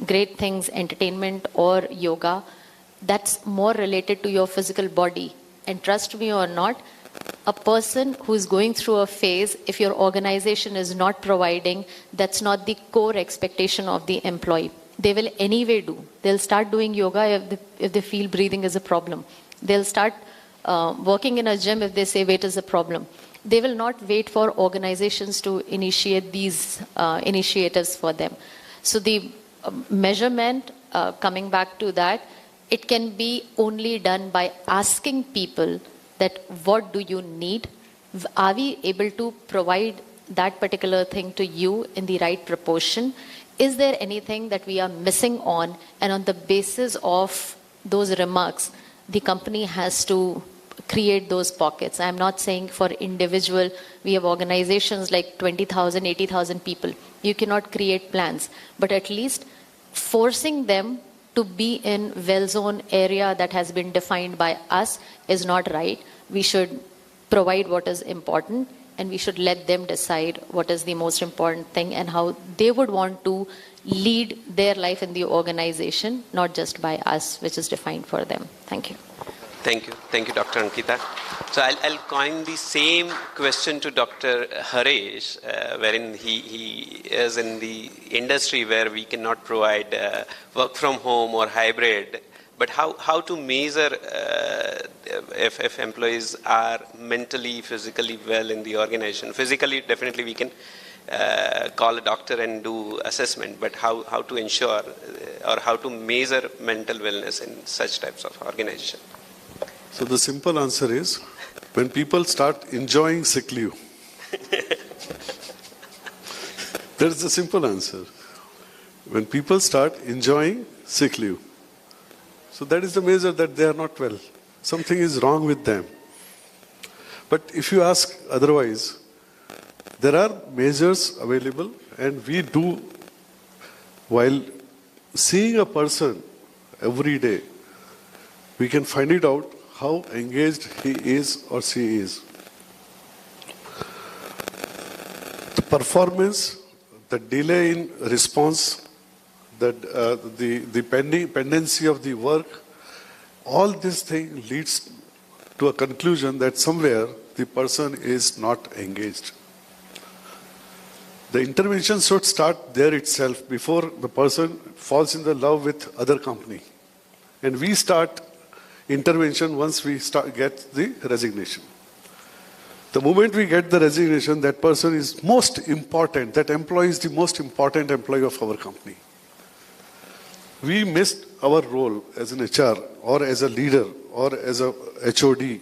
great things, entertainment or yoga, that's more related to your physical body. And trust me or not, a person who is going through a phase, if your organization is not providing, that's not the core expectation of the employee. They will anyway do. They'll start doing yoga if they feel breathing is a problem. They'll start working in a gym if they say weight is a problem. They will not wait for organizations to initiate these initiatives for them. So the measurement, coming back to that, it can be only done by asking people that what do you need? Are we able to provide that particular thing to you in the right proportion? Is there anything that we are missing on? And on the basis of those remarks, the company has to create those pockets. I'm not saying for individual, we have organizations like 20,000, 80,000 people. You cannot create plans, but at least forcing them to be in well-zone area that has been defined by us is not right. We should provide what is important, and we should let them decide what is the most important thing and how they would want to lead their life in the organization, not just by us, which is defined for them. Thank you. Thank you. Thank you, Dr. Ankita. So I'll coin the same question to Dr. Haresh, wherein he is in the industry where we cannot provide work from home or hybrid. But how to measure if employees are mentally, physically well in the organization? Physically, definitely we can call a doctor and do assessment, but how to ensure or how to measure mental wellness in such types of organization? So the simple answer is, when people start enjoying sick leave. That's the simple answer. When people start enjoying sick leave. So that is the measure that they are not well. Something is wrong with them. But if you ask otherwise, there are measures available, and we do, while seeing a person every day, we can find it out how engaged he is or she is. The performance, the delay in response, the pendency of the work, all this thing leads to a conclusion that somewhere the person is not engaged. The intervention should start there itself before the person falls in the love with other company. And we start intervention once we get the resignation. The moment we get the resignation, that person is most important, that employee is the most important employee of our company. We missed our role as an HR or as a leader or as a HOD.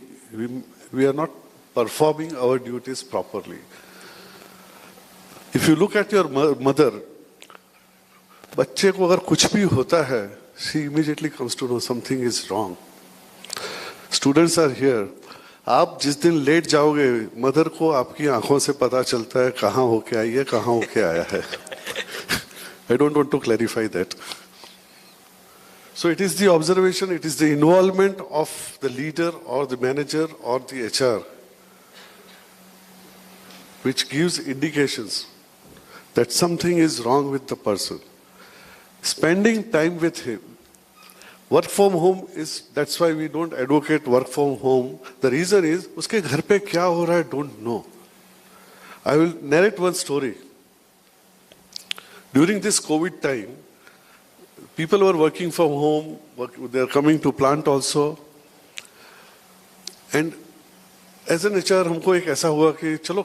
We are not performing our duties properly. If you look at your mother, बच्चे को अगर कुछ भी होता है, she immediately comes to know something is wrong. Students are here. आप जिस दिन लेट जाओगे, मदर को आपकी आंखों से पता चलता है कहाँ होके आई है, कहाँ होके आया है. I don't want to clarify that. So it is the observation, it is the involvement of the leader or the manager or the HR which gives indications that something is wrong with the person. Spending time with him. Work from home is, that's why we don't advocate work from home. The reason is, uske ghar pe kya ho raha hai, don't know. I will narrate one story. During this COVID time, people were working from home, they are coming to plant also. And as an HR, हमको एक ऐसा हुआ कि चलो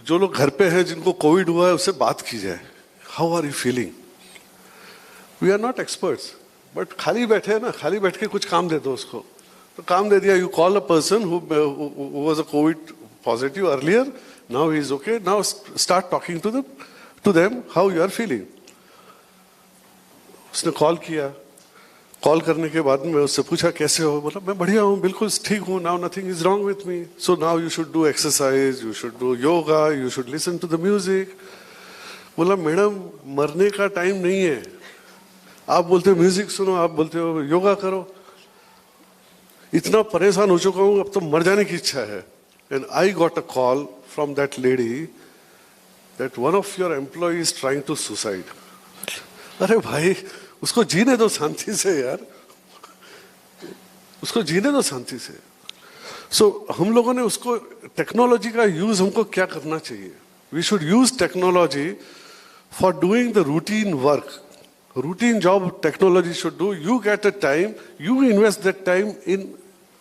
जो लोग घर पे हैं जिनको कोविड हुआ है उससे बात की जाए. How are you feeling? We are not experts, but खाली बैठे हैं ना, खाली बैठ के कुछ काम दे दो उसको. तो काम दे दिया. You call a person who was a COVID positive earlier. Now he is okay. Now start talking to them how you are feeling. उसने कॉल किया. कॉल करने के बाद मैं उससे पूछा कैसे हो. बोला मैं बढ़िया हूँ, बिल्कुल ठीक हूँ. Now nothing is wrong with me. So now you should do exercise, you should do yoga, you should listen to the music. बोला मैडम मरने का टाइम नहीं है. आप बोलते हो म्यूजिक सुनो, आप बोलते हो योगा करो. इतना परेशान हो चुका हूँ, अब तो मर जाने की इच्छा है. And I got a call from that lady that one of your employees is trying to suicide. अरे भाई उसको जीने दो शांति से यार, उसको जीने दो शांति से. सो हम लोगों ने उसको टेक्नोलॉजी का यूज हमको क्या करना चाहिए? We should use technology for doing the routine work. Routine job technology should do. You get a time, you invest that time in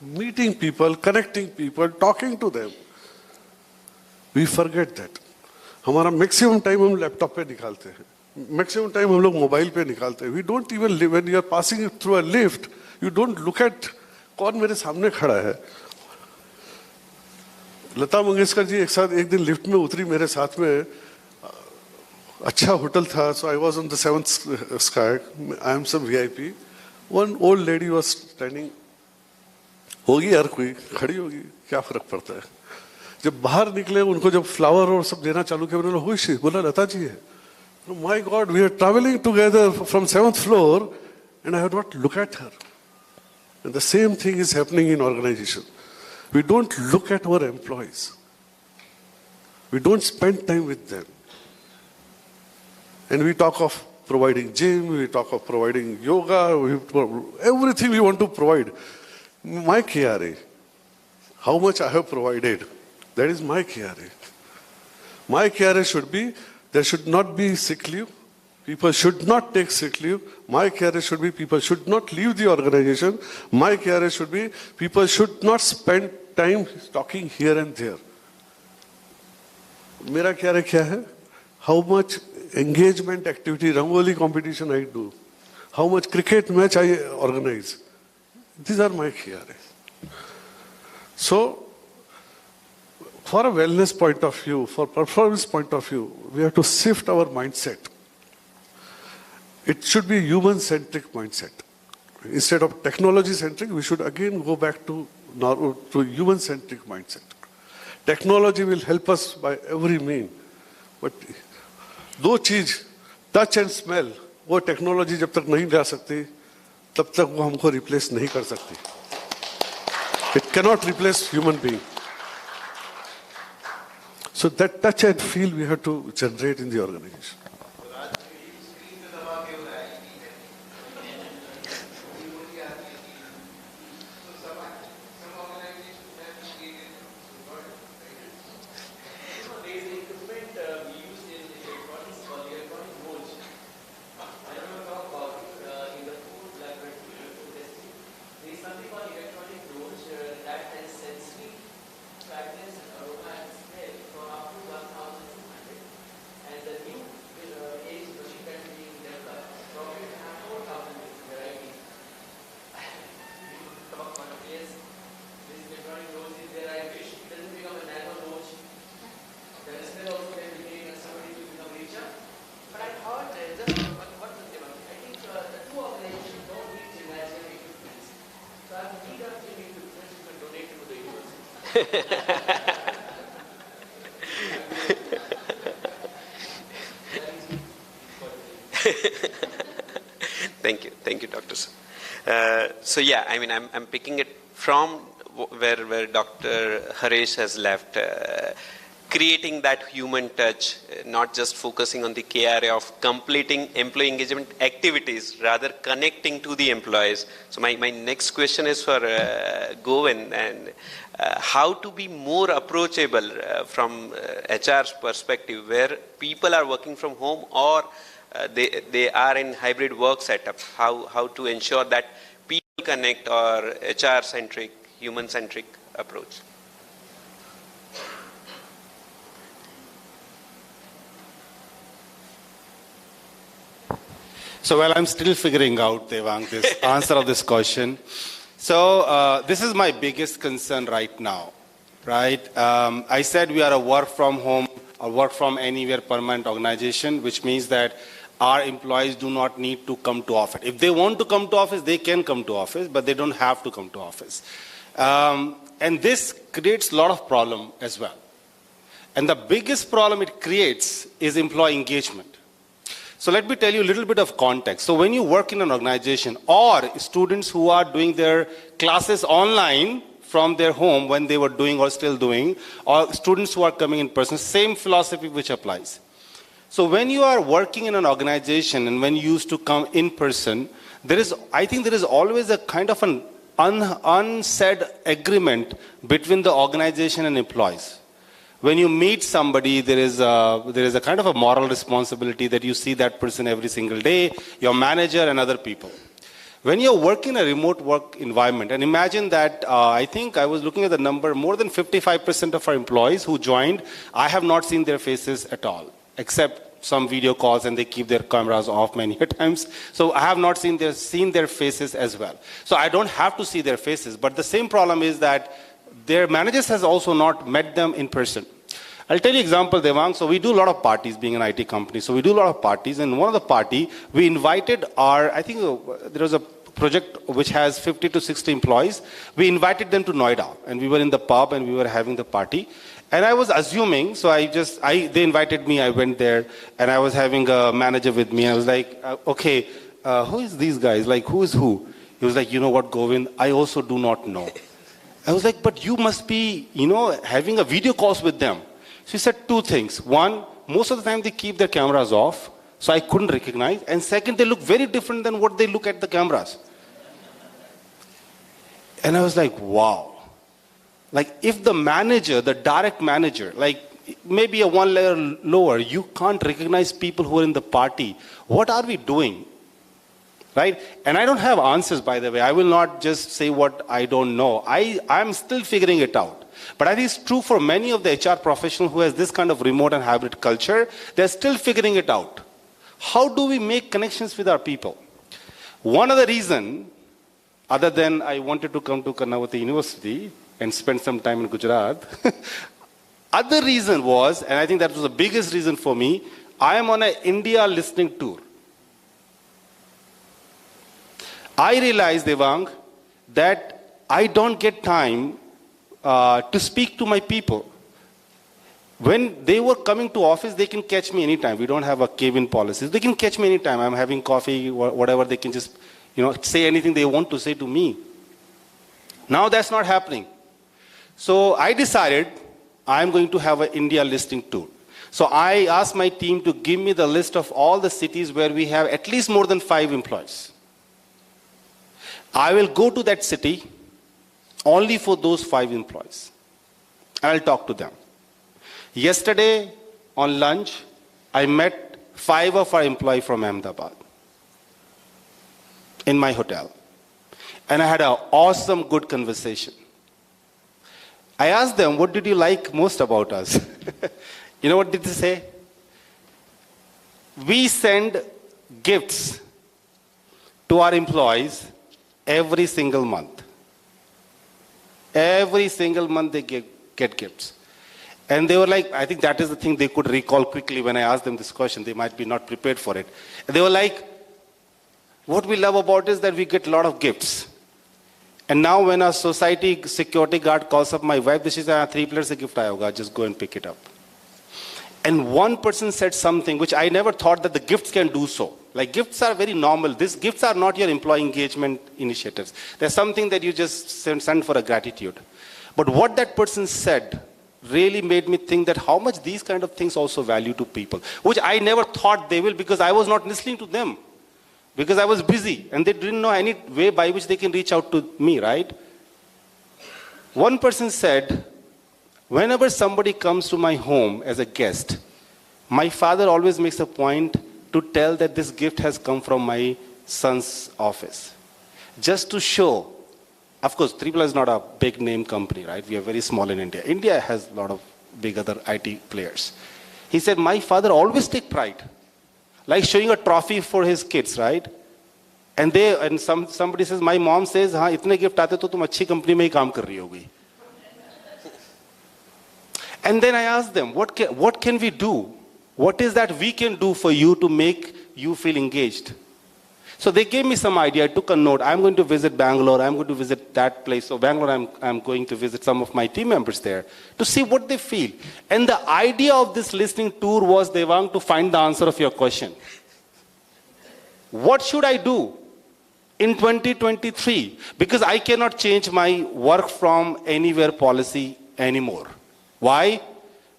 meeting people, connecting people, talking to them. We forget that. हमारा maximum time हम laptop पे निकालते हैं, maximum time हम लोग mobile पे निकालते हैं. We don't even live. When you are passing through a lift, you don't look at कौन मेरे सामने खड़ा है. लता मंगेशकर जी एक दिन लिफ्ट में उतरी मेरे साथ में. अच्छा होटल था. So I was on the 7th sky. I am some VIP. One old lady was standing. होगी यार, कोई खड़ी होगी, क्या फर्क पड़ता है. जब बाहर निकले उनको जब फ्लावर और सब देना चालू किया, मैंने बोला हुई, बोला लता जी है. My God, we are traveling together from 7th floor and I have not looked at her. And the same thing is happening in organization. We don't look at our employees. We don't spend time with them. And we talk of providing gym, we talk of providing yoga, everything we want to provide. My KRA, how much I have provided, that is my KRA. My KRA should be, there should not be sick leave. People should not take sick leave. My KRA should be, people should not leave the organization. My KRA should be, people should not spend time talking here and there. मेरा KRA क्या है? How much engagement activity, Rangoli competition I do? How much cricket match I organize? These are my KRA. So, for a wellness point of view, for performance point of view, we have to shift our mindset. It should be human-centric mindset. Instead of technology-centric, we should again go back to human-centric mindset. Technology will help us by every mean, but दो चीज, touch and smell, वो technology जब तक नहीं ला सकती तब तक वो हमको रिप्लेस नहीं कर सकती. It cannot replace human being. So that touch and feel we have to generate in the organization. Thank you, Dr. So yeah, I mean, I'm picking it from where Dr. Haresh has left, creating that human touch, not just focusing on the KRA of completing employee engagement activities, rather connecting to the employees. So my next question is for Govind, and how to be more approachable from HR's perspective, where people are working from home or they are in hybrid work setup. How to ensure that people connect, or HR-centric, human-centric approach? So, well, I'm still figuring out, Devang, this answer of this question. So, this is my biggest concern right now. right? I said we are a work from home or work from anywhere permanent organization, which means that our employees do not need to come to office. If they want to come to office, they can come to office, but they don't have to come to office. And this creates a lot of problem as well. And the biggest problem it creates is employee engagement. So let me tell you a little bit of context. So when you work in an organization, or students who are doing their classes online from their home when they were doing or still doing, or students who are coming in person, same philosophy which applies. So when you are working in an organization and when you used to come in person, I think there is always a kind of an unsaid agreement between the organization and employees. When you meet somebody, there is a kind of a moral responsibility that you see that person every single day, your manager and other people. When you're working in a remote work environment, and imagine that, I think I was looking at the number, more than 55% of our employees who joined, I have not seen their faces at all, except some video calls, and they keep their cameras off many times. So I have not seen their faces as well. So I don't have to see their faces. But the same problem is that their managers has also not met them in person. I'll tell you an example, Devang. So we do a lot of parties, being an IT company. So we do a lot of parties. And one of the party, we invited I think there was a project which has 50 to 60 employees. We invited them to Noida. And we were in the pub and we were having the party. And I was assuming, so they invited me, I went there. And I was having a manager with me. I was like, okay, who is these guys? Like, who is who? He was like, you know what, Govind? I also do not know. I was like, but you must be, having a video calls with them. So he said two things. One, most of the time they keep their cameras off, so I couldn't recognize. And second, they look very different than what they look at the cameras. And I was like, wow. Like if the manager, the direct manager, like maybe a one layer lower, you can't recognize people who are in the party. What are we doing? Right? And I don't have answers, by the way. I will not just say what I don't know. I'm still figuring it out. But I think it's true for many of the HR professionals who has this kind of remote and hybrid culture. They're still figuring it out. How do we make connections with our people? One of the reasons, other than I wanted to come to Karnataka University and spend some time in Gujarat, other reason was, and I think that was the biggest reason for me, I am on an India listening tour. I realized, Devang, that I don't get time to speak to my people. When they were coming to office, they can catch me anytime. We don't have a cave-in policy. They can catch me anytime. I'm having coffee, whatever. They can just, say anything they want to say to me. Now that's not happening. So I decided I'm going to have an India listening tour. So I asked my team to give me the list of all the cities where we have at least more than 5 employees. I will go to that city only for those 5 employees. And I'll talk to them. Yesterday on lunch, I met 5 of our employees from Ahmedabad in my hotel. And I had an awesome, good conversation. I asked them, what did you like most about us? You know what did they say? We send gifts to our employees every single month. Every single month they get gifts. And they were like, I think that is the thing they could recall quickly when I asked them this question. They might be not prepared for it. And they were like, what we love about it is that we get a lot of gifts. And now when our society security guard calls up my wife, she says, 3 plates a gift aaya hoga, just go and pick it up. And one person said something which I never thought that the gifts can do so. Like gifts are very normal. These gifts are not your employee engagement initiatives. They're something that you just send for a gratitude. But what that person said really made me think that how much these kind of things also value to people, which I never thought they will because I was not listening to them. Because I was busy and they didn't know any way by which they can reach out to me, right? One person said, whenever somebody comes to my home as a guest, my father always makes a point to tell that this gift has come from my son's office. Just to show, of course, Tripla is not a big name company, right? We are very small in India. India has a lot of big other IT players. He said, my father always take pride. Like showing a trophy for his kids, right? And somebody says, my mom says, हाँ इतने gift आते तो तुम अच्छी company में ही काम कर रही होगी. And then I asked them, what can we do? What is that we can do for you to make you feel engaged? So they gave me some idea. I took a note. I'm going to visit Bangalore. I'm going to visit that place. So Bangalore, I'm going to visit some of my team members there to see what they feel. And the idea of this listening tour was, Devang, to find the answer of your question. What should I do in 2023? Because I cannot change my work from anywhere policy anymore. Why?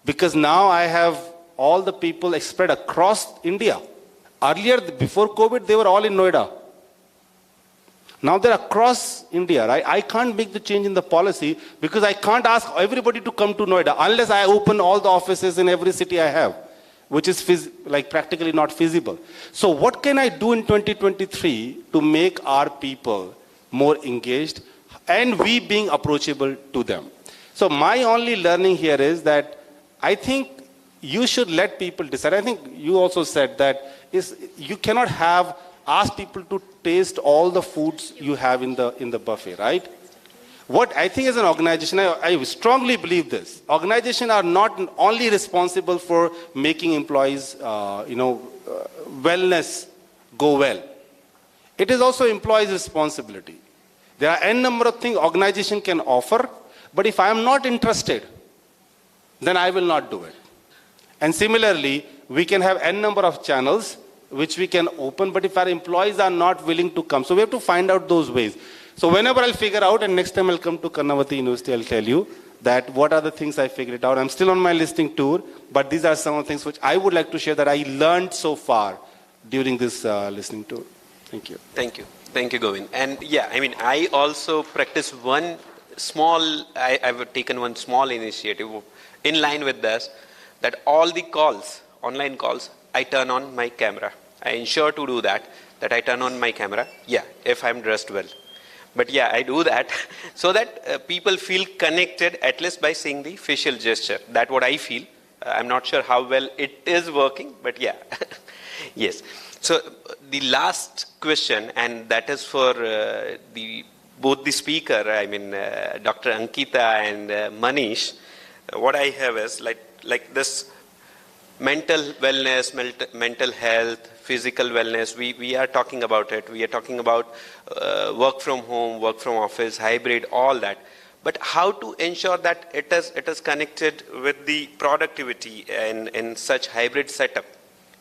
Because now I have all the people spread across India. Earlier, before COVID, they were all in Noida. Now they're across India. Right? I can't make the change in the policy because I can't ask everybody to come to Noida unless I open all the offices in every city I have, which is practically not feasible. So what can I do in 2023 to make our people more engaged and we being approachable to them? So my only learning here is that I think you should let people decide. I think you also said that you cannot ask people to taste all the foods you have in the buffet, right? What I think as an organization, I strongly believe this. Organizations are not only responsible for making employees, wellness go well. It is also employees' responsibility. There are n number of things organization can offer, but if I am not interested, then I will not do it. And similarly, we can have n number of channels which we can open, but if our employees are not willing to come, so we have to find out those ways. So whenever I'll figure out, and next time I'll come to Karnavati University, I'll tell you that what are the things I figured out. I'm still on my listening tour, but these are some of the things which I would like to share that I learned so far during this listening tour. Thank you. Thank you. Thank you, Govind. And yeah, I mean, I also practice I've taken one small initiative in line with this, that all the calls, online calls, I turn on my camera. I ensure to do that I turn on my camera, if I'm dressed well. But I do that so that people feel connected at least by seeing the facial gesture. That's what I feel. I'm not sure how well it is working, but yes. So the last question, and that is for both the speaker, Dr. Ankita and Manish. What I have is like this mental wellness, mental health, physical wellness, we are talking about it. We are talking about work from home, work from office, hybrid, all that. But how to ensure that it is connected with the productivity in such hybrid setup?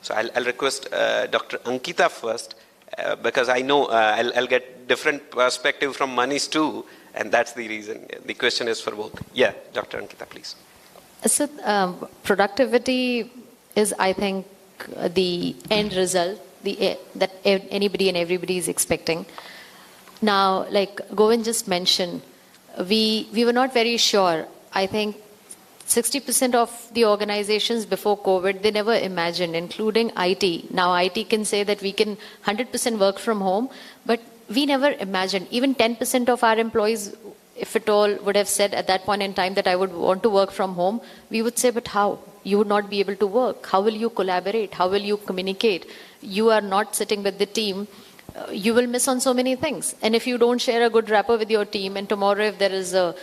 So I'll request Dr. Ankita first, because I know I'll get different perspective from Manish too, and that's the reason. The question is for both. Dr. Ankita, please. So productivity is, I think, the end result that anybody and everybody is expecting. Now, like Govind just mentioned, we were not very sure. I think 60% of the organizations before COVID, they never imagined, including IT. Now IT can say that we can 100% work from home, but we never imagined. Even 10% of our employees, if at all, would have said at that point in time that I would want to work from home. We would say, but how? You would not be able to work. How will you collaborate? How will you communicate? You are not sitting with the team. You will miss on so many things. And if you don't share a good rapport with your team, and tomorrow if there is a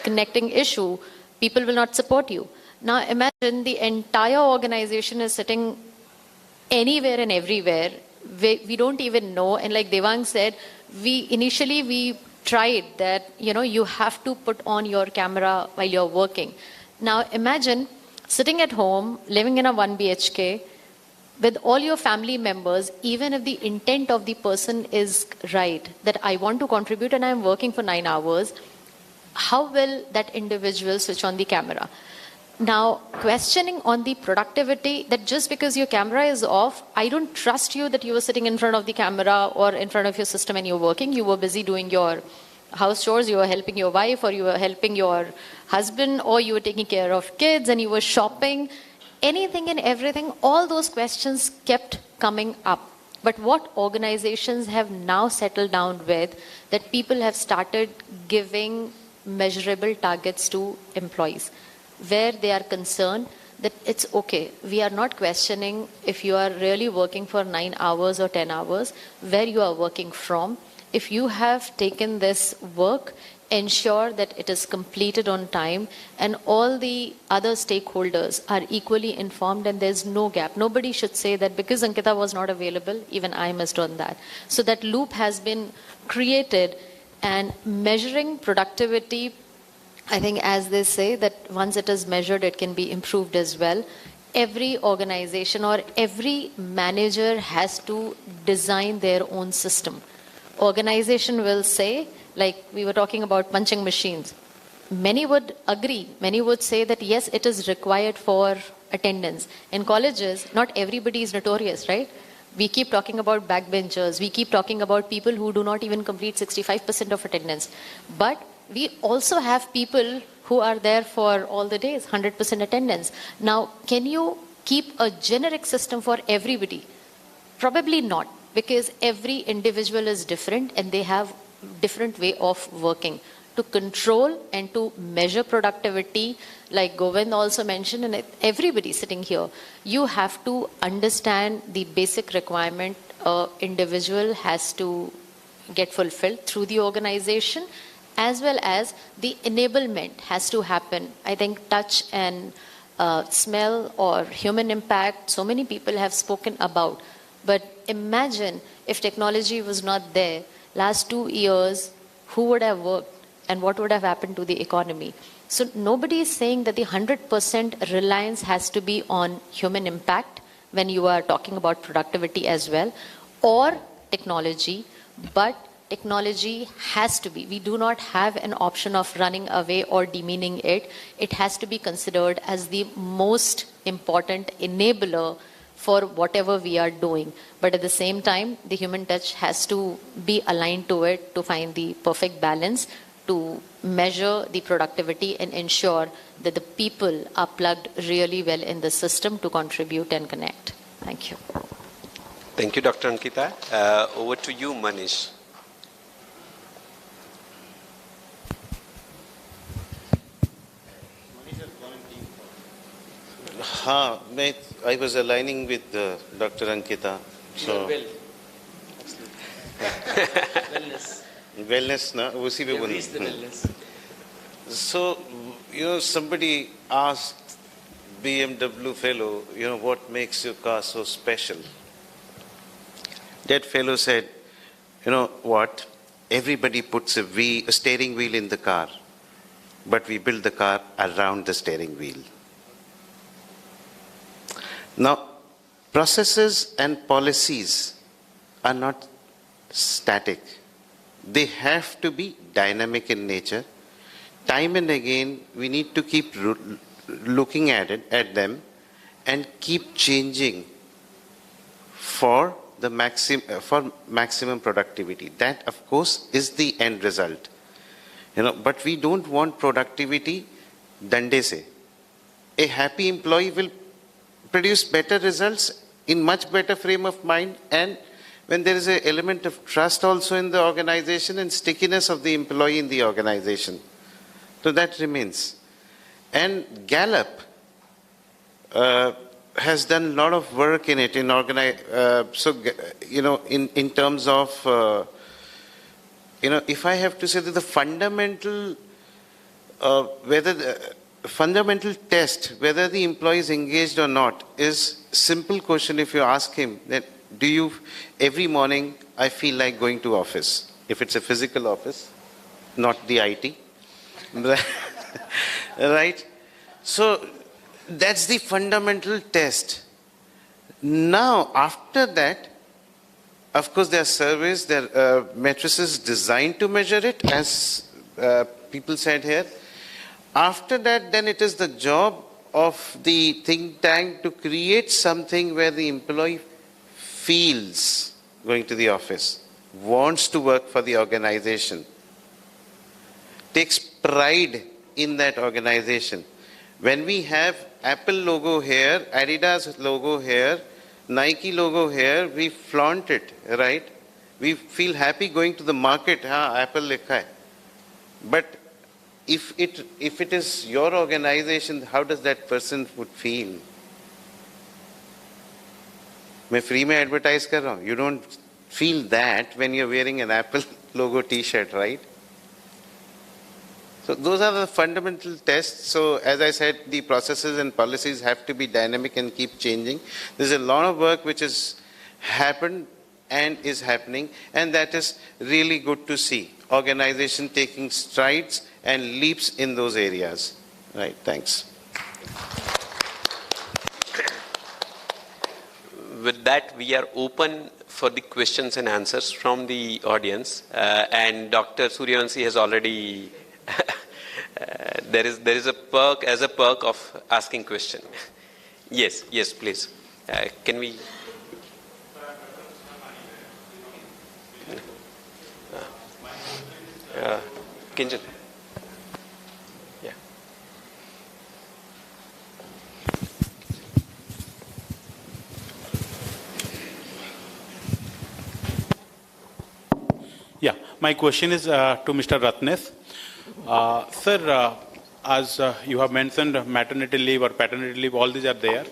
connecting issue, people will not support you. Now imagine the entire organization is sitting anywhere and everywhere. We don't even know. And like Devang said, initially we tried that, you have to put on your camera while you're working. Now imagine sitting at home, living in a 1 BHK, with all your family members, even if the intent of the person is right, that I want to contribute and I'm working for 9 hours, how will that individual switch on the camera? Now, questioning on the productivity, that just because your camera is off, I don't trust you that you were sitting in front of the camera or in front of your system and you're working. You were busy doing your house chores, you were helping your wife, or you were helping your husband, or you were taking care of kids and you were shopping. Anything and everything, all those questions kept coming up. But what organizations have now settled down with, that people have started giving measurable targets to employees, where they are concerned that it's okay. We are not questioning if you are really working for 9 hours or 10 hours, where you are working from. If you have taken this work ensure that it is completed on time, and all the other stakeholders are equally informed and there's no gap. Nobody should say that because Ankita was not available, even I must on that. So that loop has been created, and measuring productivity, I think as they say that once it is measured, it can be improved as well. Every organization or every manager has to design their own system. Organization will say, like we were talking about punching machines. Many would agree. Many would say that yes, it is required for attendance. In colleges, not everybody is notorious, right? We keep talking about backbenchers. We keep talking about people who do not even complete 65% of attendance. But we also have people who are there for all the days, 100% attendance. Now, can you keep a generic system for everybody? Probably not, because every individual is different and they have different way of working. To control and to measure productivity, like Govind also mentioned, and everybody sitting here, you have to understand the basic requirement an individual has to get fulfilled through the organization, as well as the enablement has to happen. I think touch and smell or human impact, so many people have spoken about. But imagine if technology was not there, last 2 years, who would have worked and what would have happened to the economy? So nobody is saying that the 100% reliance has to be on human impact when you are talking about productivity as well, or technology, but technology has to be. We do not have an option of running away or demeaning it. It has to be considered as the most important enabler for whatever we are doing. But at the same time, the human touch has to be aligned to it to find the perfect balance, to measure the productivity and ensure that the people are plugged really well in the system to contribute and connect. Thank you. Thank you, Dr. Ankita. Over to you, Manish. I was aligning with Dr. Ankita. So wellness, na? उसी पे बोलना. So, somebody asked BMW fellow, what makes your car so special? That fellow said, what? Everybody puts a steering wheel in the car, but we build the car around the steering wheel. Now, processes and policies are not static. They have to be dynamic in nature. Time and again, we need to keep looking at them and keep changing for maximum productivity. That, of course, is the end result. But we don't want productivity dande se. A happy employee will produce better results in much better frame of mind, and when there is an element of trust also in the organization and stickiness of the employee in the organization. So that remains. And Gallup has done a lot of work in it in in terms of if I have to say that the fundamental fundamental test whether the employee is engaged or not is simple question. If you ask him that every morning I feel like going to office, if it's a physical office, not the IT, right? So that's the fundamental test. Now after that, of course there are surveys, there are matrices designed to measure it, as people said here. After that, then it is the job of the think tank to create something where the employee feels going to the office, wants to work for the organization, takes pride in that organization. When we have Apple logo here, Adidas logo here, Nike logo here, we flaunt it, right? We feel happy going to the market, Apple likha hai. But if it is your organization, how does that person would feel? मैं free में advertise कर रहा हूँ. You don't feel that when you're wearing an Apple logo T-shirt, right? So those are the fundamental tests. So as I said, the processes and policies have to be dynamic and keep changing. There's a lot of work which has happened and is happening, and that is really good to see. Organization taking strides and leaps in those areas. Right, thanks. With that, we are open for the questions and answers from the audience. And Dr. Suryavanshi has already, there is a perk, as a perk of asking question. Yes, please. Can we? Kinjan. Yeah. Yeah, my question is to Mr. Ratnesh. Sir, as you have mentioned, maternity leave or paternity leave, all these are there.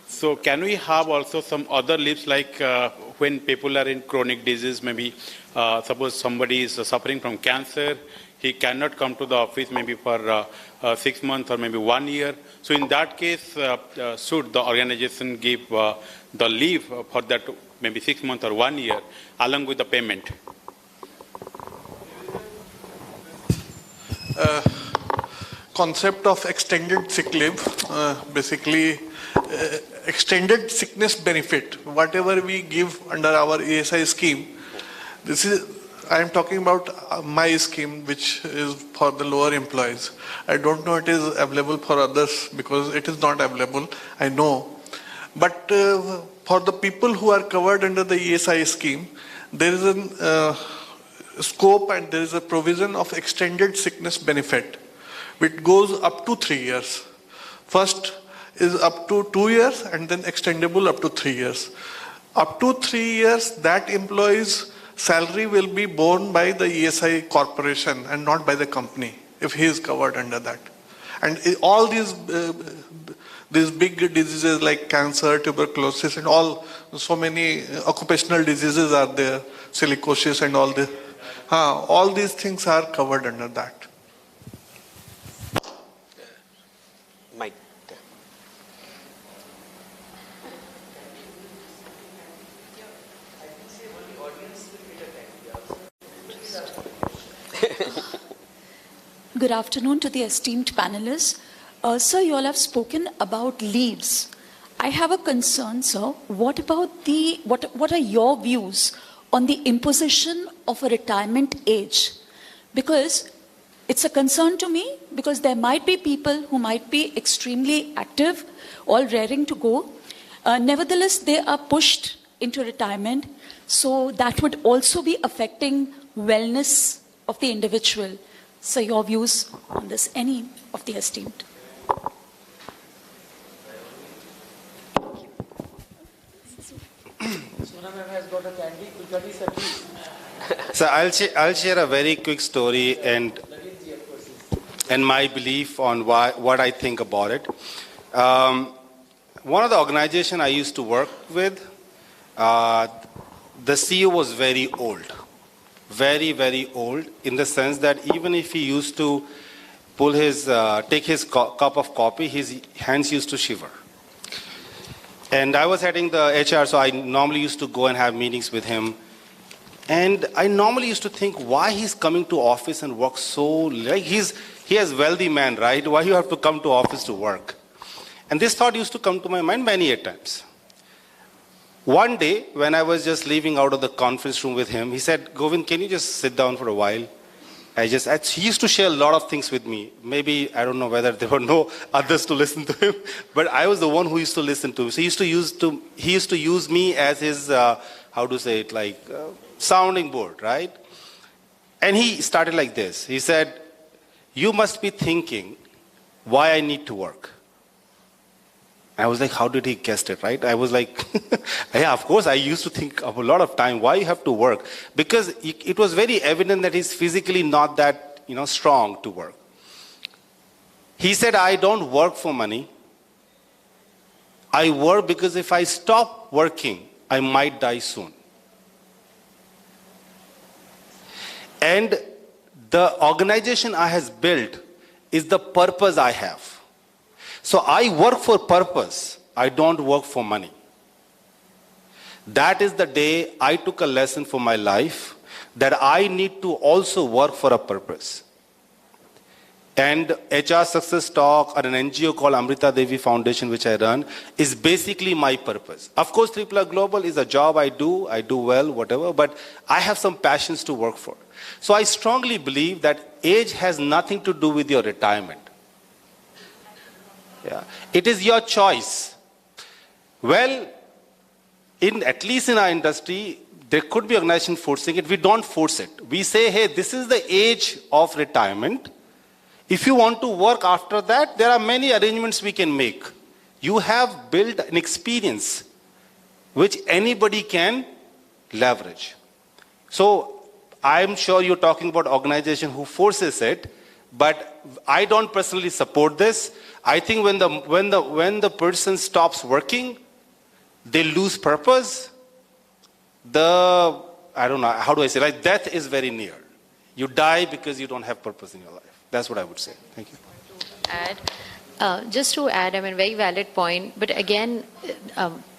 So can we have also some other leaves, like when people are in chronic disease, maybe suppose somebody is suffering from cancer, he cannot come to the office maybe for 6 months or maybe 1 year. So in that case, should the organization give the leave for that maybe 6 months or 1 year along with the payment? Concept of extended sick leave, basically extended sickness benefit, whatever we give under our ESI scheme. This is, I am talking about my scheme, which is for the lower employees. I don't know it is available for others because it is not available, I know. But for the people who are covered under the ESI scheme, there is a scope and there is a provision of extended sickness benefit, which goes up to 3 years. First is up to 2 years and then extendable up to 3 years. Up to 3 years, that employee's salary will be borne by the ESI corporation and not by the company if he is covered under that. And all these big diseases like cancer, tuberculosis and all, so many occupational diseases are there, silicosis and all these things are covered under that. Mike. Good afternoon to the esteemed panelists. Sir, you all have spoken about leaves. I have a concern, sir. What about what are your views on the imposition of a retirement age? Because it's a concern to me, because there might be people who might be extremely active, all raring to go. Nevertheless, they are pushed into retirement. So that would also be affecting wellness of the individual. So your views on this, any of the esteemed? So I'll share a very quick story and my belief on what I think about it. One of the organizations I used to work with, the CEO was very old. Very, very old, in the sense that even if he used to take his cup of coffee, his hands used to shiver. And I was heading the HR, so I normally used to go and have meetings with him. And I normally used to think why he's coming to office and work so, like he has wealthy man, right? Why you have to come to office to work? And this thought used to come to my mind many a times. One day, when I was just leaving out of the conference room with him, he said, Govind, can you just sit down for a while? He used to share a lot of things with me. Maybe, I don't know whether there were no others to listen to him, but I was the one who used to listen to him. So he used to use me as his, sounding board, right? And he started like this. He said, you must be thinking why I need to work. I was like, how did he guess it, right? I was like, yeah, of course, I used to think of a lot of time, why you have to work? Because it was very evident that he's physically not that, strong to work. He said, I don't work for money. I work because if I stop working, I might die soon. And the organization I has built is the purpose I have. So I work for purpose. I don't work for money. That is the day I took a lesson for my life that I need to also work for a purpose. And HR Success Talk or an NGO called Amrita Devi Foundation, which I run, is basically my purpose. Of course, Tripler Global is a job I do well, whatever, but I have some passions to work for. So I strongly believe that age has nothing to do with your retirement. Yeah. It is your choice. Well, at least in our industry, there could be organization forcing it. We don't force it. We say, hey, this is the age of retirement. If you want to work after that, there are many arrangements we can make. You have built an experience which anybody can leverage. So I'm sure you're talking about organization who forces it, but I don't personally support this. I think when the person stops working, they lose purpose. I don't know, how do I say, like death is very near. You die because you don't have purpose in your life. That's what I would say. Thank you. Just to add, I mean, very valid point. But again,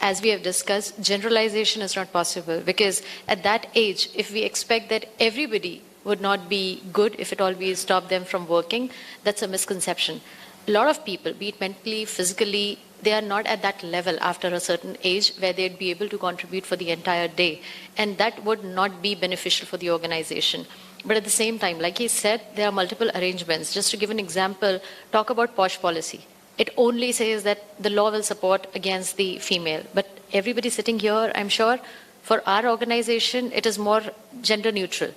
as we have discussed, generalization is not possible because at that age, if we expect that everybody would not be good, if at all we stop them from working, that's a misconception. A lot of people, be it mentally, physically, they are not at that level after a certain age where they'd be able to contribute for the entire day. And that would not be beneficial for the organization. But at the same time, like he said, there are multiple arrangements. Just to give an example, talk about POSH policy. It only says that the law will support against the female. But everybody sitting here, I'm sure, for our organization, it is more gender neutral.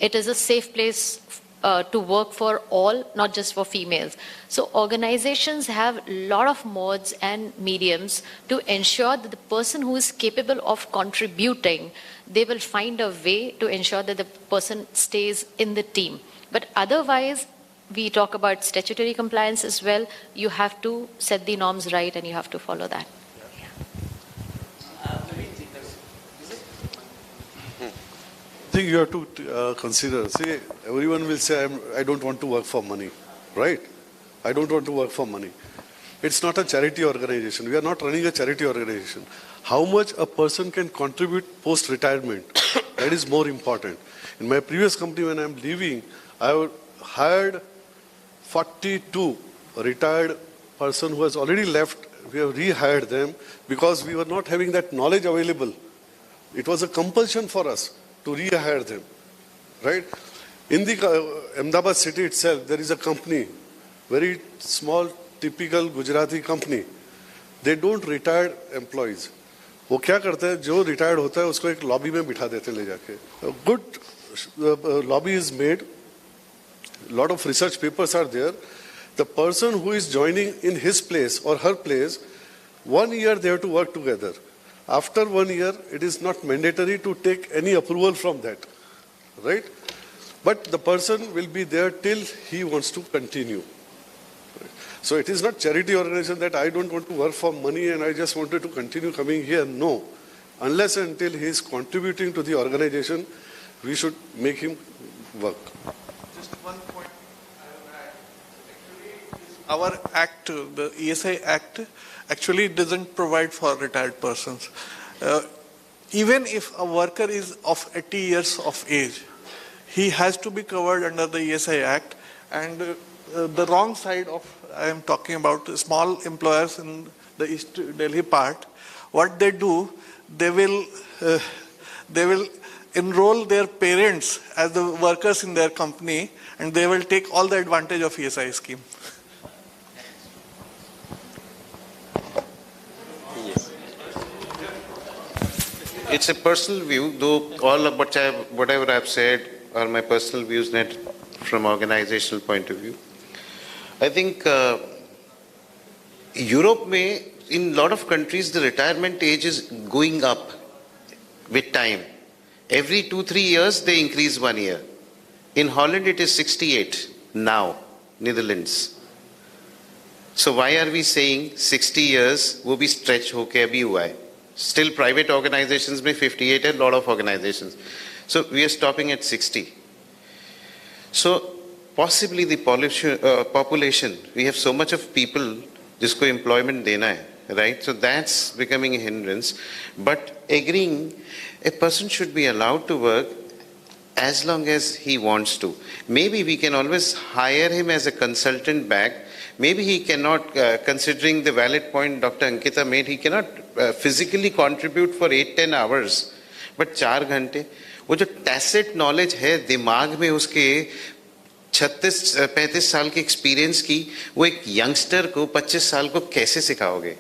It is a safe place to work for all, not just for females. So organizations have a lot of modes and mediums to ensure that the person who is capable of contributing, they will find a way to ensure that the person stays in the team. But otherwise, we talk about statutory compliance as well. You have to set the norms right and you have to follow that. I think you have to consider, see, everyone will say, I don't want to work for money, right? I don't want to work for money. It's not a charity organization. We are not running a charity organization. How much a person can contribute post-retirement, that is more important. In my previous company, when I'm leaving, I hired 42 retired person who has already left. We have rehired them because we were not having that knowledge available. It was a compulsion for us to rehire them, right? In the Ahmedabad city itself, there is a company, very small, typical Gujarati company. They don't retire employees. वो क्या करते हैं, जो retired होता है उसको एक lobby में बिठा देते ले जाके. A good lobby is made. A lot of research papers are there. The person who is joining in his place or her place, 1 year they have to work together. After 1 year, it is not mandatory to take any approval from that, right? But the person will be there till he wants to continue. So it is not charity organization that I don't want to work for money and I just wanted to continue coming here. No. Unless and until he is contributing to the organization, we should make him work. Just one point I will add. Our act, the ESI Act, actually doesn't provide for retired persons. Even if a worker is of 80 years of age, he has to be covered under the ESI Act. And the wrong side of, I am talking about small employers in the East Delhi part, what they do, they will enroll their parents as the workers in their company and they will take all the advantage of ESI scheme. It's a personal view, though all of whatever I've said are my personal views, not from organizational point of view. I think Europe in a lot of countries, the retirement age is going up with time. Every 2-3 years, they increase 1 year. In Holland, it is 68 now, Netherlands. So why are we saying 60 years वो भी stretch होके अभी हुआ है? Still private organizations में 58 है, lot of organizations. So we are stopping at 60. So possibly the population, we have so much of people जिसको employment देना है, right? So that's becoming a hindrance. But agreeing, a person should be allowed to work as long as he wants to. Maybe we can always hire him as a consultant back. Maybe he cannot, considering the valid point Dr. Ankita made, he cannot physically contribute for 8-10 hours. But 4 घंटे, वो जो tacit knowledge है दिमाग में उसके 36-35 साल के experience की, वो एक यंगस्टर को 25 साल को कैसे सिखाओगे?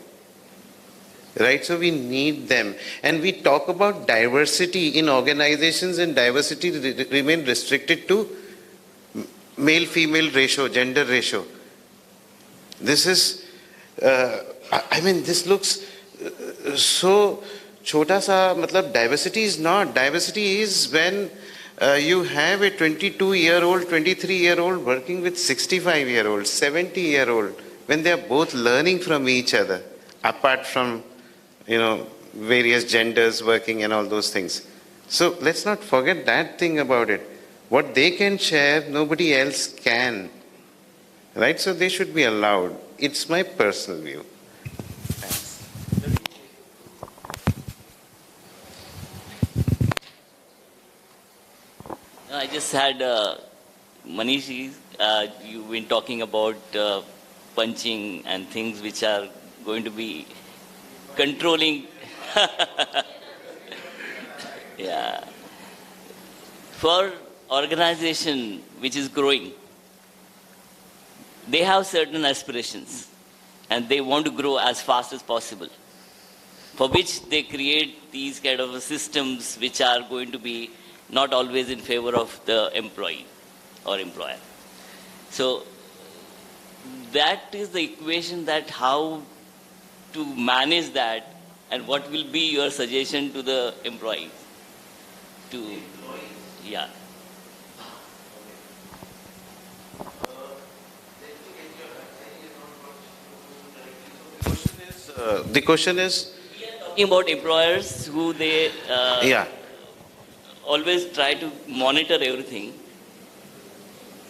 Right, so we need them. And we talk about diversity in organizations, and diversity remain restricted to male-female ratio, gender ratio. This is, I mean, this looks so chota sa, matlab diversity is not. Diversity is when you have a 22-year-old, 23-year-old working with 65-year-old, 70-year-old, when they are both learning from each other, apart from, you know, various genders working and all those things. So let's not forget that thing about it. What they can share, nobody else can. Right? So they should be allowed. It's my personal view. I just had, Manish, you've been talking about punching and things which are going to be controlling. Yeah. For organization which is growing, they have certain aspirations and they want to grow as fast as possible, for which they create these kind of systems which are going to be not always in favor of the employee or employer. So that is the equation, that how to manage that, and what will be your suggestion to the employees? Yeah. The question is? We are talking about employers who they always try to monitor everything.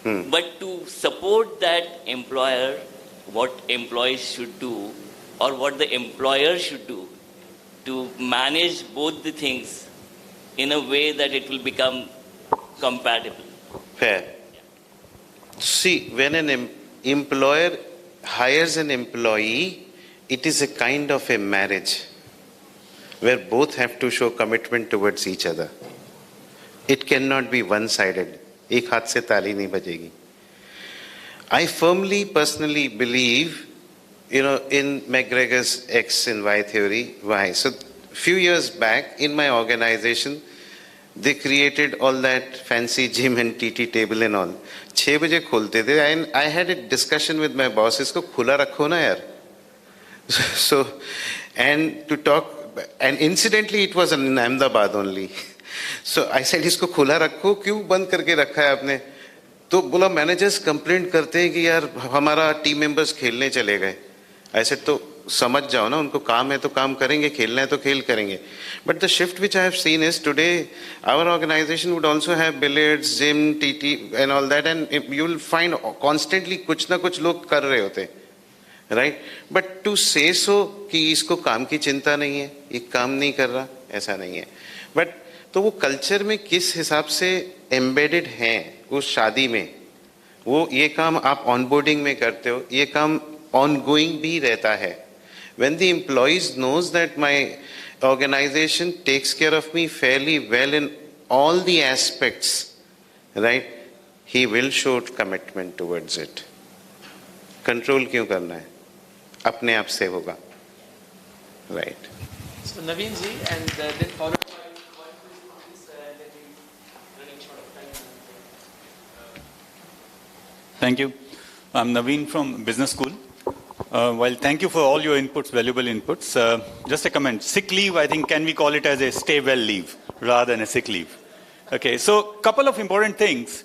But to support that employer, what employees should do or what the employer should do to manage both the things in a way that it will become compatible. Fair. See, when an employer hires an employee, it is a kind of a marriage where both have to show commitment towards each other. It cannot be one-sided. एक हाथ से ताली नहीं बजेगी. I firmly, personally believe, you know, in McGregor's X and Y theory. Why? So, few years back in my organization, they created all that fancy gym and TT table and all. 6 बजे खोलते थे. And I had a discussion with my boss. इसको खुला रखो ना यार. So, and to talk, and incidentally, it was in Ahmedabad only. So I said, इसको खुला रखो, क्यों बंद करके रखा है आपने? तो बोला मैनेजर्स कंप्लेंट करते हैं कि यार हमारा टीम मेंबर्स खेलने चले गए. I said, तो समझ जाओ ना, उनको काम है तो काम करेंगे, खेलना है तो खेल करेंगे. But the shift which I have seen is today our organization would also have billiards, gym, TT and all that, and you will find constantly कुछ ना कुछ लोग कर रहे होते. Right? But to say so कि इसको काम की चिंता नहीं है, ये काम नहीं कर रहा, ऐसा नहीं है. But तो वो कल्चर में किस हिसाब से एम्बेडेड हैं उस शादी में, वो ये काम आप ऑनबोर्डिंग में करते हो, ये काम ऑनगोइंग भी रहता है. When the employees knows that my organization takes care of me fairly well in all the aspects, right, he will show commitment towards it. Control क्यों करना है? अपने आप से होगा. Right. So Naveen ji, and then follow. Thank you. I'm Naveen from Business School. Well, thank you for all your inputs, valuable inputs. Just a comment. Sick leave, I think, can we call it as a stay well leave rather than a sick leave? Okay, so couple of important things.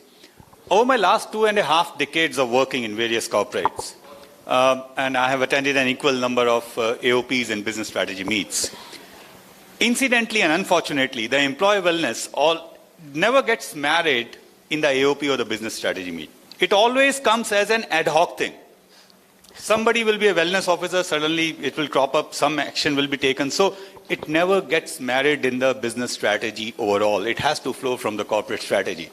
Over my last 2.5 decades of working in various corporates, and I have attended an equal number of AOPs and business strategy meets. Incidentally and unfortunately, the employee wellness never gets married in the AOP or the business strategy meet. It always comes as an ad hoc thing. Somebody will be a wellness officer, suddenly it will crop up, some action will be taken. So it never gets married in the business strategy overall. It has to flow from the corporate strategy.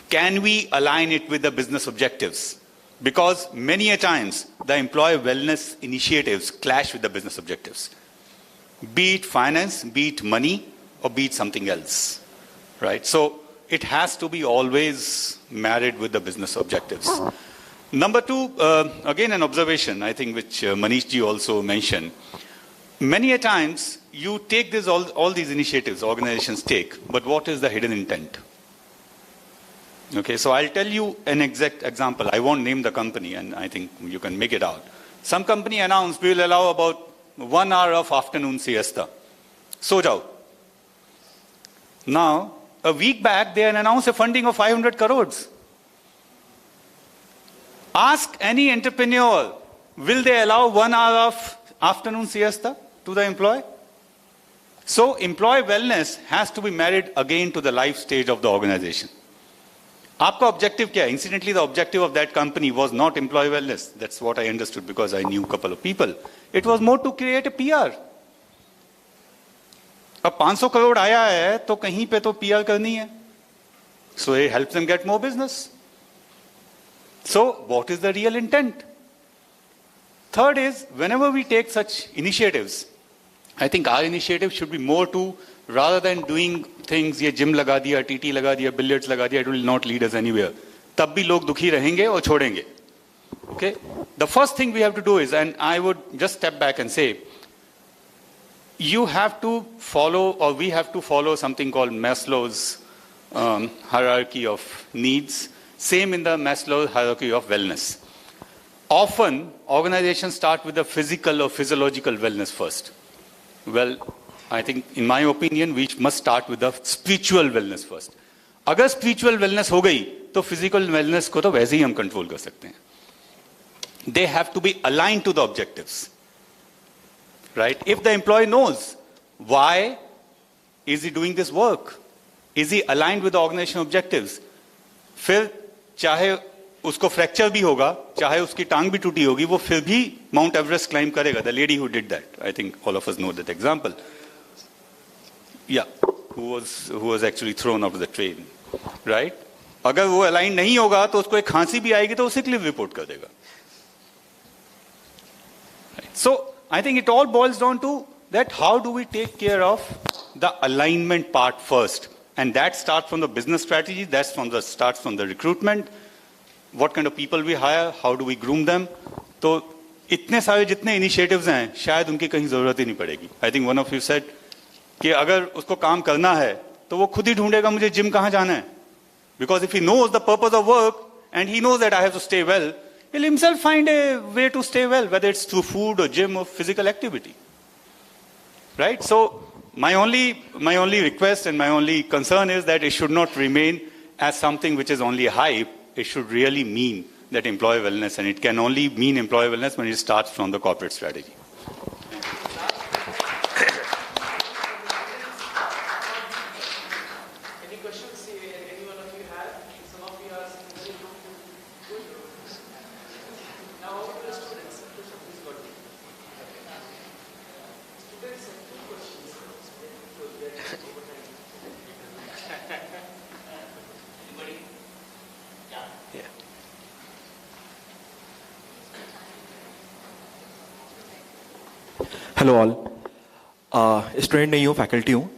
Can we align it with the business objectives? Because many a times the employee wellness initiatives clash with the business objectives. Be it finance, be it money, or be it something else, right? So it has to be always married with the business objectives. Number two, again an observation, I think, which Manish ji also mentioned. Many a times you take this, all these initiatives organizations take, but what is the hidden intent? Okay, so I'll tell you an exact example. I won't name the company, and I think you can make it out. Some company announced we will allow about 1 hour of afternoon siesta. So jao. Now, a week back, they announced a funding of 500 crores. Ask any entrepreneur, will they allow 1 hour of afternoon siesta to the employee? So, employee wellness has to be married again to the life stage of the organization. आपका objective क्या है? Incidentally, the objective of that company was not employee wellness. That's what I understood because I knew a couple of people. It was more to create a PR. अब 500 करोड़ आया है तो कहीं पे तो PR करनी है. So it helps them get more business. So what is the real intent? Third is, whenever we take such initiatives, I think our initiative should be more to, rather than doing things, ये gym लगा दिया, TT लगा दिया, billiards लगा दिया, it will not lead us anywhere. तब भी लोग दुखी रहेंगे और छोड़ेंगे. Okay? The first thing we have to do is, and I would just step back and say, you have to follow, or we have to follow something called Maslow's hierarchy of needs. Same in the Maslow's hierarchy of wellness. Often, organizations start with the physical or physiological wellness first. Well, I think, in my opinion, we must start with the spiritual wellness first. अगर spiritual wellness हो गई, तो physical wellness को तो वैसे ही हम control कर सकते हैं. They have to be aligned to the objectives. Right? If the employee knows why is he doing this work, is he aligned with the organization objectives, फिर चाहे उसको फ्रैक्चर भी होगा, चाहे उसकी टांग भी टूटी होगी, वो फिर भी माउंट एवरेस्ट क्लाइम करेगा. The lady who did that, I think all of us know that example. Yeah, who was actually thrown out of the train, right? अगर वो अलाइन नहीं होगा तो उसको एक खांसी भी आएगी तो वो सिक लीव रिपोर्ट कर देगा. So I think it all boils down to that how do we take care of the alignment part first, and that starts from the business strategy, starts from the recruitment, what kind of people we hire, how do we groom them. तो इतने सारे जितने initiatives हैं शायद उनकी कहीं जरूरत ही नहीं पड़ेगी. I think one of you said कि अगर उसको काम करना है तो वो खुद ही ढूंढेगा मुझे जिम कहाँ जाना है. Because if he knows the purpose of work and he knows that I have to stay well, he'll himself find a way to stay well, whether it's through food or gym or physical activity. Right? So my only request and my only concern is that it should not remain as something which is only a hype. It should really mean that employee wellness, and it can only mean employee wellness when it starts from the corporate strategy. Hello all. Student नहीं हूँ, faculty हूँ.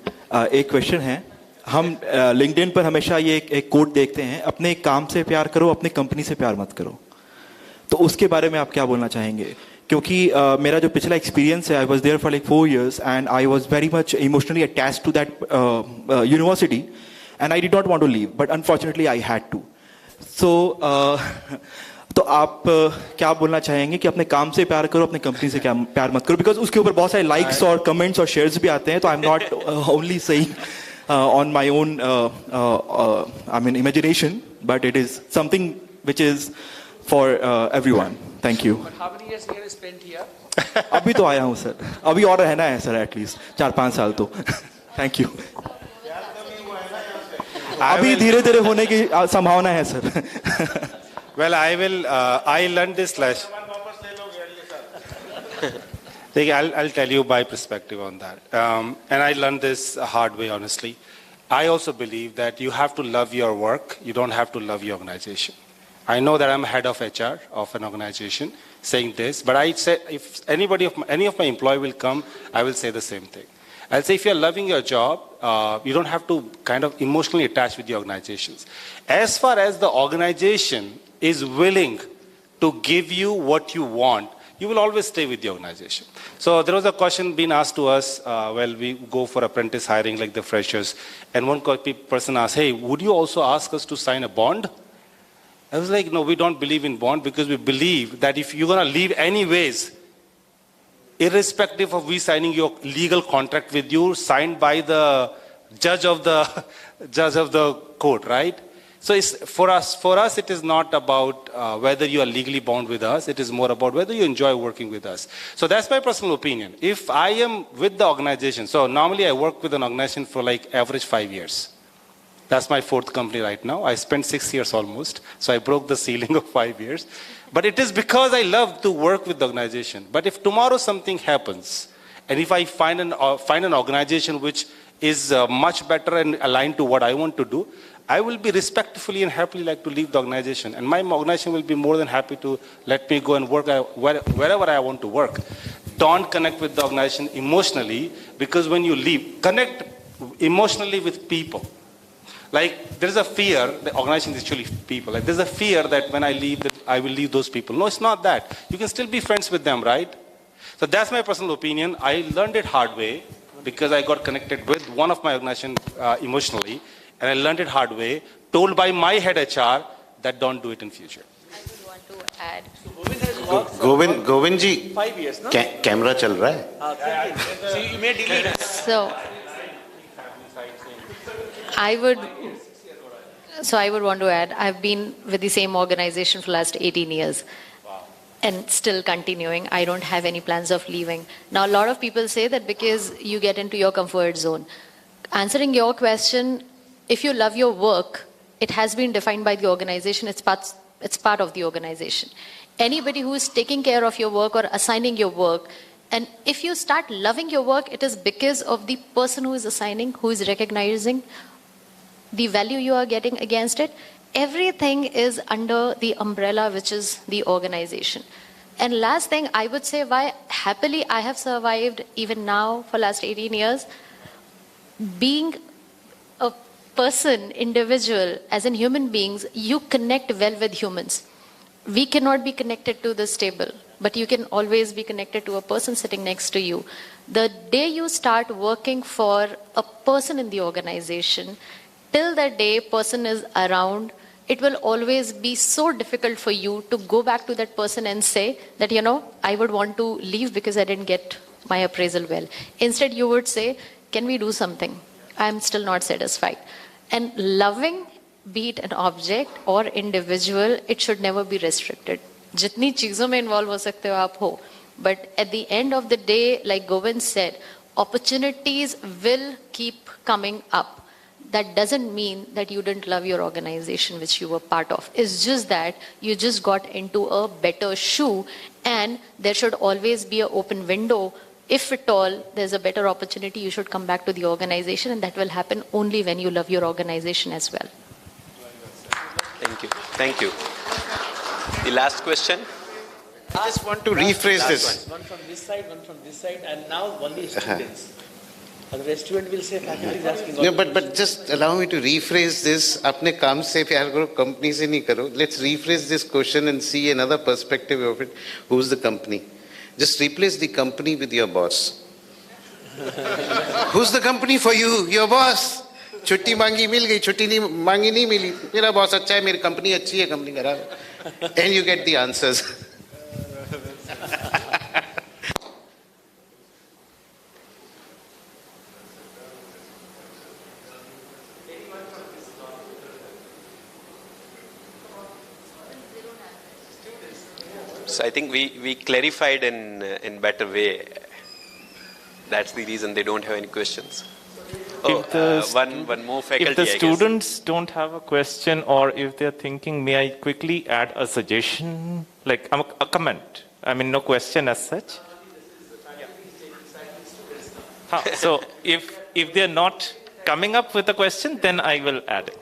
एक question है. हम LinkedIn पर हमेशा ये एक कोट देखते हैं, अपने काम से प्यार करो, अपने कंपनी से प्यार मत करो. तो उसके बारे में आप क्या बोलना चाहेंगे? क्योंकि मेरा जो पिछला एक्सपीरियंस है, I was there for like 4 years and I was very much emotionally attached to that university and I did not want to leave, but unfortunately I had to. So तो आप क्या बोलना चाहेंगे कि अपने काम से प्यार करो, अपने कंपनी से क्या प्यार मत करो? बिकॉज उसके ऊपर बहुत सारे लाइक्स और कमेंट्स और शेयर्स भी आते हैं. तो I am not only saying on my own I mean imagination, but it is something which is for everyone. Thank you. अभी तो आया हूँ सर, अभी और रहना है सर, एटलीस्ट 4-5 साल तो. Thank you. अभी धीरे धीरे होने की संभावना है sir. Well, I learned this last. I'll tell you my perspective on that. And I learned this hard way, honestly. I also believe that you have to love your work. You don't have to love your organization. I know that I'm head of HR of an organization saying this, but I say if any of my employee will come, I will say the same thing. I'll say if you're loving your job, you don't have to kind of emotionally attach with the organizations. As far as the organization is willing to give you what you want, you will always stay with the organization. So there was a question being asked to us, we go for apprentice hiring like the freshers, and one person asked, hey, would you also ask us to sign a bond? I was like, no, we don't believe in bond because we believe that if you're going to leave anyways, irrespective of we signing your legal contract with you, signed by the judge of the court, right? So it's, for us, it is not about whether you are legally bound with us. It is more about whether you enjoy working with us. So that's my personal opinion. If I am with the organization, so normally I work with an organization for like average 5 years. That's my 4th company right now. I spent 6 years almost. So I broke the ceiling of 5 years. But it is because I love to work with the organization. But if tomorrow something happens, and if I find an organization which is much better and aligned to what I want to do, I will be respectfully and happily like to leave the organization. And my organization will be more than happy to let me go and work wherever I want to work. Don't connect with the organization emotionally, because when you leave, connect emotionally with people. Like, there's a fear, the organization is actually people. Like, there's a fear that when I leave, that I will leave those people. No, it's not that. You can still be friends with them, right? So that's my personal opinion. I learned it hard way because I got connected with one of my organization emotionally. And I learned it hard way, told by my head HR that don't do it in future. I would want to add. Govind ji, 5 years, no? Camera chal raha hai. So you may delete it. So I would want to add, I've been with the same organization for the last 18 years. And still continuing. I don't have any plans of leaving. Now, a lot of people say that because you get into your comfort zone. Answering your question, if you love your work, it has been defined by the organization. It's part of the organization. Anybody who is taking care of your work or assigning your work, and if you start loving your work, it is because of the person who is assigning, who is recognizing the value you are getting against it. Everything is under the umbrella, which is the organization. And last thing I would say, why happily I have survived even now for last 18 years, being a person, individual, as in human beings, you connect well with humans. We cannot be connected to this table, but you can always be connected to a person sitting next to you. The day you start working for a person in the organization, till the day person is around, it will always be so difficult for you to go back to that person and say that, you know, I would want to leave because I didn't get my appraisal well. Instead, you would say, can we do something? I'm still not satisfied. And loving, be it an object or individual, it should never be restricted. Jitni cheezon mein involve ho sakte ho aap ho. But at the end of the day, like Govind said, opportunities will keep coming up. That doesn't mean that you didn't love your organization which you were part of. It's just that you just got into a better shoe, and there should always be an open window. If at all there's a better opportunity, you should come back to the organization, and that will happen only when you love your organization as well. Thank you. Thank you. The last question. I just want to rephrase this. One from this side, and now only students. Otherwise, student will say faculty is asking. No, but just allow me to rephrase this. अपने काम से प्यार करो, company से नहीं करो. Let's rephrase this question and see another perspective of it. Who's the company? Just replace the company with your boss. Who's the company for you? Your boss. छुट्टी मांगी मिल गई, छुट्टी नहीं मांगी नहीं मिली. मेरा boss अच्छा है, मेरी company अच्छी है, company खराब है. And you get the answers. So I think we clarified in better way. That's the reason they don't have any questions. One more faculty. If the I guess. students don't have a question or if they're thinking, may I quickly add a suggestion, like a comment? I mean, no question as such. So if they're not coming up with a question, then I will add it.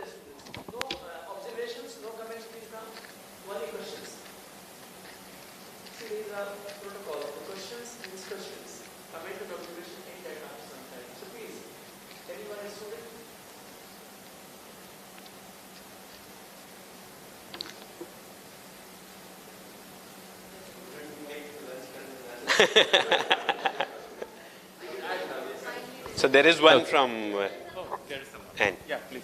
So there is one from Anne. Yeah, please.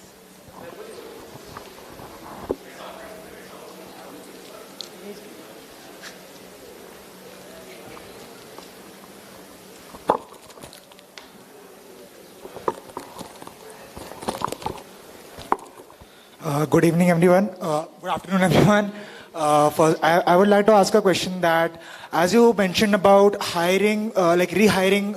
Good evening, everyone. Good afternoon, everyone. First, I would like to ask a question that, as you mentioned about hiring, like rehiring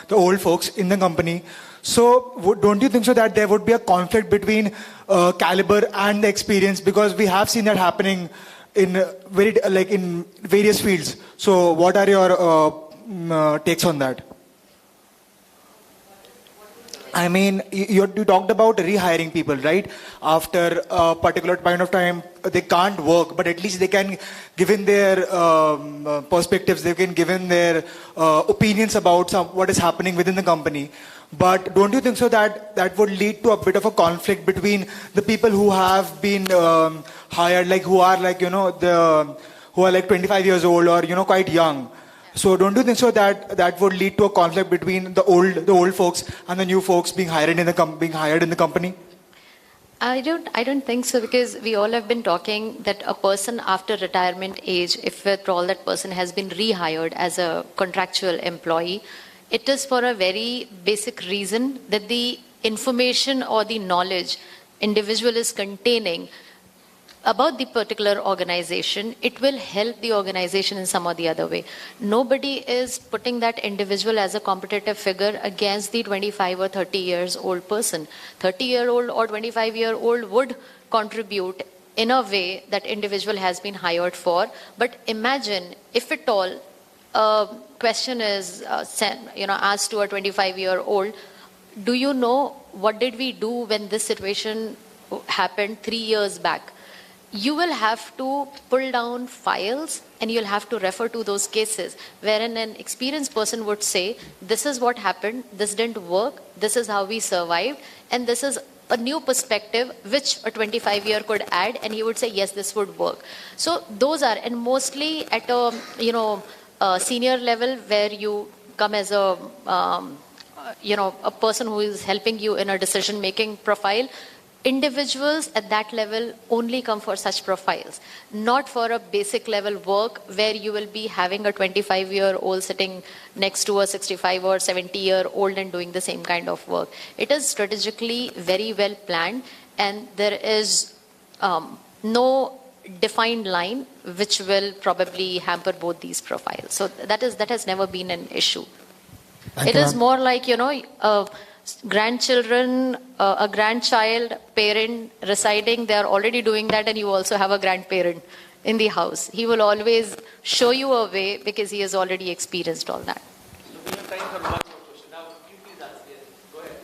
the old folks in the company, so don't you think so that there would be a conflict between caliber and the experience, because we have seen that happening in in various fields. So what are your takes on that? I mean, you talked about rehiring people, right? After a particular point of time, they can't work, but at least they can give in their perspectives, they can give in their opinions about what is happening within the company. But don't you think so that that would lead to a bit of a conflict between the people who have been hired, like who are like, who are like 25 years old or, quite young? So don't you think so that that would lead to a conflict between the old folks and the new folks being hired in the company? I don't think so, because we all have been talking that a person after retirement age, if at all that person has been rehired as a contractual employee, it is for a very basic reason that the information or the knowledge individual is containing about the particular organization, it will help the organization in some or the other way. Nobody is putting that individual as a competitive figure against the 25 or 30 years old person. 30-year-old or 25-year-old would contribute in a way that individual has been hired for. But imagine if at all a question is asked to a 25-year-old, do you know what did we do when this situation happened 3 years back? You will have to pull down files and you'll have to refer to those cases, wherein an experienced person would say, this is what happened, this didn't work, this is how we survived, and this is a new perspective which a 25-year could add, and he would say, yes, this would work. So those are, and mostly at a senior level where you come as a person who is helping you in a decision-making profile. Individuals at that level only come for such profiles, not for a basic level work where you will be having a 25-year-old sitting next to a 65 or 70-year-old and doing the same kind of work. It is strategically very well planned, and there is no defined line which will probably hamper both these profiles. So that has never been an issue. It is more like, grandchildren, a grandchild, parent residing, they are already doing that, and you also have a grandparent in the house. He will always show you a way because he has already experienced all that. We have time for one more question. Now, you please ask. Yes, go ahead.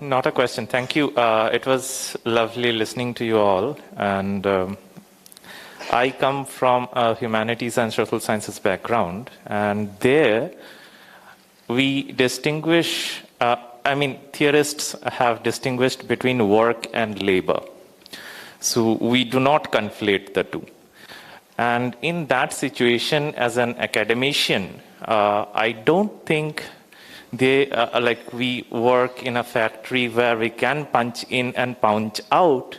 Not a question. Thank you. It was lovely listening to you all. And I come from a humanities and social sciences background. And there we distinguish, theorists have distinguished between work and labor. So we do not conflate the two. And in that situation, as an academician, I don't think we work in a factory where we can punch in and punch out.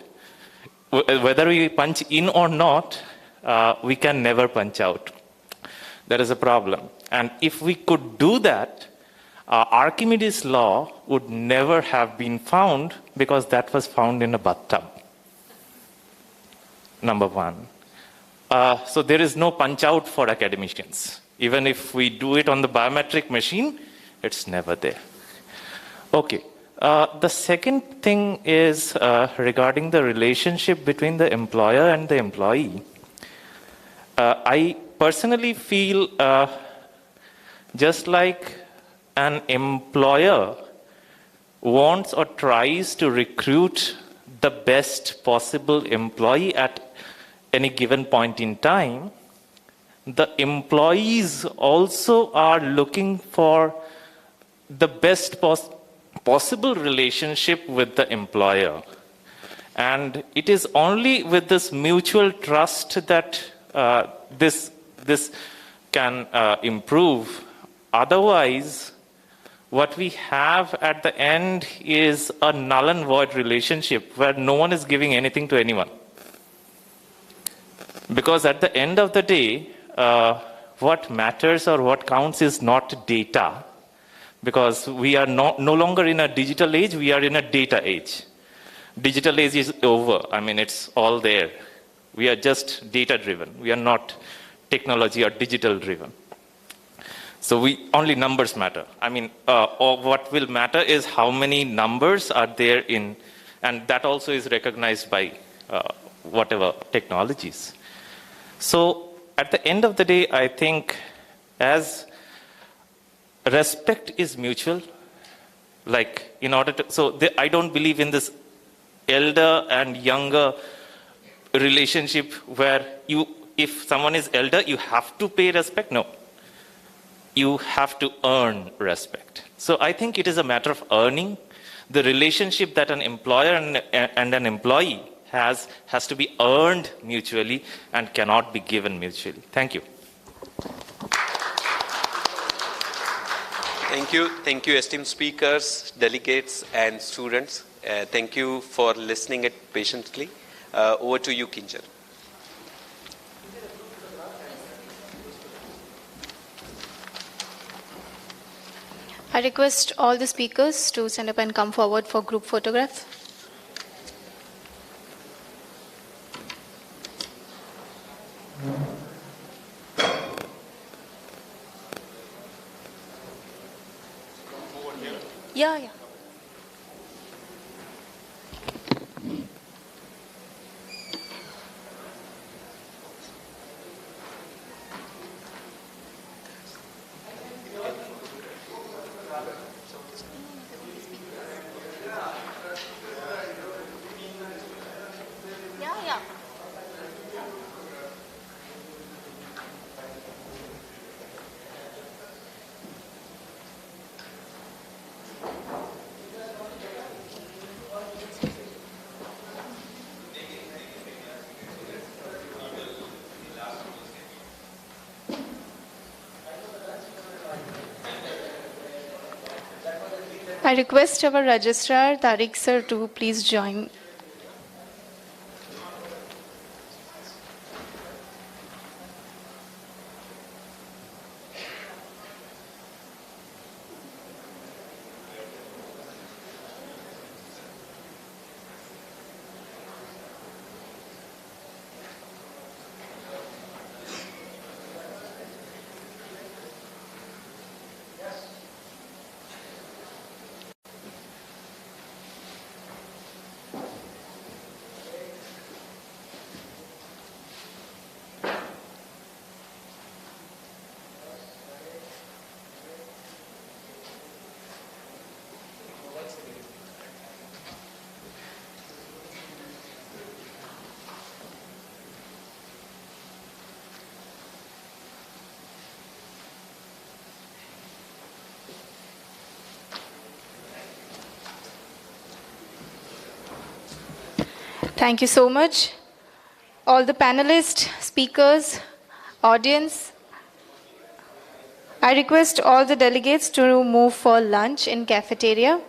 Whether we punch in or not, we can never punch out. That is a problem. And if we could do that, Archimedes' law would never have been found because that was found in a bathtub. Number one. So there is no punch out for academicians. Even if we do it on the biometric machine, it's never there. Okay. The second thing is regarding the relationship between the employer and the employee. I personally feel just like an employer wants or tries to recruit the best possible employee at any given point in time, the employees also are looking for the best possible relationship with the employer. And it is only with this mutual trust that this can improve. Otherwise, what we have at the end is a null and void relationship where no one is giving anything to anyone. Because at the end of the day, what matters or what counts is not data. Because we are no longer in a digital age, we are in a data age. Digital age is over. I mean, it's all there. We are just data driven. We are not technology or digital driven. So only numbers matter. I mean, or what will matter is how many numbers are there in, and that also is recognized by whatever technologies. So at the end of the day, I think as respect is mutual, like in order to, so I don't believe in this elder and younger relationship where if someone is elder, you have to pay respect. No. You have to earn respect. So I think it is a matter of earning. The relationship that an employer and an employee has to be earned mutually and cannot be given mutually. Thank you. Thank you, esteemed speakers, delegates, and students. Thank you for listening it patiently. Over to you, Kinjal. I request all the speakers to stand up and come forward for group photograph. Yeah. I request our registrar, Tariq sir, to please join. Thank you so much. All the panelists, speakers, audience, I request all the delegates to move for lunch in cafeteria.